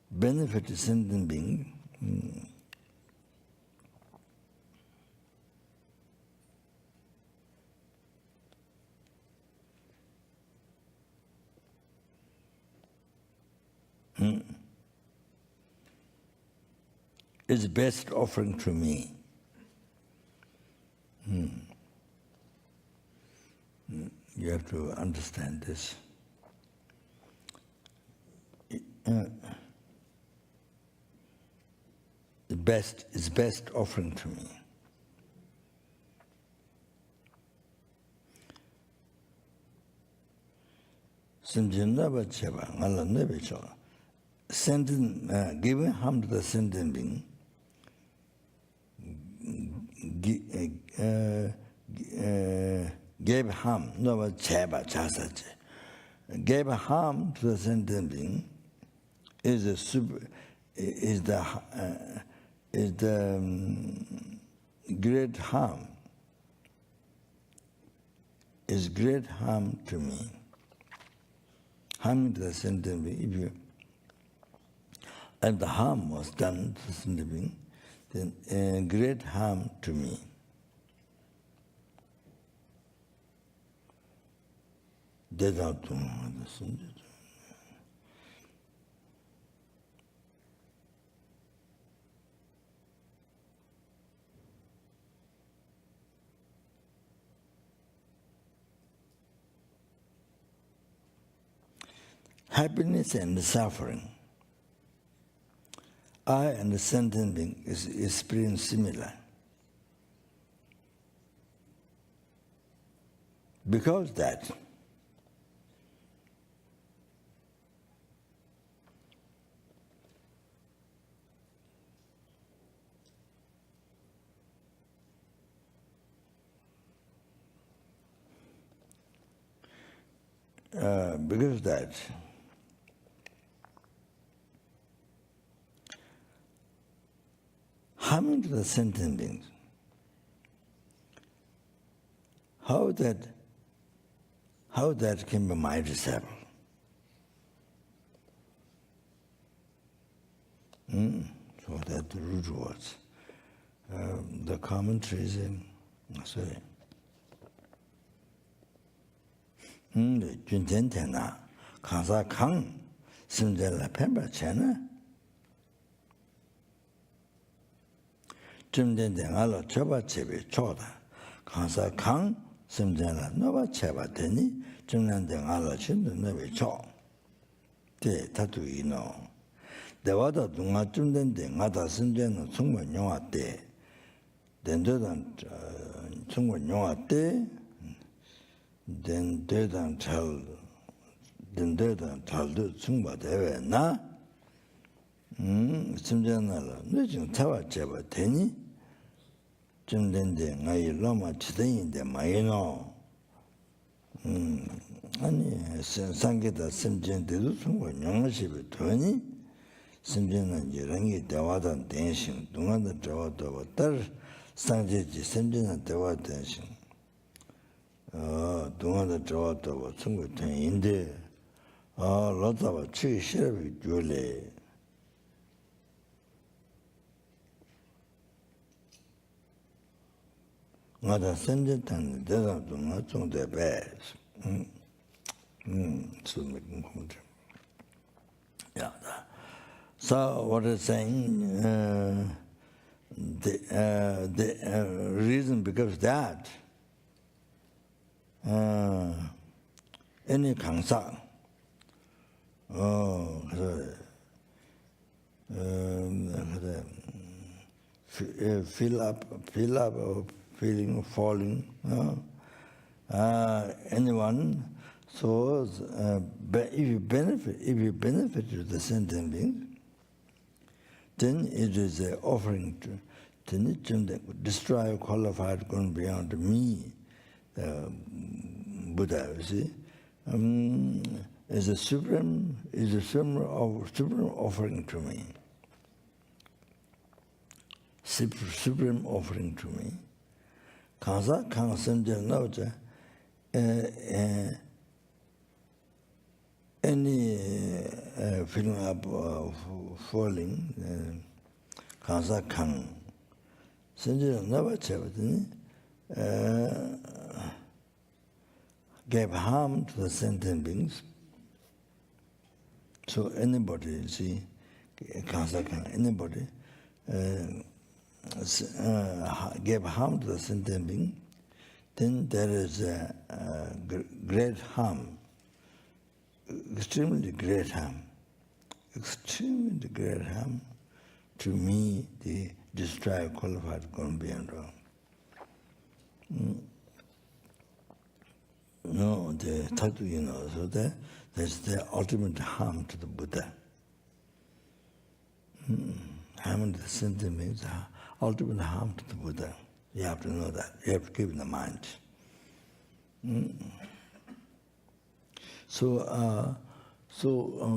benefit is sentient being. Is best offering to me. You have to understand this. The best is best offering to me. Simjinaba cheba ngala nebecho giving harm to the sentient being, gave harm, no cheba chasache, gave harm to the sentient being is the great harm. Is great harm to me. Harming to the sentient being, and the harm was done to the sentient being, then great harm to me. That's how to understand it. Happiness and suffering, I and the sentient being is experience similar. Because that harming to the sentient beings, how that can be my disciple? So that the root words. The commentaries, sorry. Junten Kansa Kang Simjala Pemba Chena. Jumden Dengalo Choba Chebi Choda. Kansa Kang Simjala Nova Cheba Deni, Jumden Dengalo Chindu Nevi Cho. De Tatu Ino. The water Dunga Jumden Dengata Simjan Sungwa Nyoa De. Then Sungwa Nyoa De. Then Dedan Chal Sungba Deve Na Simjanala, Nujing Tawa Cheba Teni, Jumdende Ngai Loma Chidain de Maino. Ani Sangita Simjan Dedu Sungwa Nyongashibi Tony, Simjana Jirangi Dewadan Dancing, Dunganda Jawa Tar Sangji Simjana Dewa Dancing. 동안에 좋았다고 친구들인데 로다가 취 시럽이 줄래 나다 선전탄 대다 동안 정도 배 숨은 공주 yeah. So what is saying the reason because that any 강사 fill up or feeling falling anyone so if you benefit to the sentient being, then it is an offering to destroy qualified going beyond me. Buddha, you see, is a supreme offering to me. Supreme offering to me. Kansa Kang Simjan Nauja, any feeling up of falling, Kansa Kang Simjan Nauja, gave harm to the sentient beings. So anybody, you see, anybody gave harm to the sentient being, then there is a great harm, extremely great harm to me, the destroyer qualified gone beyond wrong. No, the tattoo, so that's the ultimate harm to the Buddha. Harm to the sentient means ultimate harm to the Buddha. You have to know that. You have to keep in the mind. So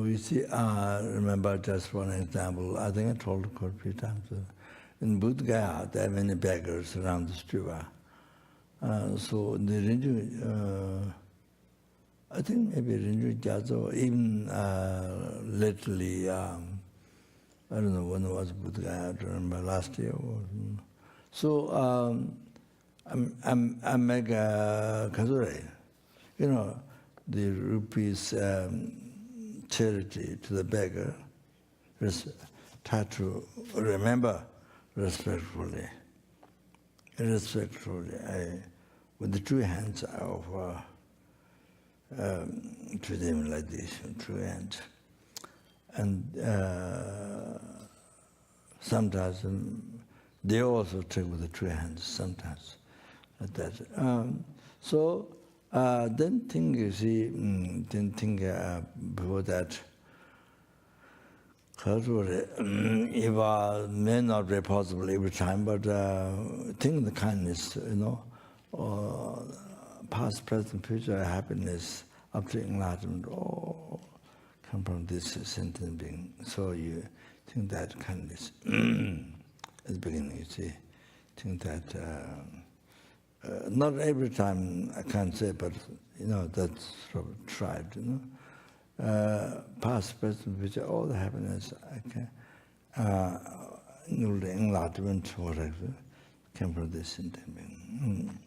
we see, remember just one example, I think I told it quite a few times. In Bodh Gaya, there are many beggars around the street. So the Rinju, I think maybe Rinju Gyatso, even lately, I don't know when it was Bodh Gaya, I don't remember, last year. So I make a kazure, the rupees charity to the beggar, try to remember respectfully, with the two hands I offer to them like this, two hands. And sometimes they also take with the two hands, sometimes like that. Then think, you see, before that, it may not be possible every time, but think the kindness, past, present, future happiness up to enlightenment, all come from this sentient being. So you think that kindness at the beginning, you see, think that. Not every time I can't say, but that's sort of tried. Past, present, future, all the happiness I can, enlightenment, whatever, came from this sentient being.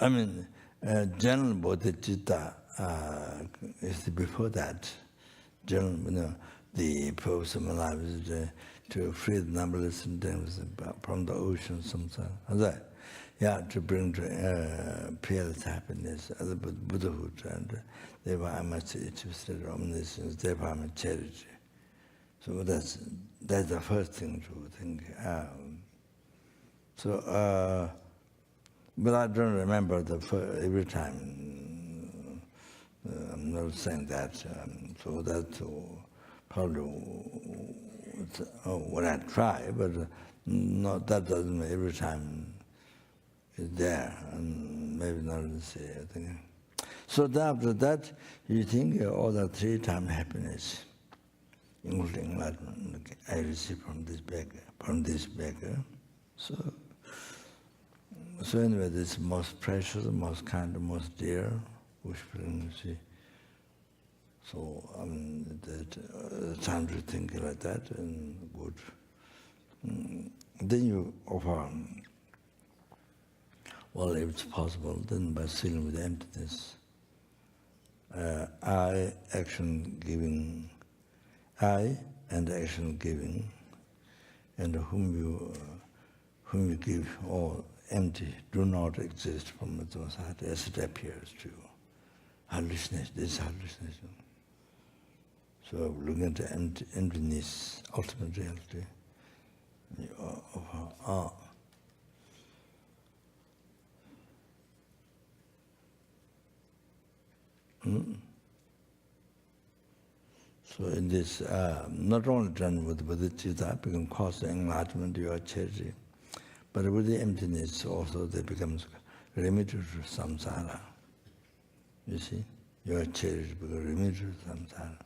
I mean, general bodhicitta is before that. General, the purpose of my life is to free the numberless things from the ocean, to bring to peerless happiness, the Buddhahood, and therefore I must achieve state of omniscience, therefore I must charity. So that's the first thing to think. But I don't remember every time. I'm not saying that. So that's probably what I try, but that doesn't mean every time it's there, and maybe not the same thing. So after that, you think all the 3 times happiness, including enlightenment, I receive from this beggar. So anyway, this is most precious, most kind, most dear, which brings you. So time to think like that, and good. Then you offer, well, if it's possible, then by sealing with emptiness, I and action giving, and whom you give all empty, do not exist from the side as it appears to you. Hallucination, this hallucination. So looking at the emptiness, ultimate reality, So in this, not only done with bodhicitta, become cause enlightenment, your charity, but with the emptiness also they become remedy to samsara. You see, your charity becomes remedy to samsara.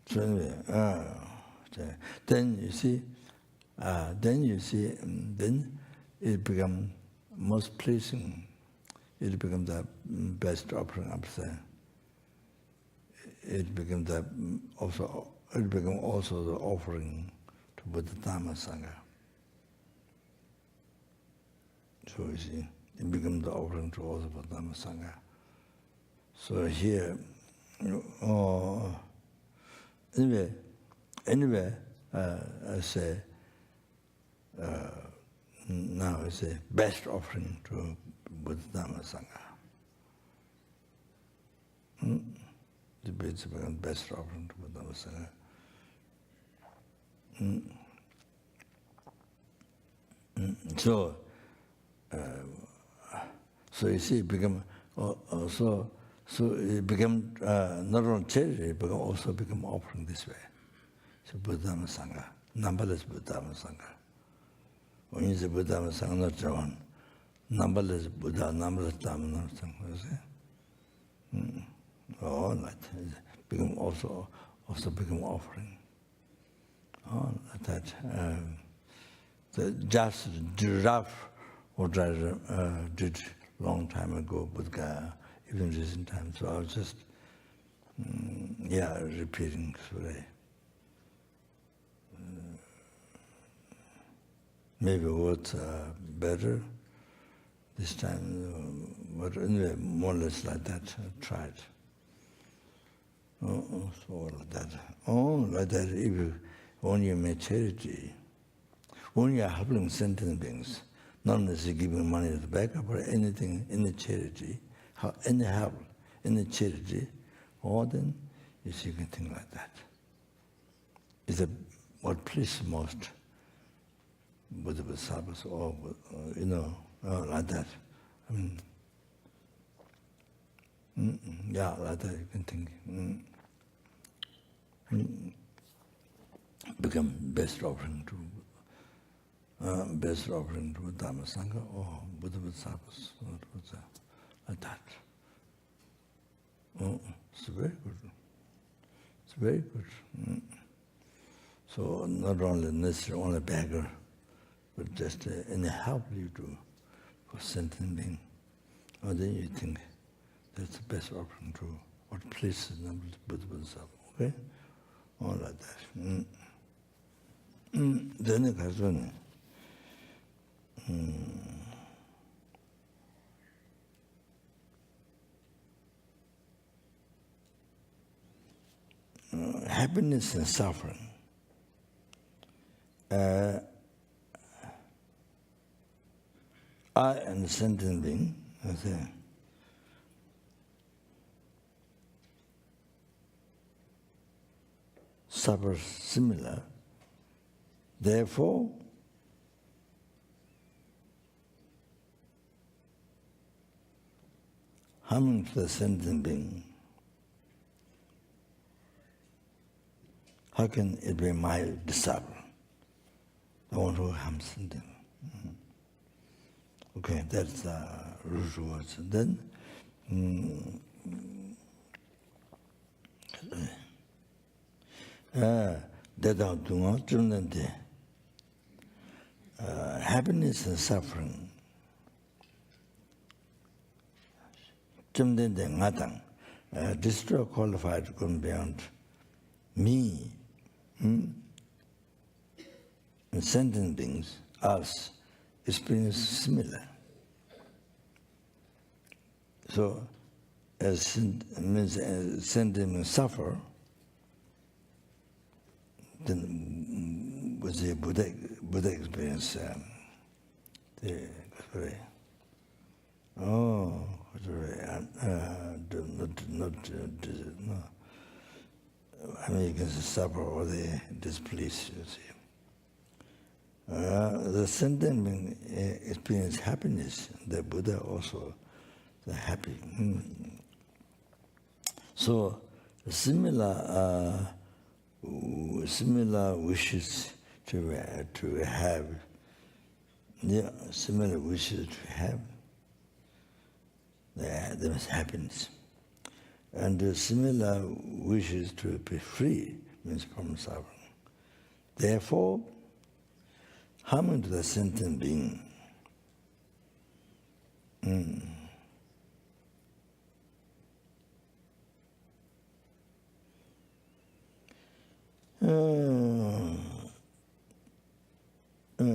So anyway, then you see, then it becomes most pleasing. It becomes the best offering upside. It becomes also the offering to Buddha Dhamma Sangha. So you see, it becomes the offering to also Buddha Dhamma Sangha. So here, anyway, I say, now I say best offering to Buddha Dhamma Sangha. The best offering to Buddha Dhamma Sangha. So you see, it become So it became not only charity, but also become offering this way. So Buddha and Sangha, numberless Buddha and Sangha. When you say Buddha and Sangha, not one, numberless Buddha, numberless Dhamma, not Sangha, you see? All that become also become offering. All that. The just giraffe, what I did long time ago, Buddha, even recent times. So I was just, repeating. Sorry. Maybe what's better this time, but anyway, more or less like that. I tried. So like that. Like that. If when you make charity, when you are helping sentient beings, not necessarily giving money to the backup or anything in the charity, any help in the charity, or then you see you can think like that. Is what pleases most Buddha Bodhisattvas or like that. Like that you can think. Become best offering to Dhamma Sangha or Buddha Bodhisattvas, like that. It's very good. It's very good. So not only necessarily only beggar, but just any help you do for sentient being. Or then you think that's the best offering to what pleases Buddha Bodhisattva. Okay? All like that. Then it has one. Happiness and suffering. I and the sentient being, I say, suffer similar. Therefore, harming to the sentient being, how can it be my disciple? The one who harms sentient. Okay, that's the root words. Then, happiness and suffering. Destroy qualified going beyond me. And sentient beings, us, experience similar. So, as sentient beings suffer, then with the Buddha experience, you can suffer or they displease, you see. The sentient being experience happiness. The Buddha also the happy. So similar wishes to have. Similar wishes to have. There is happiness, and similar wishes to be free means from suffering. Therefore, harming to the sentient being.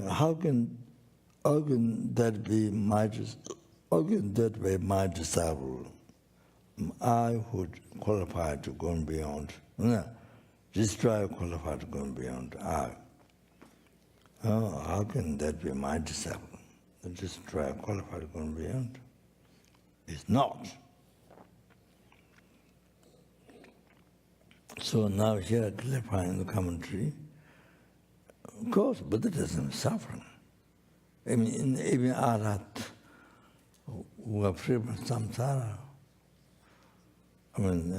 How can that be my? How can that be my disciple? I would qualify to go beyond. Destroy qualify to go beyond. How can that be my disciple? Destroy qualify to go beyond? It's not. So now here clarifying the commentary. Of course, Buddha doesn't suffer. I mean, even Arhat, who are free from samsara. I mean,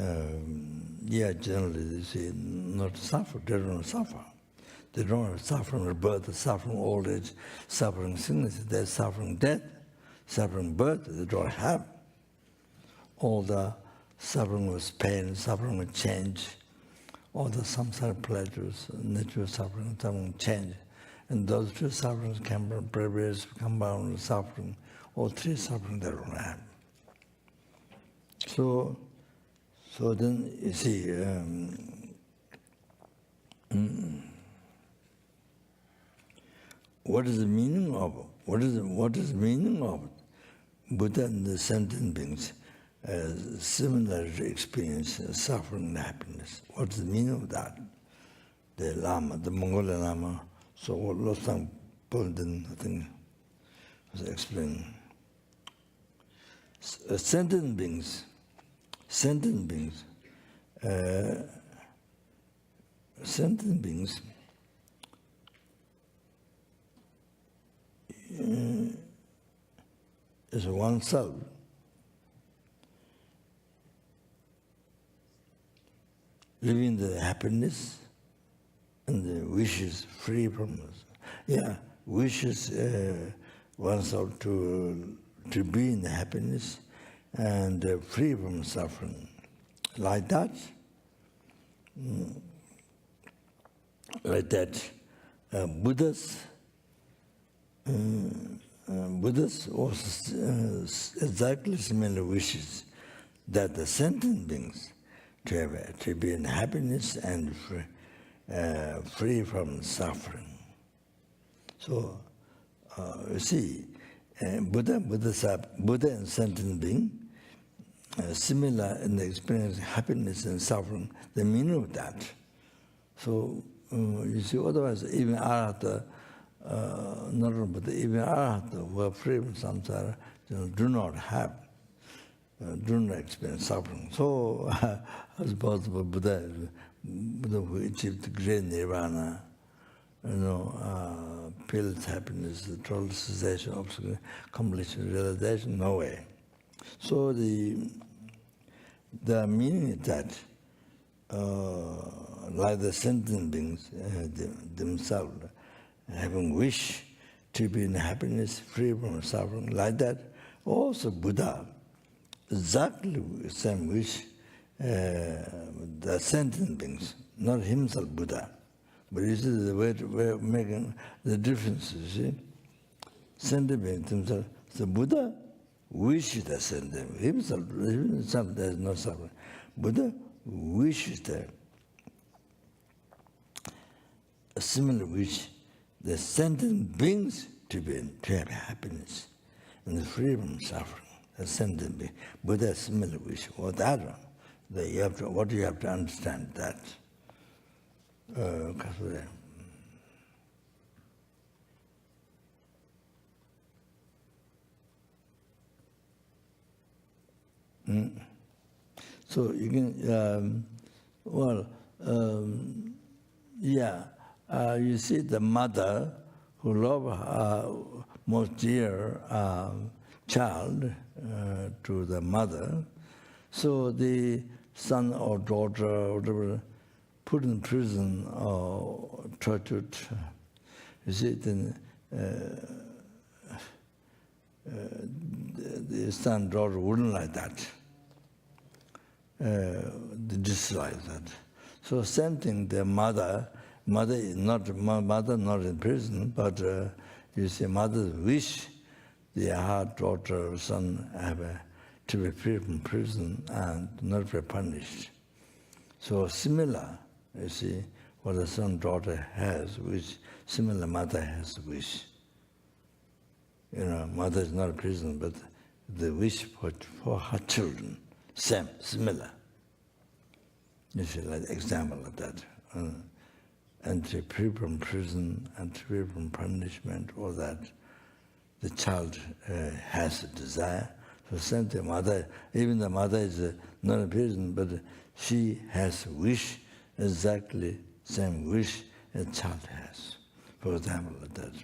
generally they say not suffer, they don't suffer. They don't have suffering birth, suffering old age, suffering sickness, they're suffering death, suffering birth, they don't have. All the suffering with pain, suffering with change, all the samsara pleasures, natural suffering, suffering change. And those two sufferings can be previous, compound suffering, all three suffering they don't have. So then you see, what is the meaning of Buddha and the sentient beings similar experience suffering and happiness? What is the meaning of that? The Lama, the Mongolian Lama, so Losang Polden, I think, was explaining. Sentient beings is oneself. Living the happiness and the wishes free from us. Yeah, wishes oneself to be in the happiness and free from suffering. Like that, Buddhists also exactly similar wishes that the sentient beings to be in happiness and free from suffering. So you see, Buddha and sentient being similar in the experience of happiness and suffering, the meaning of that. So you see, otherwise even Arahata, not only Buddha, even Arahata who are free from samsara, do not experience suffering. So as possible Buddha who achieved great nirvana, peerless happiness, total cessation, obstacle, completion, realization, no way. So the meaning is that, like the sentient beings themselves, having wish to be in happiness, free from suffering, like that, also Buddha, exactly the same wish, the sentient beings, not himself Buddha. But this is the way of making the difference, you see. Sentient beings themselves, the Buddha wishes the sentient himself there is no suffering. Buddha wishes that a similar wish, the sentient beings to have happiness and the freedom from suffering. The sentient being. Buddha has similar wish. Or that one. What you have to understand that. So you can, you see the mother who loves her most dear child to the mother, so the son or daughter or whatever put in prison or tortured, you see, then the son daughter wouldn't like that. They dislike that. So same thing, the mother is not in prison, but you see, mother's wish her daughter or son to be free from prison and not be punished. So similar, you see, what the son daughter has, which similar mother has wish. Mother is not in prison, but the wish for her children, similar. You see, like example of that. And to be free from prison and to be free from punishment, all that. The child has a desire. So same thing, mother, even the mother is not in prison, but she has a wish, exactly same wish a child has. For example, like that.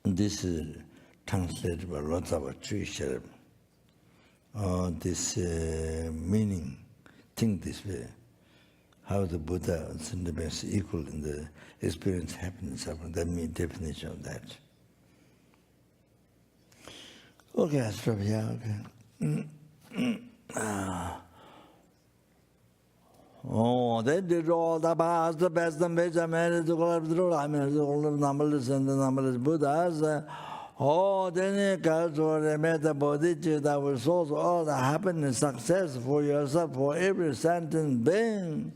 This is translated by lots of Jewish this meaning, think this way, how the Buddha and Sundarbans is equal in the experience happiness, that means definition of that. Okay, I'll stop here, okay. They did all the past, the best, the major marriage, the numberless and the numberless Buddhas. Then it goes to the meta bodhicitta that will source all the happiness, success for yourself, for every sentient being.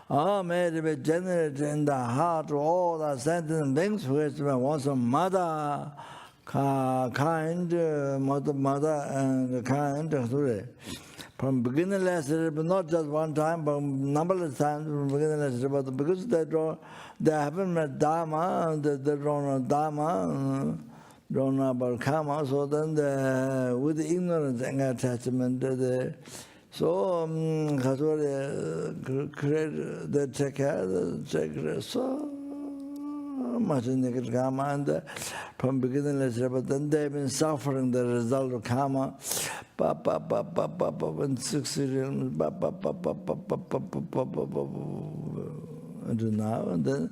May it be generated in the heart of all the sentient beings who is once a mother, kind, mother and kind. From beginningless, but not just one time, but numberless times from beginningless. But because they haven't met Dharma, they don't know Dharma, don't know about karma, so then with the ignorance and attachment, they take care, so much in the karma, and from beginningless, but then they've been suffering the result of karma. And 6 realms, now and then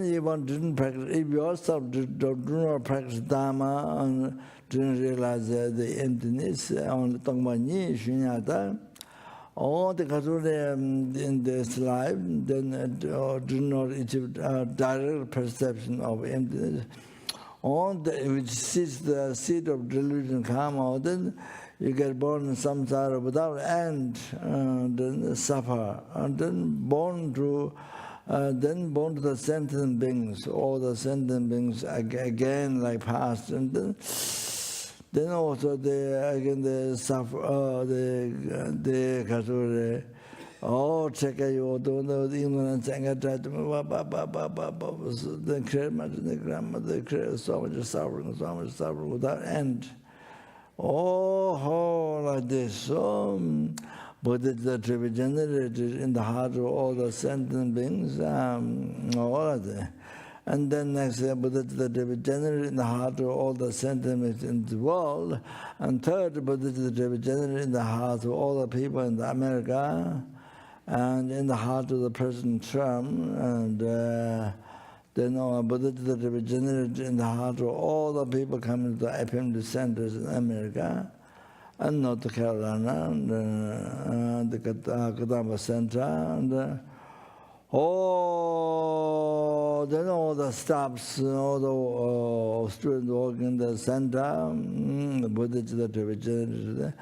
you didn't practice. If you yourself do not practice Dharma and didn't realize the emptiness, only Tongmani, Shunyata, all the Kasuri in this life, then do not achieve direct perception of emptiness. Which sees the seed of delusion karma, then you get born in samsara without end, then suffer, and then born to the sentient beings, all the sentient beings again like past, and then also they suffer, they kasure. Check you don't know the ignorance and attachment, then create much in the grandmother, create so much suffering without end. Like this. So, Buddha to be generated in the heart of all the sentient beings, all of them. And then next, Buddha to be generated in the heart of all the sentient beings in the world. And third, Buddha to be generated in the heart of all the people in America. And in the heart of the present term, and then Buddha to be generated in the heart of all the people coming to the FPMT centers in America, and North Carolina, and the Kadamba Center, and then all the staffs, all the students working in the center, Buddha to be generated there.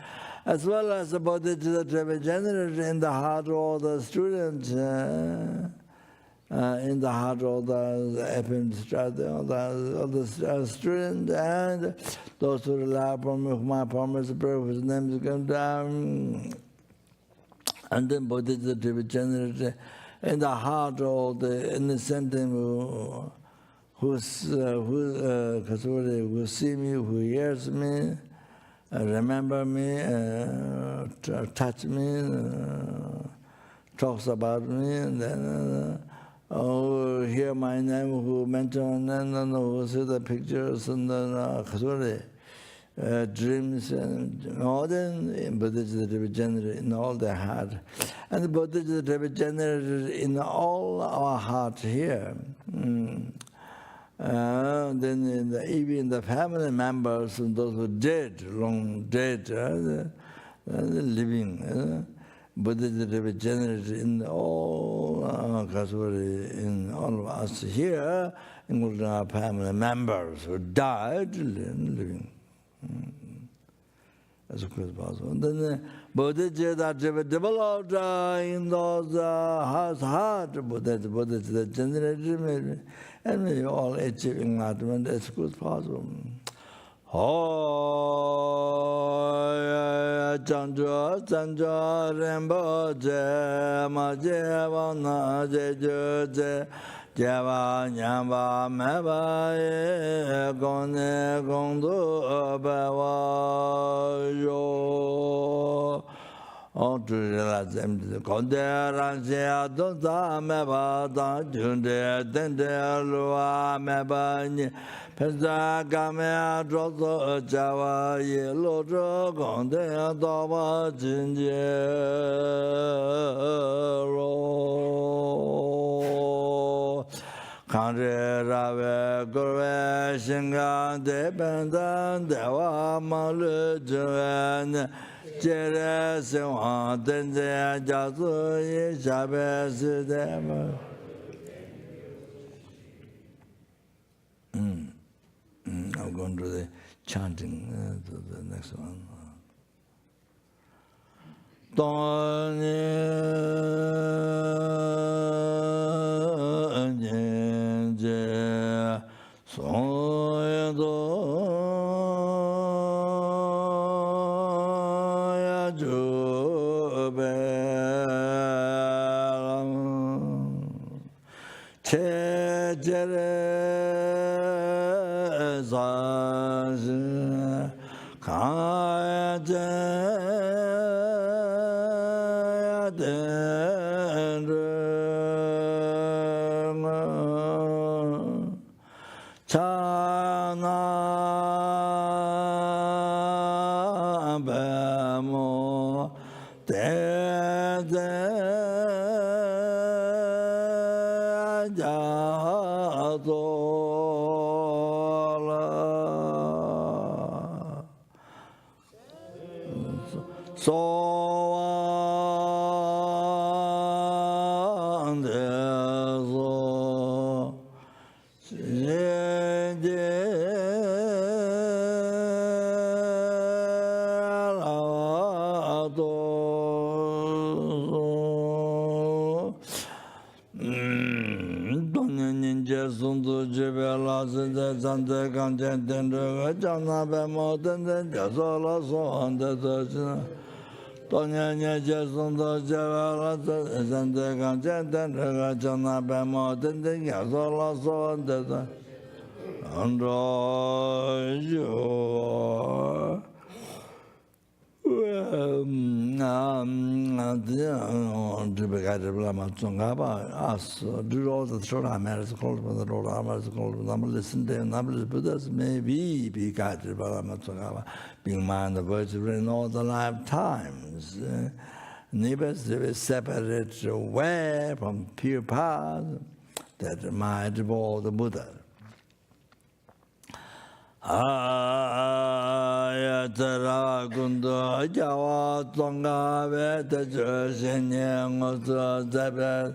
As well as the Buddha to be generated in the heart of all the students, in the heart of all the FPMT, all the students, and those who rely upon me, whom I promise to pray, whose names come down, and then Buddha to be generated in the heart of all the innocent who see me, who hears me, remember me, touch me, talks about me, and then hear my name, who mention my name, who see the pictures and the dreams, and all then Buddha to be generated in all their heart. And the Buddha to be generated in all our heart here. Then even the family members and those who are dead, long dead, living, Buddha to be generated in all in all of us here, including our family members who died, living. As quick as possible. And then Buddha that developed in those heart, Buddha generated, and we all achieve enlightenment as quick as possible. Chanjo Rembo Je Maje Wana Je Java Nyamba Meba Gone Gondo Bawa Yo all to realize them to Condera, don't meba, Junde, Dende, Lua, Meba, Pesa, Gamea, Drosso, Java, Yellow, Condea, Dova, Ginger. Kandre rave gurve shingan dependan dewa malu juven jere sewan denze jazu yi shabe sidema. I'm going to do the chanting to the next one. Do all the short Amaras called for the Lord Amaras called number listen to number Buddhas may be guided by Lamatsungava, being mind the virtue in all the lifetimes. Neighbors be separated away from pure path that might evolve the Buddha. Ayatara Gundo Jawa Tonga Veta Joshin Oso Zabet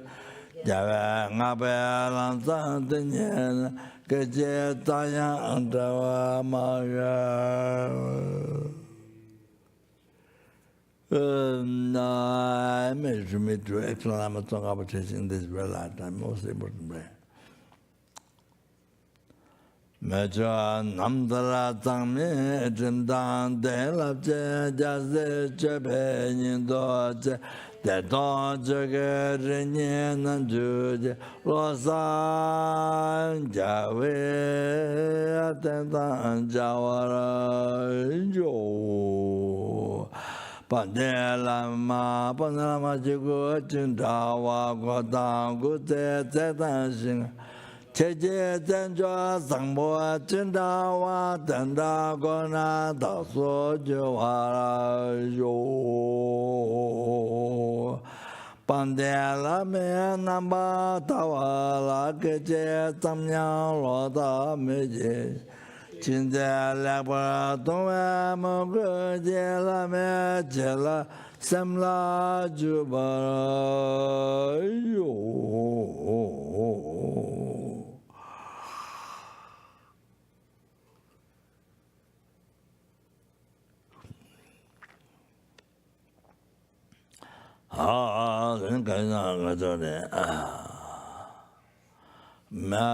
Java Ngabel Santinyan Kajetaya Antawa Maya. I made me to excellent Tonga in this real lifetime, most important way. Meja namdara tangme jimdan de lapje jazde chepe nindo che de don jege renye nanjuje losan jawe atendan jawara jo pandelama jigo jindawa godang gute zetan sing Cheje Zenjua Sangbo Chindawa Tenda Gona Daso Juara Yo Pandela Me Namba Tawala Keje Samyang Loda Meje Chinda Labra Tome Mogu Jela Me Jela Semla Jubara Yo I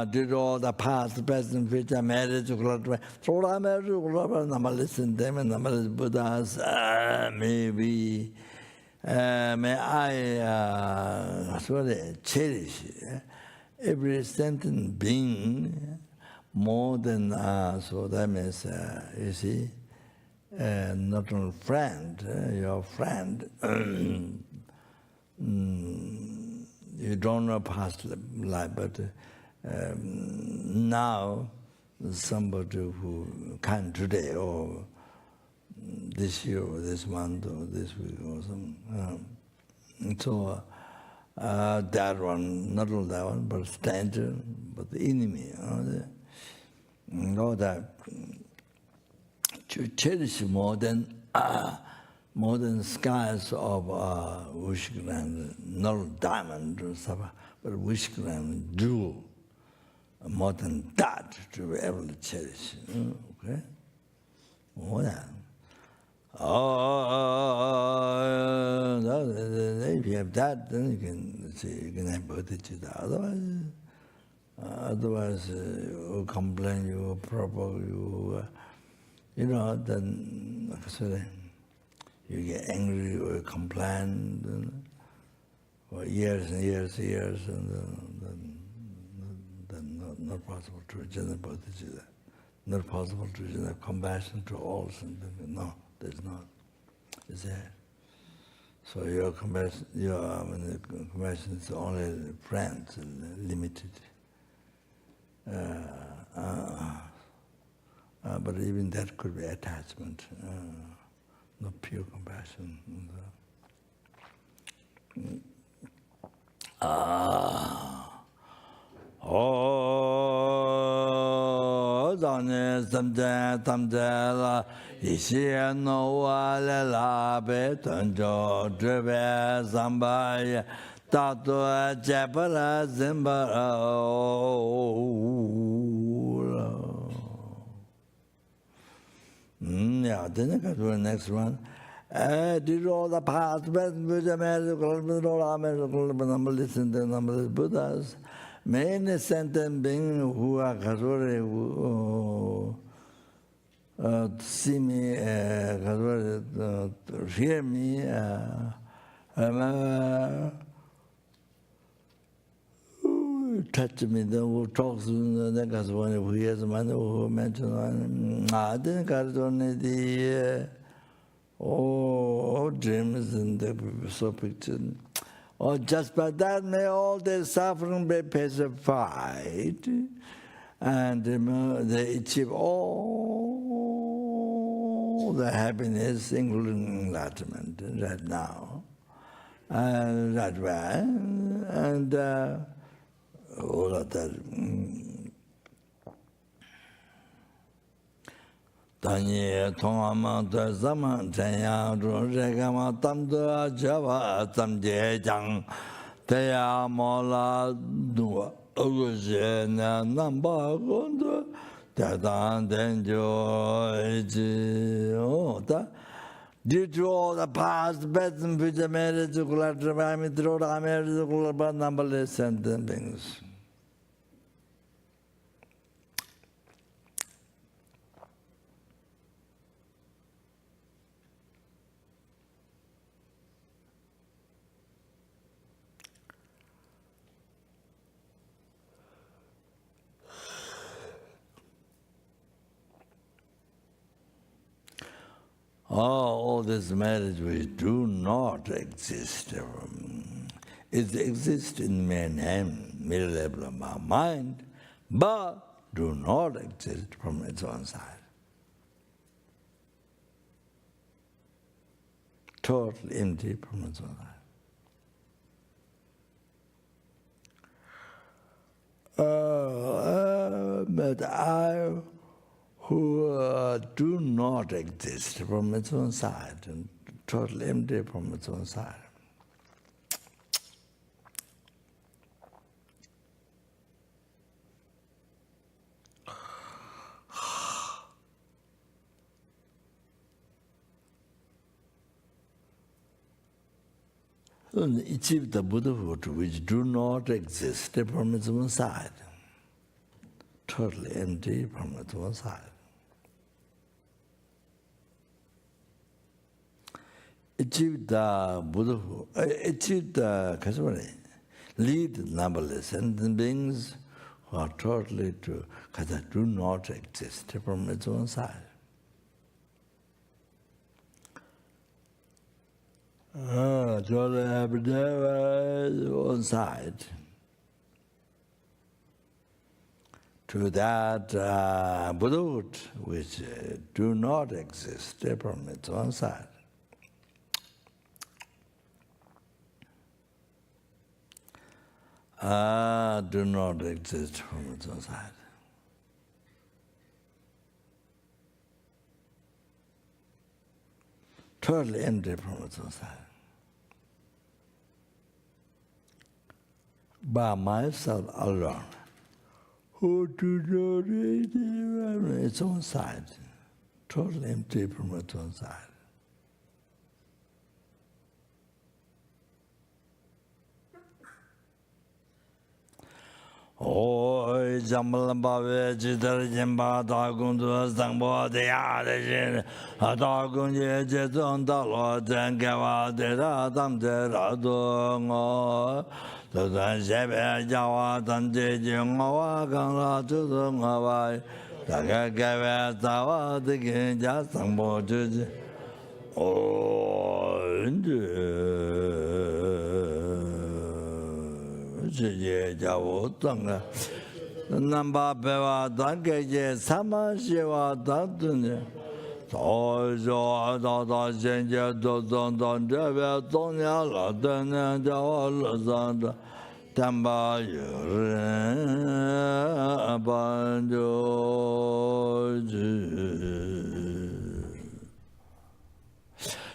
did all the past, present, future, marriage, so I married, listen to them and Buddhas, maybe may I cherish every sentient being more than so that means you see not only friend, your friend, you don't know past life, but now somebody who can today or this year or this month or this week or something. So that one, not only that one, but stranger, but the enemy. Know that to cherish more than skies of Wishkran, not diamond or stuff, but Wishkran jewel. More than that to be able to cherish. Okay? More than. If you have that, then you can have bodhicitta. Otherwise, you complain, you provoke, then you get angry or complain for years and years, and then not possible to generate bodhicitta. Not possible to generate compassion to all. No, there's not. Is there? So your compassion, compassion is only friends, limited. But even that could be attachment, not pure compassion. Zane samje tamje la yishe no wa le la be tunjo drebe zamba tato jebara zimbara. Yeah, then I go to the next one. Did all the past, listen to number Buddhas. Many sentient beings who are see me, hear me, touch me, who talks to the next one who hears money, who mentions, I didn't got only the dreams and the so picture. Or just by that may all their suffering be pacified, and they achieve all the happiness, including enlightenment, right now, and that way, and all of that. Tanye Tongama Zaman Tanya Regama Tamda Java Tamje Jang Taya Mola Dua Uguzena Namba Gunda Tadan Denjo due to all the past beds and future marriage, collateral, but numberless sentient beings. All this marriage which do not exist. It exists in mere level of my mind, but do not exist from its own side. Totally empty from its own side. But I who do not exist from its own side, and totally empty from its own side. Achieve the Buddhahood which do not exist from its own side, totally empty from its own side. Achieve the Buddhahood, achieve the lead numberless sentient beings who are totally true, because they do not exist from its own side. Totally on side. To that Buddhahood which do not exist from its own side. Do not exist from its own side. Totally empty from its own side. By myself alone, who do not exist from its own side, totally empty from its own side. Oi Jambalamba Vegetar Jimba Dagundu Sangbo de Yadajin, Adagunje Jeton Dalo, Tangava de Radam de Radungo, the Danjebe Jawa Dante Jungawa Ganga to the Hawaii, the Gava Tawa, the Ginja Sangbo Juji. Oh, Jawo Namba Beva Danke Sama Shiva Dantune Tojo Dada Jenja Dodon Don Java Tonya Ladana Jawa Lazanda Tamba Yure Banjo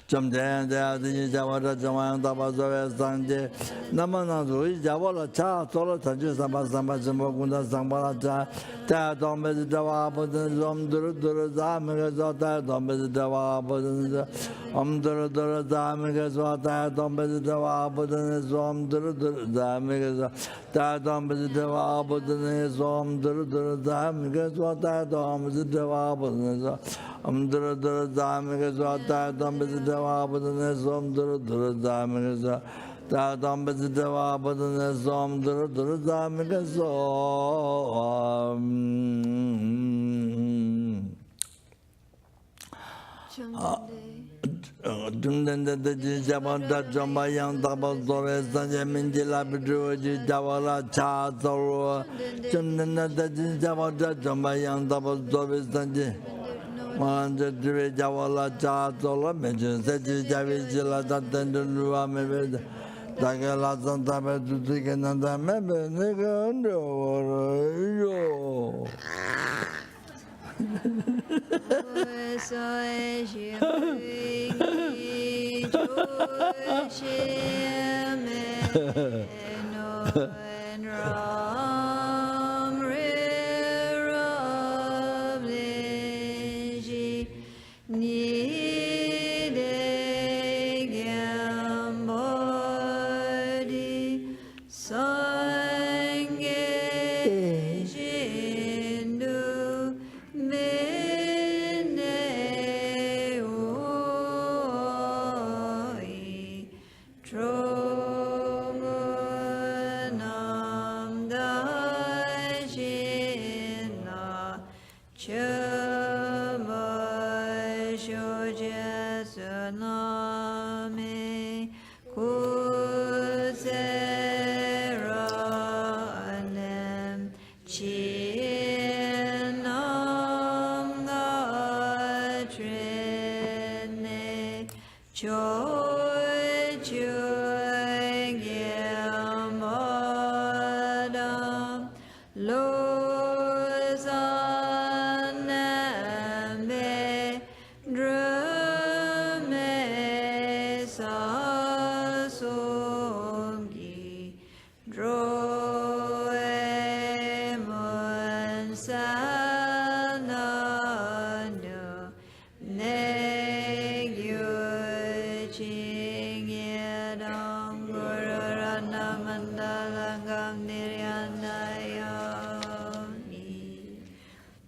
Someday, the Java Jaman Tabazo Sanje, Namana, Javola Cha, Tola Taji Samba Samba Jambokunda Sambala Cha, Tatom is the Wapotan, Duruzamigas, Tom is the Wapotan, Duruzamigas, Tom is the Wapotan, Duruzamigas, Tatom is the Wapotan, Duruzamigas, Tom is the Wapotan. Duruzamigas, Tom is the Wapotan, Duruzamigas, Tatom is the Wapotan, Duruzamigas. Dundan the Javan that Jambayan Tabas Dores, Sanjamindila Bedruji, Javala Chatoro, Dundan the Javan that Jambayan Tabas Dores, Sanjay. One the Javala Chatola mentions that Javila that then the Luame, Tagala Santa Betukan and the member, Nigga,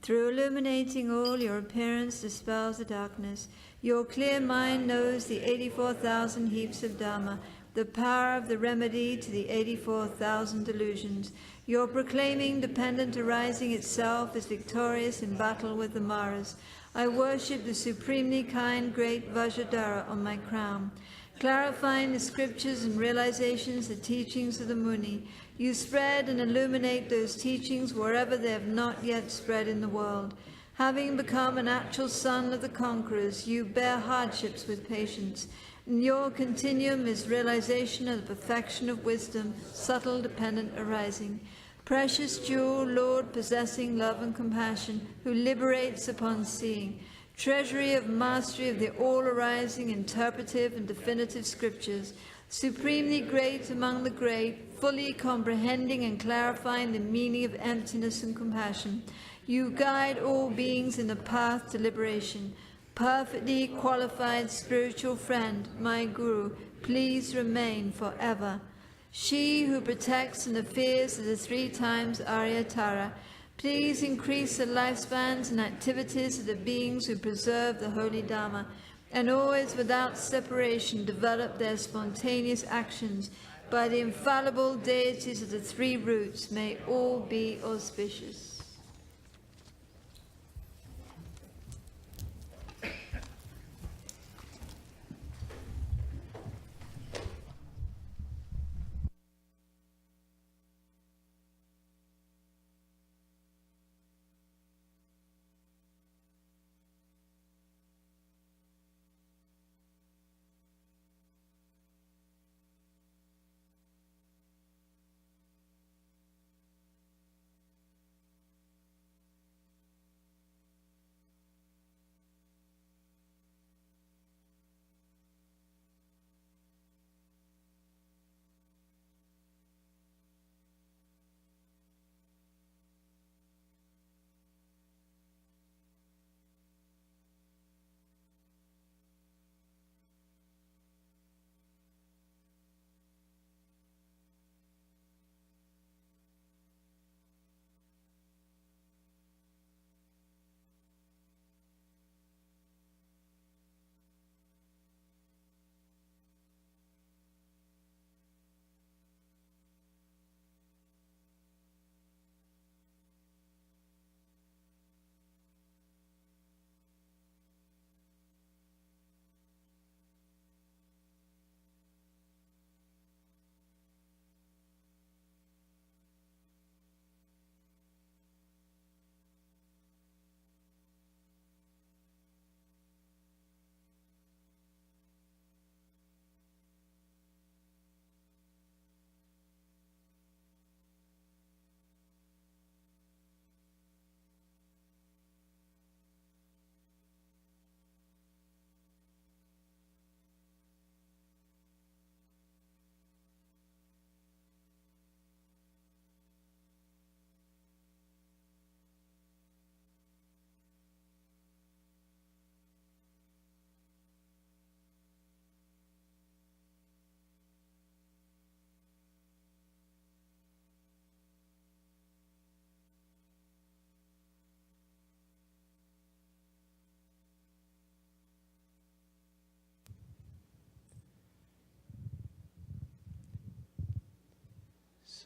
Through illuminating all, your appearance dispels the darkness. Your clear mind knows the 84,000 heaps of Dharma, the power of the remedy to the 84,000 delusions. Your proclaiming dependent arising itself is victorious in battle with the Maras. I worship the supremely kind great Vajradhara on my crown. clarifying the scriptures and realizations, the teachings of the Muni. You spread and illuminate those teachings wherever they have not yet spread in the world. Having become an actual son of the conquerors, you bear hardships with patience. And your continuum is realization of the perfection of wisdom, subtle dependent arising. Precious jewel, Lord, possessing love and compassion, who liberates upon seeing. Treasury of mastery of the all-arising, interpretive and definitive scriptures. Supremely great among the great, fully comprehending and clarifying the meaning of emptiness and compassion. You guide all beings in the path to liberation. Perfectly qualified spiritual friend, my Guru, please remain forever. She who protects and the fears of the 3 times Aryatara, please increase the lifespans and activities of the beings who preserve the holy Dharma, and always without separation develop their spontaneous actions. By the infallible deities of the 3 roots, may all be auspicious.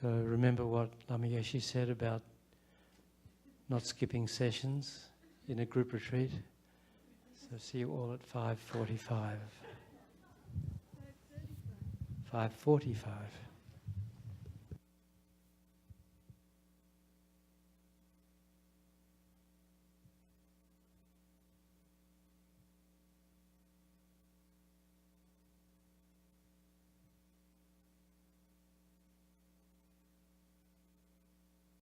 So remember what Lama Yeshe said about not skipping sessions in a group retreat. So see you all at 5:45. 5:45.